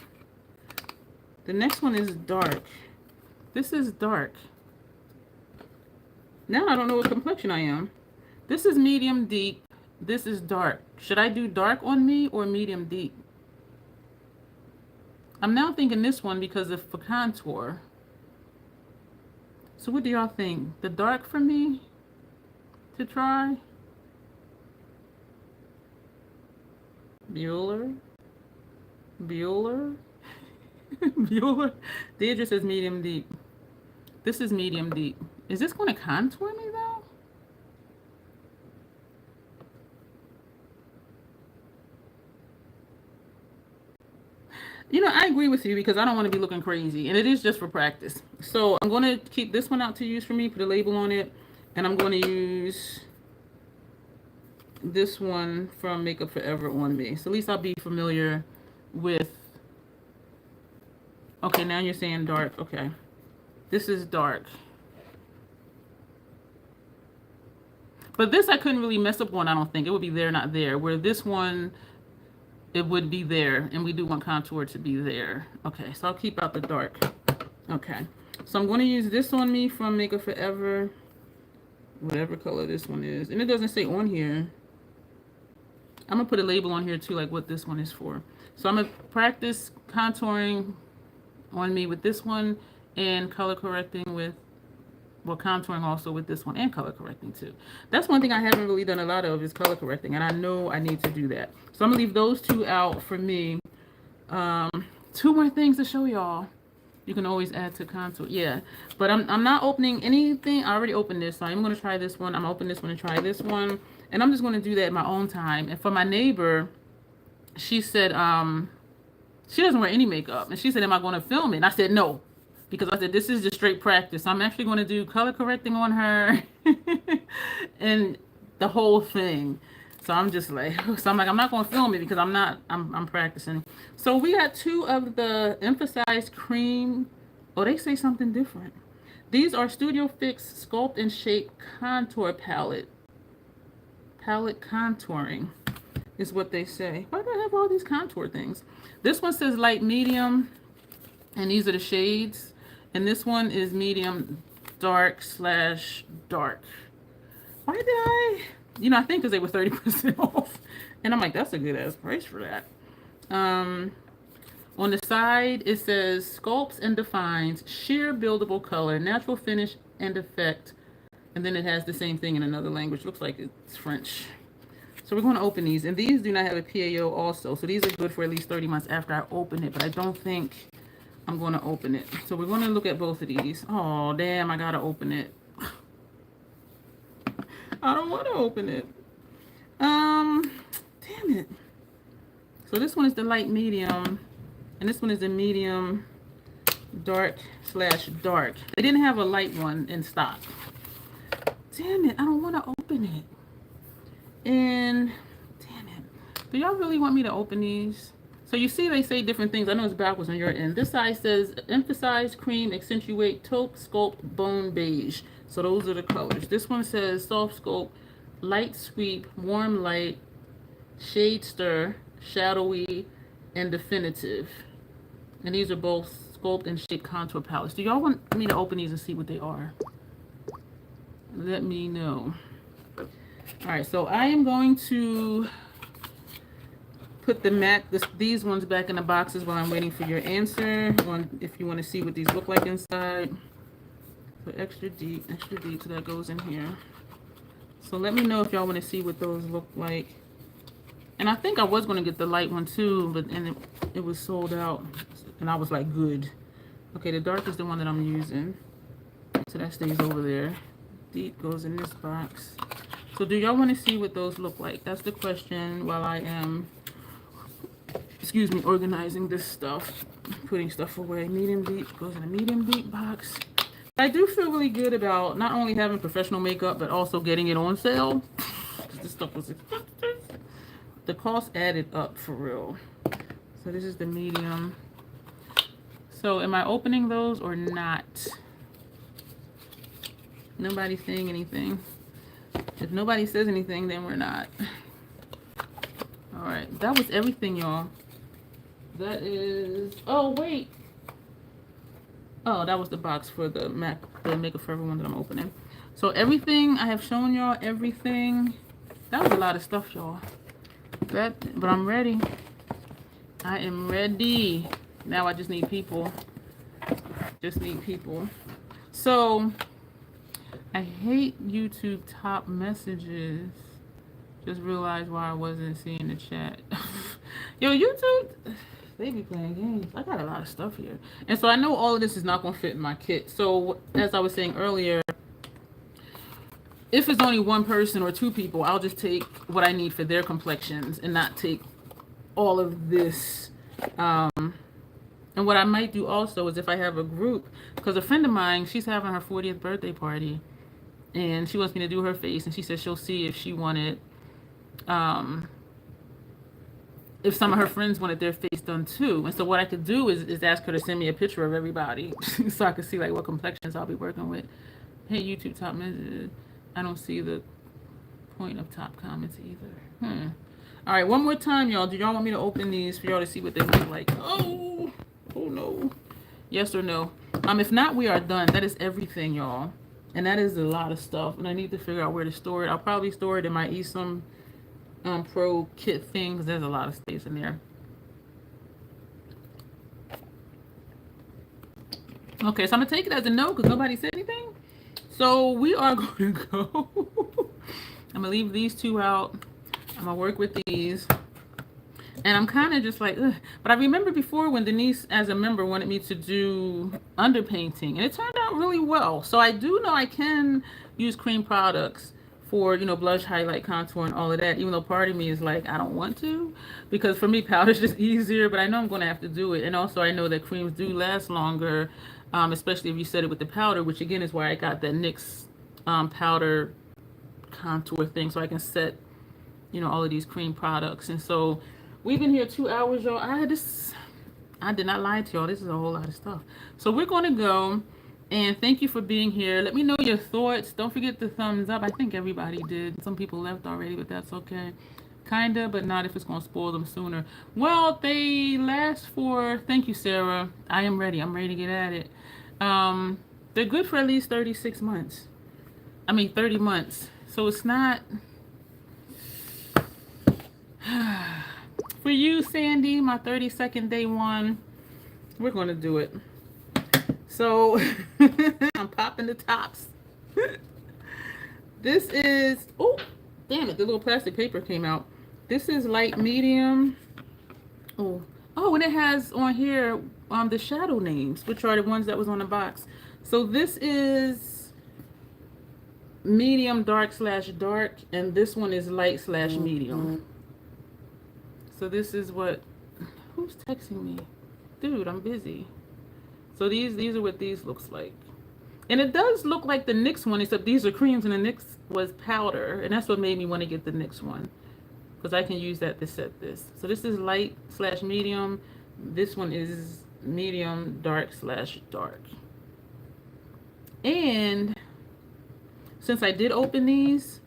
The next one is dark. This is dark. Now I don't know what complexion I am. This is medium deep. This is dark. Should I do dark on me or medium deep? I'm now thinking this one because of for contour. So what do y'all think? The dark for me to try? Bueller? Bueller? Bueller? Deirdre says medium deep. This is medium deep. Is this going to contour me though? You know, I agree with you because I don't want to be looking crazy, and it is just for practice. So I'm going to keep this one out to use for me, put a label on it, and I'm going to use this one from Makeup Forever on me. So at least I'll be familiar with... Okay, now you're saying dark. Okay. This is dark. But this I couldn't really mess up on, I don't think. It would be there, not there. Where this one, it would be there. And we do want contour to be there. Okay, so I'll keep out the dark. Okay. So I'm going to use this on me from Makeup Forever. Whatever color this one is. And it doesn't say on here. I'm going to put a label on here too, like what this one is for. So I'm going to practice contouring on me with this one and color correcting with... Well, contouring also with this one and color correcting too. That's one thing I haven't really done a lot of is color correcting, and I know I need to do that. So I'm gonna leave those two out for me. Two more things to show y'all. You can always add to contour. Yeah, but I'm not opening anything. I already opened this, so I'm gonna try this one. I'm gonna open this one and try this one, and I'm just gonna do that at my own time. And for my neighbor, she said she doesn't wear any makeup, and she said, "Am I gonna film it?" And I said no. Because I said, this is just straight practice. I'm actually going to do color correcting on her and the whole thing. So I'm just like, I'm not going to film it because I'm practicing. So we got two of the emphasized cream. Oh, they say something different. These are Studio Fix Sculpt and Shape Contour Palette. Palette contouring is what they say. Why do I have all these contour things? This one says light medium, and these are the shades. And this one is medium dark / dark. Why did I? You know, I think because they were 30% off. And I'm like, that's a good ass price for that. On the side, it says sculpts and defines sheer buildable color, natural finish and effect. And then it has the same thing in another language. Looks like it's French. So we're going to open these. And these do not have a PAO also. So these are good for at least 30 months after I open it. But I don't think I'm going to open it. So we're going to look at both of these. Oh, damn, I got to open it. I don't want to open it. Damn it. So this one is the light medium. And this one is the medium dark / dark. They didn't have a light one in stock. Damn it, I don't want to open it. And, damn it. Do y'all really want me to open these? So you see they say different things. I know it's backwards on your end. This side says emphasize, cream, accentuate, taupe, sculpt, bone, beige. So those are the colors. This one says soft sculpt, light sweep, warm light, Shade Stir, Shadowy, and Definitive. And these are both Sculpt and Shape Contour palettes. Do y'all want me to open these and see what they are? Let me know. Alright, so I am going to put the these ones back in the boxes while I'm waiting for your answer. If you want to see what these look like inside. So extra deep, so that goes in here. So let me know if y'all want to see what those look like. And I think I was going to get the light one too, but it was sold out. And I was like, good. Okay, the dark is the one that I'm using. So that stays over there. Deep goes in this box. So do y'all want to see what those look like? That's the question while I am, excuse me, organizing this stuff, putting stuff away. Medium deep goes in a medium deep box. I do feel really good about not only having professional makeup, but also getting it on sale. This stuff was expensive. The cost added up for real. So this is the medium. So am I opening those or not? Nobody's saying anything. If nobody says anything, then we're not. All right, that was everything, y'all. That is, oh wait. Oh, that was the box for the Makeup Forever one that I'm opening. So everything I have shown y'all, everything. That was a lot of stuff, y'all. But I'm ready. I am ready. Now I just need people. Just need people. So I hate YouTube top messages. Just realized why I wasn't seeing the chat. Yo, YouTube, they be playing games. I got a lot of stuff here. And so I know all of this is not going to fit in my kit. So as I was saying earlier, if it's only one person or two people, I'll just take what I need for their complexions and not take all of this. And what I might do also is if I have a group, because a friend of mine, she's having her 40th birthday party and she wants me to do her face, and she said she'll see if she wanted, if some of her friends wanted their face done too. And so what I could do is ask her to send me a picture of everybody so I could see like what complexions I'll be working with. Hey, YouTube top messages. I don't see the point of top comments either. All right, one more time, y'all. Do y'all want me to open these for y'all to see what they look like? Oh no. Yes or no? If not, we are done. That is everything, y'all. And that is a lot of stuff. And I need to figure out where to store it. I'll probably store it in my eSum Pro kit thing because there's a lot of space in there. Okay, so I'm going to take it as a no because nobody said anything. So we are going to go. I'm going to leave these two out. I'm going to work with these. And I'm kind of just like, ugh. But I remember before when Denise, as a member, wanted me to do underpainting. And it turned out really well. So I do know I can use cream products for, you know, blush, highlight, contour, and all of that. Even though part of me is like, I don't want to. Because for me, powder's just easier. But I know I'm going to have to do it. And also I know that creams do last longer. Especially if you set it with the powder. Which again is why I got that NYX powder contour thing. So I can set, you know, all of these cream products. And so we've been here 2 hours, y'all. I did not lie to y'all. This is a whole lot of stuff. So we're going to go. And thank you for being here. Let me know your thoughts. Don't forget the thumbs up. I think everybody did. Some people left already, but that's okay. Kinda, but not if it's going to spoil them sooner. Well, they last for... Thank you, Sarah. I am ready. I'm ready to get at it. They're good for at least 36 months. 30 months. So it's not... For you, Sandy, my 32nd day one, we're going to do it. So, I'm popping the tops. This is, oh, damn it, the little plastic paper came out. This is light medium. Oh, and it has on here the shadow names, which are the ones that was on the box. So this is medium dark / dark, and this one is light / medium. So this is what, who's texting me? Dude, I'm busy. So these are what these looks like. And it does look like the NYX one, except these are creams and the NYX was powder. And that's what made me want to get the NYX one. Because I can use that to set this. So this is light / medium. This one is medium dark / dark. And since I did open these,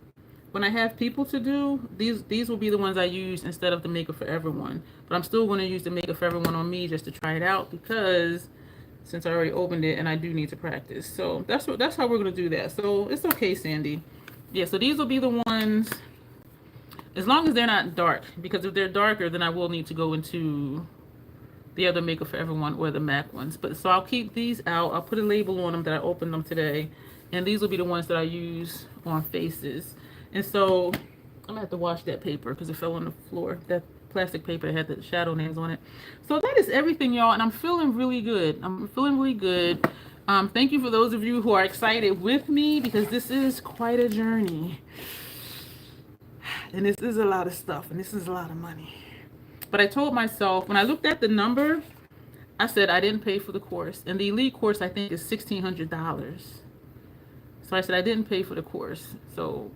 when I have people to do, these will be the ones I use instead of the Makeup for Everyone. But I'm still going to use the Makeup for Everyone on me just to try it out, because since I already opened it and I do need to practice. So that's how we're going to do that. So it's okay, Sandy. Yeah, so these will be the ones, as long as they're not dark, because if they're darker, then I will need to go into the other Makeup for Everyone or the MAC ones. But so I'll keep these out. I'll put a label on them that I opened them today. And these will be the ones that I use on faces. And so I'm gonna have to wash that paper because it fell on the floor. That plastic paper that had the shadow names on it. So that is everything, y'all, and I'm feeling really good. I'm feeling really good. Thank you for those of you who are excited with me, because this is quite a journey. And this is a lot of stuff, and this is a lot of money. But I told myself, when I looked at the number, I said I didn't pay for the course. And the Elite course, I think, is $1,600. So I said I didn't pay for the course. So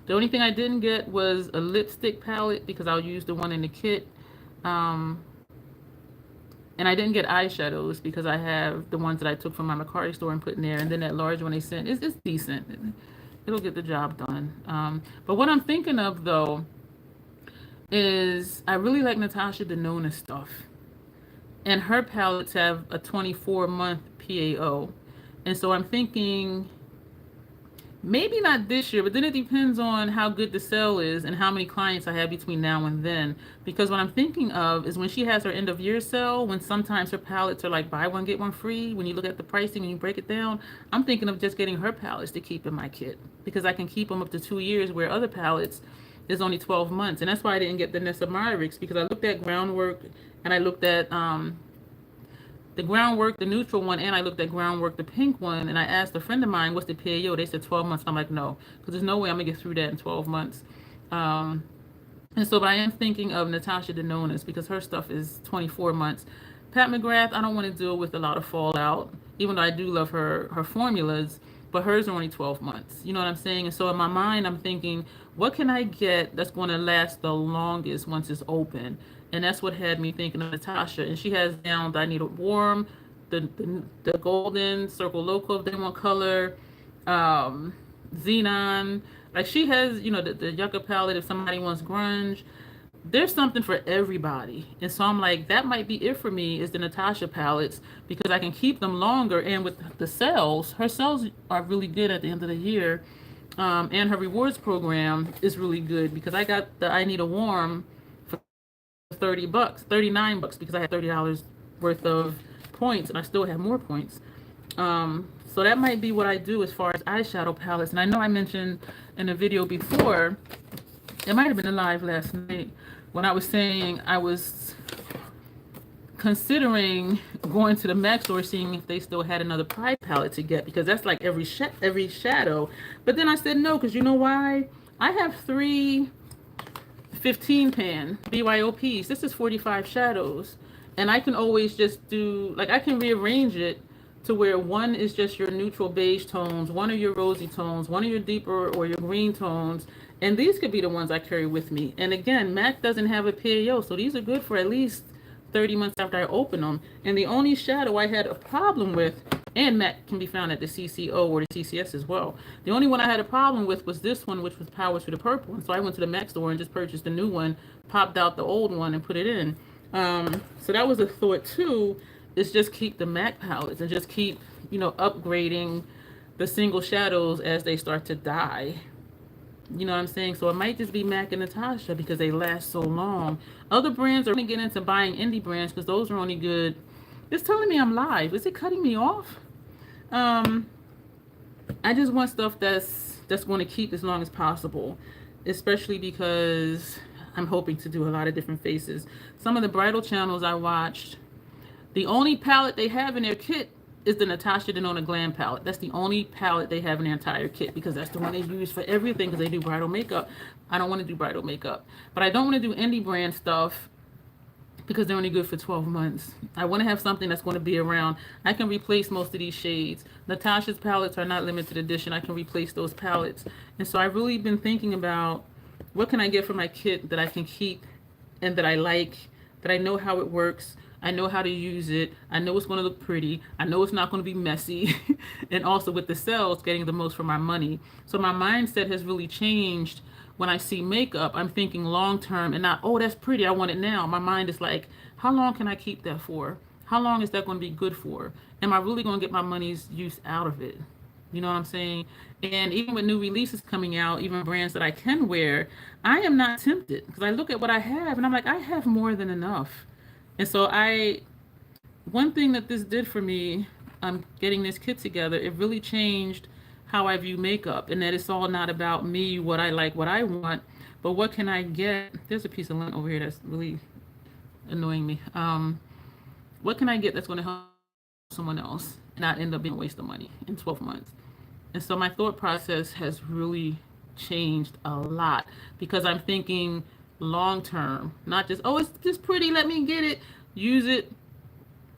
the only thing I didn't get was a lipstick palette, because I'll use the one in the kit. And I didn't get eyeshadows because I have the ones that I took from my McCarty store and put in there. And then that large one they sent, it's decent. It'll get the job done. But what I'm thinking of, though, is I really like Natasha Denona's stuff. And her palettes have a 24-month PAO. And so I'm thinking, maybe not this year, but then it depends on how good the sale is and how many clients I have between now and then. Because what I'm thinking of is when she has her end of year sale, when sometimes her palettes are like buy one, get one free. When you look at the pricing and you break it down, I'm thinking of just getting her palettes to keep in my kit, because I can keep them up to 2 years, where other palettes is only 12 months. And that's why I didn't get the Nessa Myricks, because I looked at Groundwork and I looked at the Groundwork, the neutral one, and I looked at Groundwork, the pink one, and I asked a friend of mine, what's the PAO? They said 12 months. I'm like, no, because there's no way I'm going to get through that in 12 months. And so, but I am thinking of Natasha Denona's, because her stuff is 24 months. Pat McGrath, I don't want to deal with a lot of fallout, even though I do love her formulas, but hers are only 12 months. You know what I'm saying? And so in my mind, I'm thinking, what can I get that's going to last the longest once it's open? And that's what had me thinking of Natasha. And she has down I Need a Warm, the Golden, Circle Loco if they want color, Xenon. Like, she has, you know, the Yucca palette if somebody wants grunge. There's something for everybody. And so I'm like, that might be it for me, is the Natasha palettes, because I can keep them longer. And with the sales, her sales are really good at the end of the year. And her rewards program is really good, because I got the I Need a Warm for $30, $39, because I had $30 worth of points, and I still have more points. So that might be what I do as far as eyeshadow palettes. And I know I mentioned in a video before, it might have been a live last night, when I was saying I was considering going to the MAC store, seeing if they still had another Pride palette to get, because that's like every shadow. But then I said no, because you know why? I have 3 15 pan BYOPs. This is 45 shadows, and I can always just do, like, I can rearrange it to where one is just your neutral beige tones, one are your rosy tones, one are your deeper or your green tones, and these could be the ones I carry with me. And again, MAC doesn't have a PAO, so these are good for at least 30 months after I open them. And the only shadow I had a problem with, and MAC can be found at the CCO or the CCS as well, the only one I had a problem with was this one, which was Power to the Purple. And so I went to the MAC store and just purchased the new one, popped out the old one and put it in. So that was a thought too, is just keep the MAC palettes and just keep, you know, upgrading the single shadows as they start to die. You know what I'm saying? So it might just be MAC and Natasha, because they last so long. Other brands are going to get into buying indie brands, because those are only good. It's telling me I'm live. Is it cutting me off? I just want stuff that's going to keep as long as possible, especially because I'm hoping to do a lot of different faces. Some of the bridal channels I watched, the only palette they have in their kit is the Natasha Denona Glam palette. That's the only palette they have in their entire kit, because that's the one they use for everything, because they do bridal makeup. I don't want to do bridal makeup, but I don't want to do indie brand stuff because they're only good for 12 months. I want to have something that's going to be around. I can replace most of these shades. Natasha's palettes are not limited edition. I can replace those palettes. And so I've really been thinking about, what can I get for my kit that I can keep and that I like, that I know how it works. I know how to use it. I know it's going to look pretty. I know it's not going to be messy. And also with the sales, getting the most for my money. So my mindset has really changed. When I see makeup, I'm thinking long term and not, oh, that's pretty, I want it now. My mind is like, how long can I keep that for? How long is that going to be good for? Am I really going to get my money's use out of it? You know what I'm saying? And even with new releases coming out, even brands that I can wear, I am not tempted because I look at what I have and I'm like, I have more than enough. And so one thing that this did for me, getting this kit together, it really changed how I view makeup, and that it's all not about me, what I like, what I want, but what can I get? There's a piece of lint over here that's really annoying me. What can I get that's going to help someone else and not end up being a waste of money in 12 months? And so my thought process has really changed a lot because I'm thinking long term, not just, oh, it's just pretty, let me get it, use it,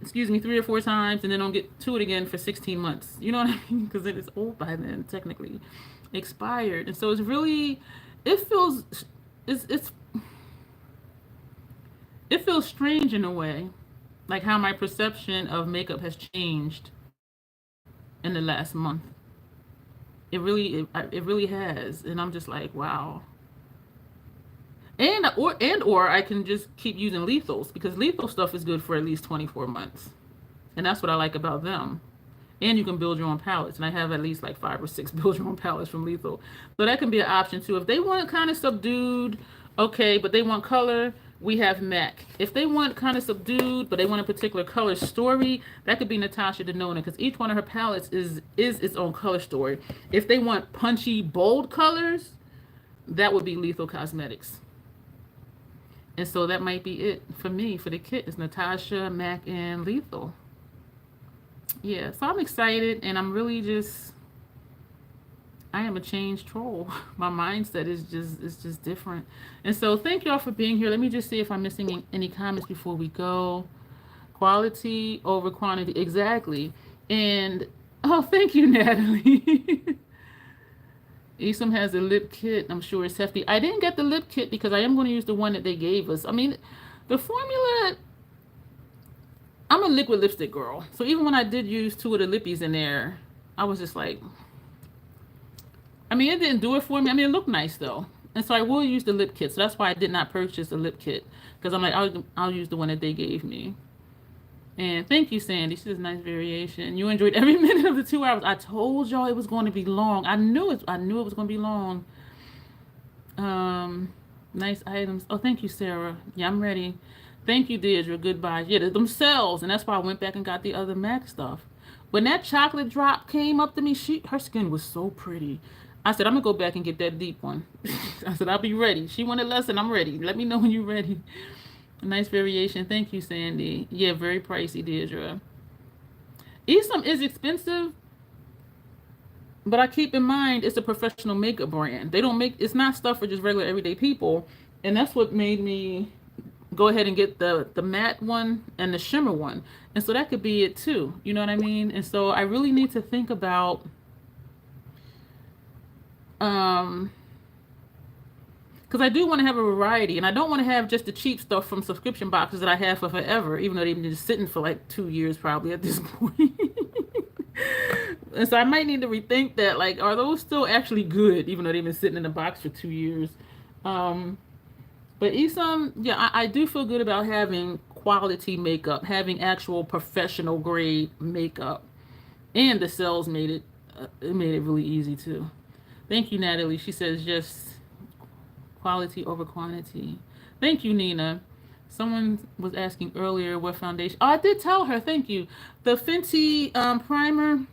3 or 4 times, and then don't get to it again for 16 months. You know what I mean? Because it is old by then, technically expired. And so it's really, it feels, it's it feels strange in a way, like how my perception of makeup has changed in the last month. It really has, and I'm just like, wow. Or I can just keep using lethals because lethal stuff is good for at least 24 months. And that's what I like about them. And you can build your own palettes. And I have at least like 5 or 6 build your own palettes from Lethal. So that can be an option too. If they want kind of subdued, okay, but they want color, we have MAC. If they want kind of subdued, but they want a particular color story, that could be Natasha Denona because each one of her palettes is its own color story. If they want punchy, bold colors, that would be Lethal Cosmetics. And so that might be it for me for the kit. It's Natasha, MAC, and Lethal. Yeah, so I'm excited, and I'm really just, I am a changed troll. My mindset is just different. And so thank y'all for being here. Let me just see if I'm missing any comments before we go. Quality over quantity, exactly. And oh, thank you, Natalie. Esom has a lip kit. I'm sure it's hefty. I didn't get the lip kit because I am going to use the one that they gave us. I mean, the formula, I'm a liquid lipstick girl. So even when I did use 2 of the lippies in there, I was just like, I mean, it didn't do it for me. I mean, it looked nice though. And so I will use the lip kit. So that's why I did not purchase the lip kit because I'm like, I'll use the one that they gave me. And thank you, Sandy. She says nice variation. You enjoyed every minute of the 2 hours. I told y'all it was going to be long. I knew it was going to be long. Nice items. Oh, thank you, Sarah. Yeah, I'm ready. Thank you, Deirdre. Goodbye. Yeah, themselves, and that's why I went back and got the other MAC stuff. When that chocolate drop came up to me, her skin was so pretty. I said, I'm gonna go back and get that deep one. I said, I'll be ready. She wanted less, and I'm ready. Let me know when you're ready. A nice variation. Thank you, Sandy. Yeah, very pricey, Deirdre. Esom is expensive, but I keep in mind it's a professional makeup brand. They don't make, it's not stuff for just regular everyday people, and that's what made me go ahead and get the matte one and the shimmer one. And so that could be it too. You know what I mean? And so I really need to think about because I do want to have a variety, and I don't want to have just the cheap stuff from subscription boxes that I have for forever, even though they've been just sitting for like 2 years probably at this point. And so I might need to rethink that, like, are those still actually good, even though they've been sitting in the box for 2 years? But Esom, yeah, I do feel good about having quality makeup, having actual professional grade makeup, and the sales made it really easy too. Thank you, Natalie. She says just quality over quantity. Thank you, Nina. Someone was asking earlier what foundation. Oh, I did tell her. Thank you. The Fenty primer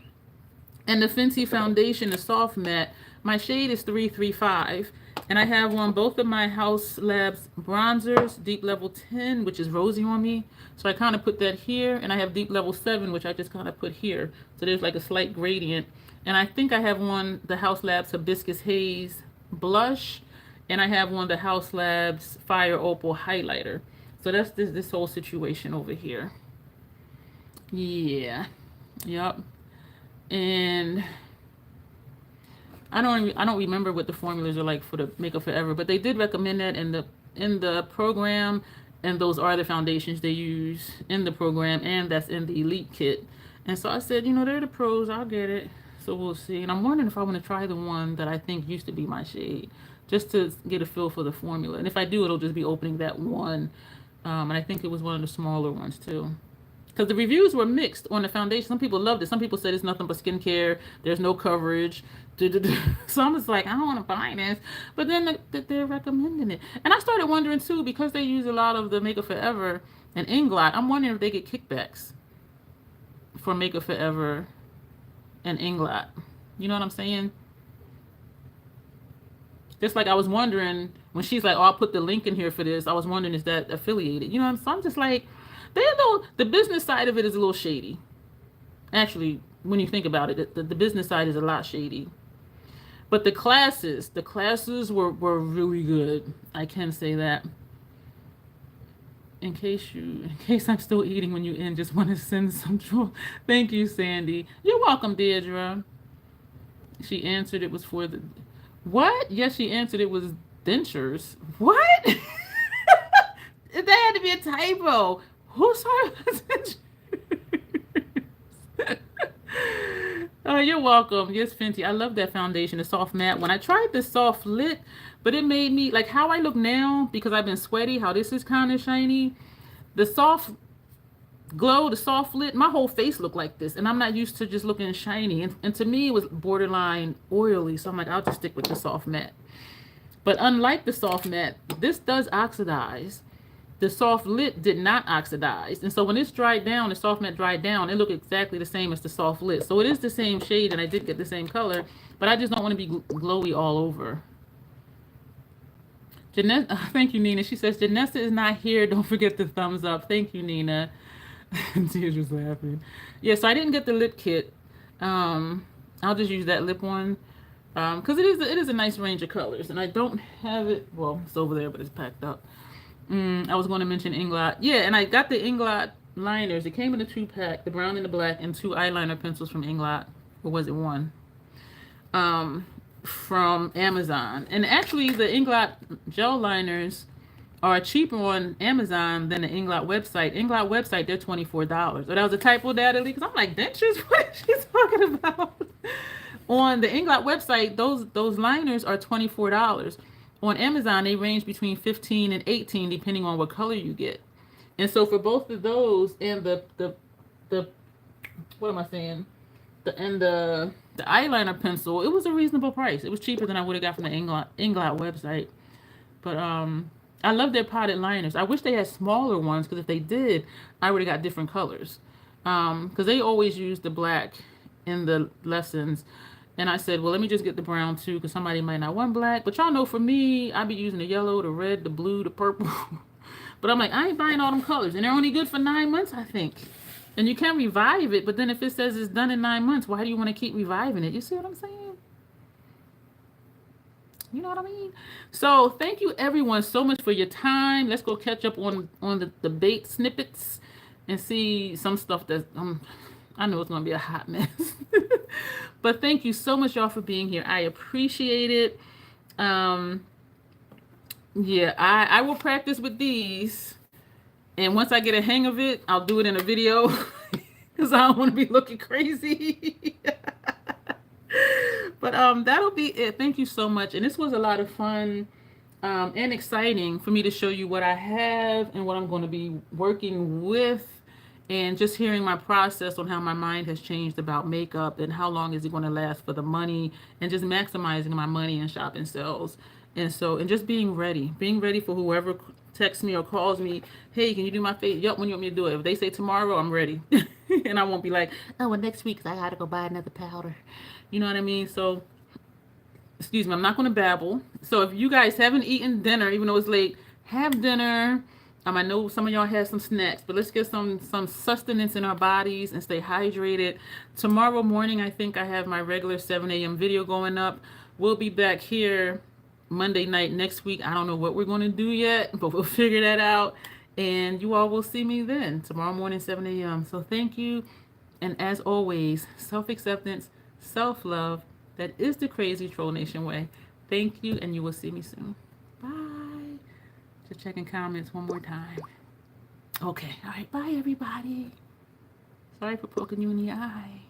and the Fenty foundation, the soft matte. My shade is 335, and I have on both of my House Labs bronzers, Deep Level 10, which is rosy on me. So I kind of put that here, and I have Deep Level 7, which I just kind of put here. So there's like a slight gradient. And I think I have on the House Labs Hibiscus Haze blush, and I have on the House Labs Fire Opal highlighter. So that's this whole situation over here. Yeah. Yep. And I don't remember what the formulas are like for the Makeup Forever, but they did recommend that in the program. And those are the foundations they use in the program, and that's in the Elite Kit. And so I said, you know, they're the pros, I'll get it. So we'll see. And I'm wondering if I want to try the one that I think used to be my shade, just to get a feel for the formula. And if I do, it'll just be opening that one. And I think it was one of the smaller ones too. Because the reviews were mixed on the foundation. Some people loved it. Some people said it's nothing but skincare. There's no coverage. So I'm just like, I don't want to buy this. But then they're recommending it. And I started wondering too, because they use a lot of the Makeup Forever and Inglot, I'm wondering if they get kickbacks for Makeup Forever and Inglot. You know what I'm saying? Just like I was wondering when she's like, oh, I'll put the link in here for this. I was wondering, is that affiliated? You know, so I'm just like, the business side of it is a little shady. Actually, when you think about it, the business side is a lot shady. But the classes were really good. I can say that. In case I'm still eating when you end, just want to send some joy. Thank you, Sandy. You're welcome, Deirdre. She answered it was for the... What? Yes, she answered it was dentures. What? That had to be a typo. Who saw it? Oh, you're welcome. Yes, Fenty. I love that foundation, the soft matte. When I tried the soft lit, but it made me, like how I look now, because I've been sweaty, how this is kind of shiny. The soft glow, the soft lit, my whole face looked like this. And I'm not used to just looking shiny. And to me, it was borderline oily. So I'm like, I'll just stick with the soft matte. But unlike the soft matte, this does oxidize. The soft lit did not oxidize. And so when it's dried down, the soft matte dried down, it looked exactly the same as the soft lit. So it is the same shade, and I did get the same color, but I just don't want to be glowy all over. Jeanette, thank you, Nina. She says, Janessa is not here. Don't forget the thumbs up. Thank you, Nina. Deirdre's laughing. Yeah, so I didn't get the lip kit. I'll just use that lip one. Because it is a nice range of colors. And I don't have it. Well, it's over there, but it's packed up. I was going to mention Inglot. Yeah, and I got the Inglot liners. It came in a 2-pack, the brown and the black, and 2 eyeliner pencils from Inglot. Or was it 1? From Amazon. And actually, the Inglot gel liners are cheaper on Amazon than the Inglot website. Inglot website, they're $24. So that was a typo, Natalie, because I'm like, dentures? What is she talking about? On the Inglot website, those liners are $24. On Amazon, they range between $15 and $18 depending on what color you get. And so for both of those and the what am I saying? The eyeliner pencil, it was a reasonable price. It was cheaper than I would have got from the Inglot website. But I love their potted liners. I wish they had smaller ones, because if they did, I would have got different colors. Because they always use the black in the lessons. And I said, well, let me just get the brown too, because somebody might not want black. But y'all know, for me, I be using the yellow, the red, the blue, the purple. But I'm like, I ain't buying all them colors. And they're only good for 9 months, I think. And you can revive it, but then if it says it's done in 9 months, why do you want to keep reviving it? You see what I'm saying? You know what I mean? So thank you, everyone, so much for your time. Let's go catch up on the bait snippets and see some stuff that... I know it's going to be a hot mess. But thank you so much, y'all, for being here. I appreciate it. Yeah, I will practice with these. And once I get a hang of it, I'll do it in a video. Because I don't want to be looking crazy. But that'll be it. Thank you so much. And this was a lot of fun and exciting for me to show you what I have and what I'm going to be working with. And just hearing my process on how my mind has changed about makeup and how long is it going to last for the money, and just maximizing my money and shopping sales. And just being ready for whoever texts me or calls me. Hey, can you do my face? Yep, when you want me to do it? If they say tomorrow, I'm ready. And I won't be like, oh, well, next week I got to go buy another powder. You know what I mean? So, excuse me, I'm not going to babble. So if you guys haven't eaten dinner, even though it's late, have dinner. I know some of y'all have some snacks, but let's get some sustenance in our bodies and stay hydrated. Tomorrow morning, I think I have my regular 7 a.m. video going up. We'll be back here Monday night next week. I don't know what we're going to do yet, but we'll figure that out. And you all will see me then, tomorrow morning, 7 a.m. So thank you. And as always, self-acceptance, self-love. That is the Crazy Troll Nation way. Thank you, and you will see me soon. Bye. Just checking comments one more time. Okay. All right. Bye, everybody. Sorry for poking you in the eye.